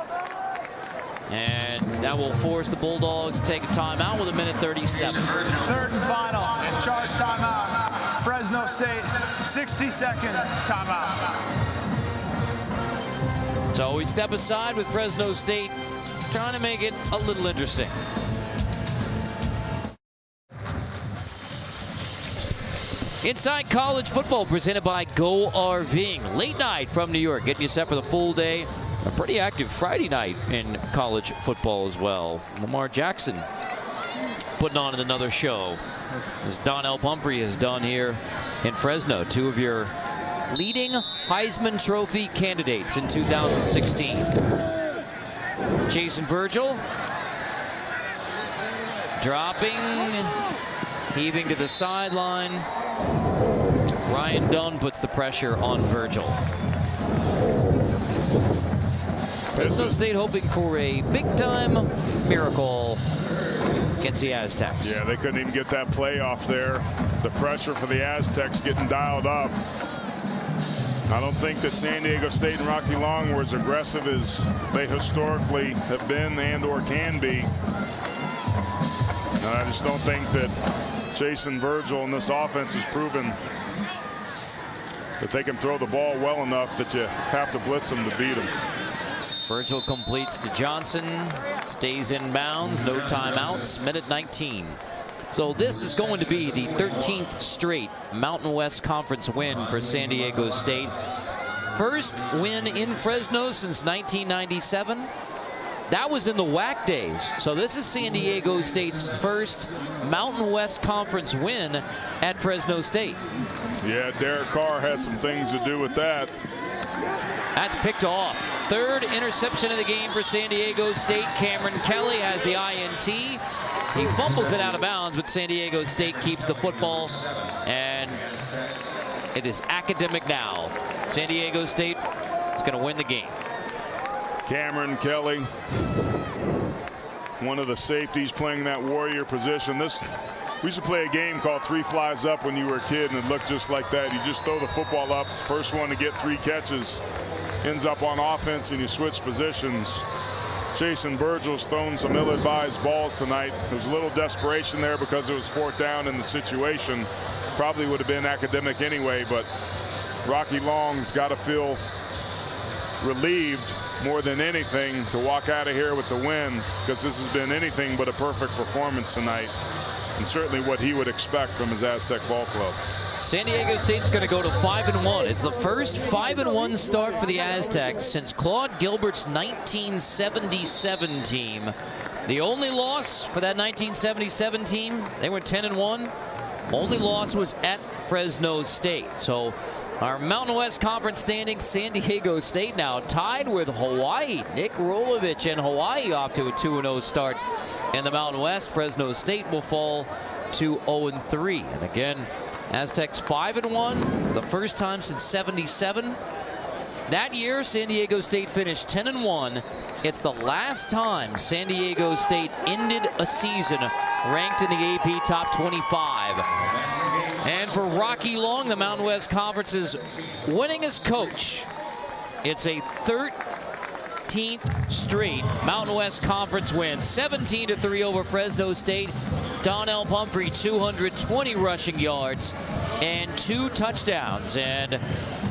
And that will force the Bulldogs to take a timeout with 1:37. 3rd and final. Charge timeout. Fresno State, 60-second timeout. So we step aside with Fresno State trying to make it a little interesting. Inside College Football, presented by Go RVing. Late night from New York, getting you set for the full day. A pretty active Friday night in college football as well. Lamar Jackson putting on another show, as Donnell Pumphrey has done here in Fresno. 2 of your leading Heisman Trophy candidates in 2016. Jason Virgil dropping, heaving to the sideline. Ryan Dunn puts the pressure on Virgil. Fresno State hoping for a big-time miracle against the Aztecs. Yeah, they couldn't even get that play off there. The pressure for the Aztecs getting dialed up. I don't think that San Diego State and Rocky Long were as aggressive as they historically have been and or can be. And I just don't think that Jason Virgil and this offense has proven that they can throw the ball well enough that you have to blitz them to beat them. Virgil completes to Johnson, stays in bounds, no timeouts, minute 19. So this is going to be the 13th straight Mountain West Conference win for San Diego State. First win in Fresno since 1997. That was in the WAC days. So this is San Diego State's first Mountain West Conference win at Fresno State. Yeah, Derek Carr had some things to do with that. That's picked off. 3rd interception of the game for San Diego State. Cameron Kelly has the INT. He fumbles it out of bounds, but San Diego State keeps the football, and it is academic now. San Diego State is going to win the game. Cameron Kelly, one of the safeties playing that warrior position. We used to play a game called Three Flies Up when you were a kid, and it looked just like that. You just throw the football up. First one to get 3 catches ends up on offense, and you switch positions. Jason Virgil's thrown some ill-advised balls tonight. There's a little desperation there because it was 4th down in the situation. Probably would have been academic anyway, but Rocky Long's got to feel relieved more than anything to walk out of here with the win, because this has been anything but a perfect performance tonight, and certainly what he would expect from his Aztec ball club. San Diego State's going to go to 5-1. It's the first 5-1 start for the Aztecs since Claude Gilbert's 1977 team. The only loss for that 1977 team, they were 10-1. Only loss was at Fresno State. So our Mountain West Conference standings, San Diego State now tied with Hawaii. Nick Rolovich and Hawaii off to a 2-0 start in the Mountain West. Fresno State will fall to 0-3. And again, Aztecs 5-1 for the first time since '77. That year, San Diego State finished 10-1. It's the last time San Diego State ended a season ranked in the AP Top 25. And for Rocky Long, the Mountain West Conference's winningest coach, it's a 13th straight Mountain West Conference win. 17-3 over Fresno State. Donnell Pumphrey, 220 rushing yards and 2 touchdowns. And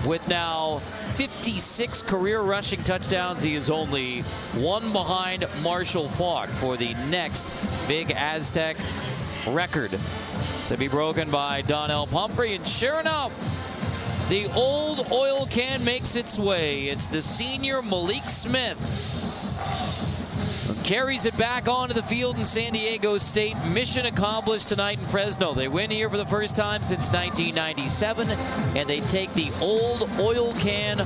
with now 56 career rushing touchdowns, he is only 1 behind Marshall Faulk for the next big Aztec record to be broken by Donnell Pumphrey. And sure enough, the old oil can makes its way. It's the senior Malik Smith who carries it back onto the field in San Diego State. Mission accomplished tonight in Fresno. They win here for the first time since 1997, and they take the old oil can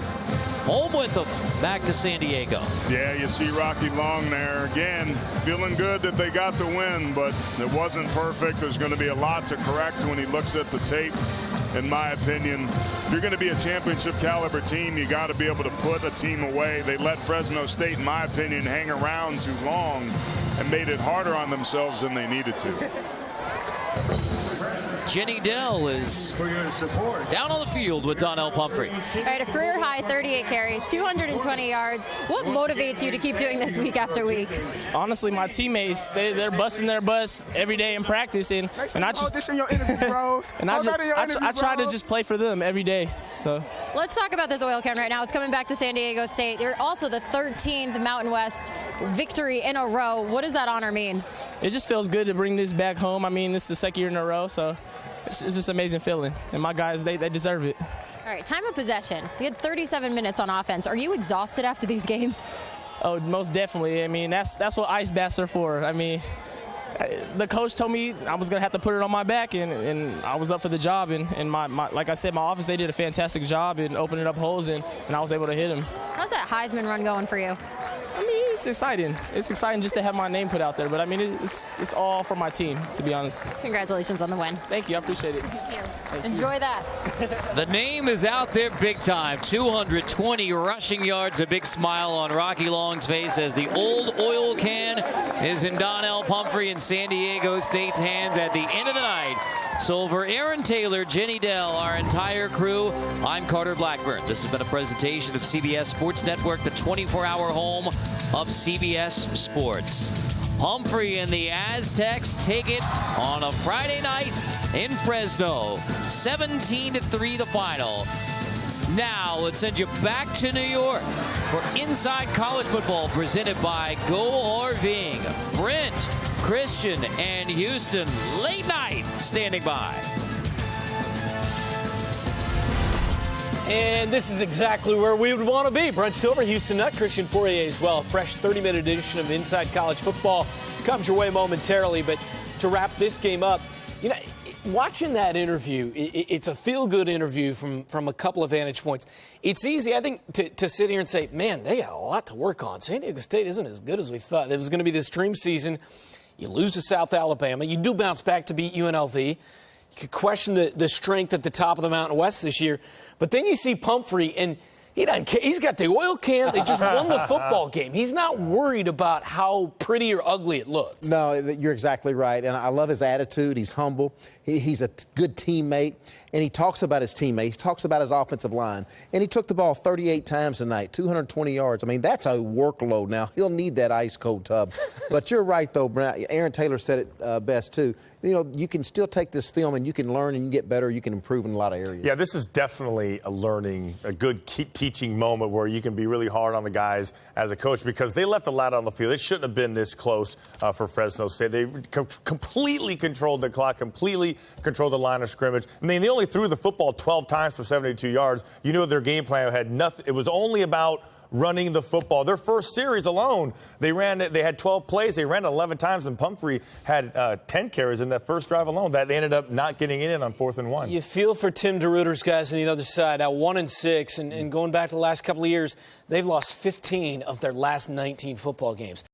home with them back to San Diego. Yeah, you see Rocky Long there again, feeling good that they got the win, but it wasn't perfect. There's going to be a lot to correct when he looks at the tape. In my opinion, if you're going to be a championship caliber team, you got to be able to put a team away. They let Fresno State, in my opinion, hang around too long and made it harder on themselves than they needed to. Jenny Dell is down on the field with Donnell Pumphrey. All right, a career high 38 carries, 220 yards. What motivates you to keep doing this week after week? Honestly, my teammates, they're busting their butts every day in practice, and I try to just play for them every day. So. Let's talk about this oil can right now. It's coming back to San Diego State. They're also the 13th Mountain West victory in a row. What does that honor mean? It just feels good to bring this back home. I mean, this is the 2nd year in a row, so it's just an amazing feeling. And my guys, they deserve it. All right, time of possession. We had 37 minutes on offense. Are you exhausted after these games? Oh, most definitely. I mean, that's what ice baths are for. I mean, the coach told me I was going to have to put it on my back, and I was up for the job. And my like I said, my office, they did a fantastic job in opening up holes, and I was able to hit them. How's that Heisman run going for you? I mean, it's exciting. It's exciting just to have my name put out there. But, I mean, it's all for my team, to be honest. Congratulations on the win. Thank you. I appreciate it. Thank you. Enjoy that. The name is out there big time. 220 rushing yards, a big smile on Rocky Long's face as the old oil can is in Donnell Pumphrey and San Diego State's hands at the end of the night. So for Aaron Taylor, Jenny Dell, our entire crew, I'm Carter Blackburn. This has been a presentation of CBS Sports Network, the 24-hour home of CBS Sports. Pumphrey and the Aztecs take it on a Friday night in Fresno. 17-3 the final. Now let's send you back to New York for Inside College Football presented by Go RVing. Brent, Christian, and Houston late night standing by. And this is exactly where we would want to be. Brent Silver, Houston Nutt, Christian Fourier as well. A fresh 30-minute edition of Inside College Football comes your way momentarily. But to wrap this game up, you know, watching that interview, it's a feel-good interview from a couple of vantage points. It's easy, I think, to sit here and say, man, they got a lot to work on. San Diego State isn't as good as we thought. It was going to be this dream season. You lose to South Alabama. You do bounce back to beat UNLV. You could question the strength at the top of the Mountain West this year. But then you see Pumphrey, and he doesn't care. He's got the oil can. They just won the football game. He's not worried about how pretty or ugly it looked. No, you're exactly right. And I love his attitude. He's humble. He's a good teammate. And he talks about his teammates. He talks about his offensive line. And he took the ball 38 times tonight, 220 yards. I mean, that's a workload now. He'll need that ice-cold tub. But you're right, though, Brent. Aaron Taylor said it best, too. You know, you can still take this film and you can learn and you get better. You can improve in a lot of areas. Yeah, this is definitely a good teaching moment where you can be really hard on the guys as a coach because they left a lot on the field. It shouldn't have been this close for Fresno State. They completely controlled the clock, completely controlled the line of scrimmage. I mean, they only threw the football 12 times for 72 yards. You knew their game plan had nothing. It was only about running the football. Their first series alone, they had 12 plays. They ran it 11 times, and Pumphrey had 10 carries in that first drive alone. That they ended up not getting it in on 4th and 1. You feel for Tim DeRuyter's guys on the other side. Now 1-6, and going back to the last couple of years, they've lost 15 of their last 19 football games.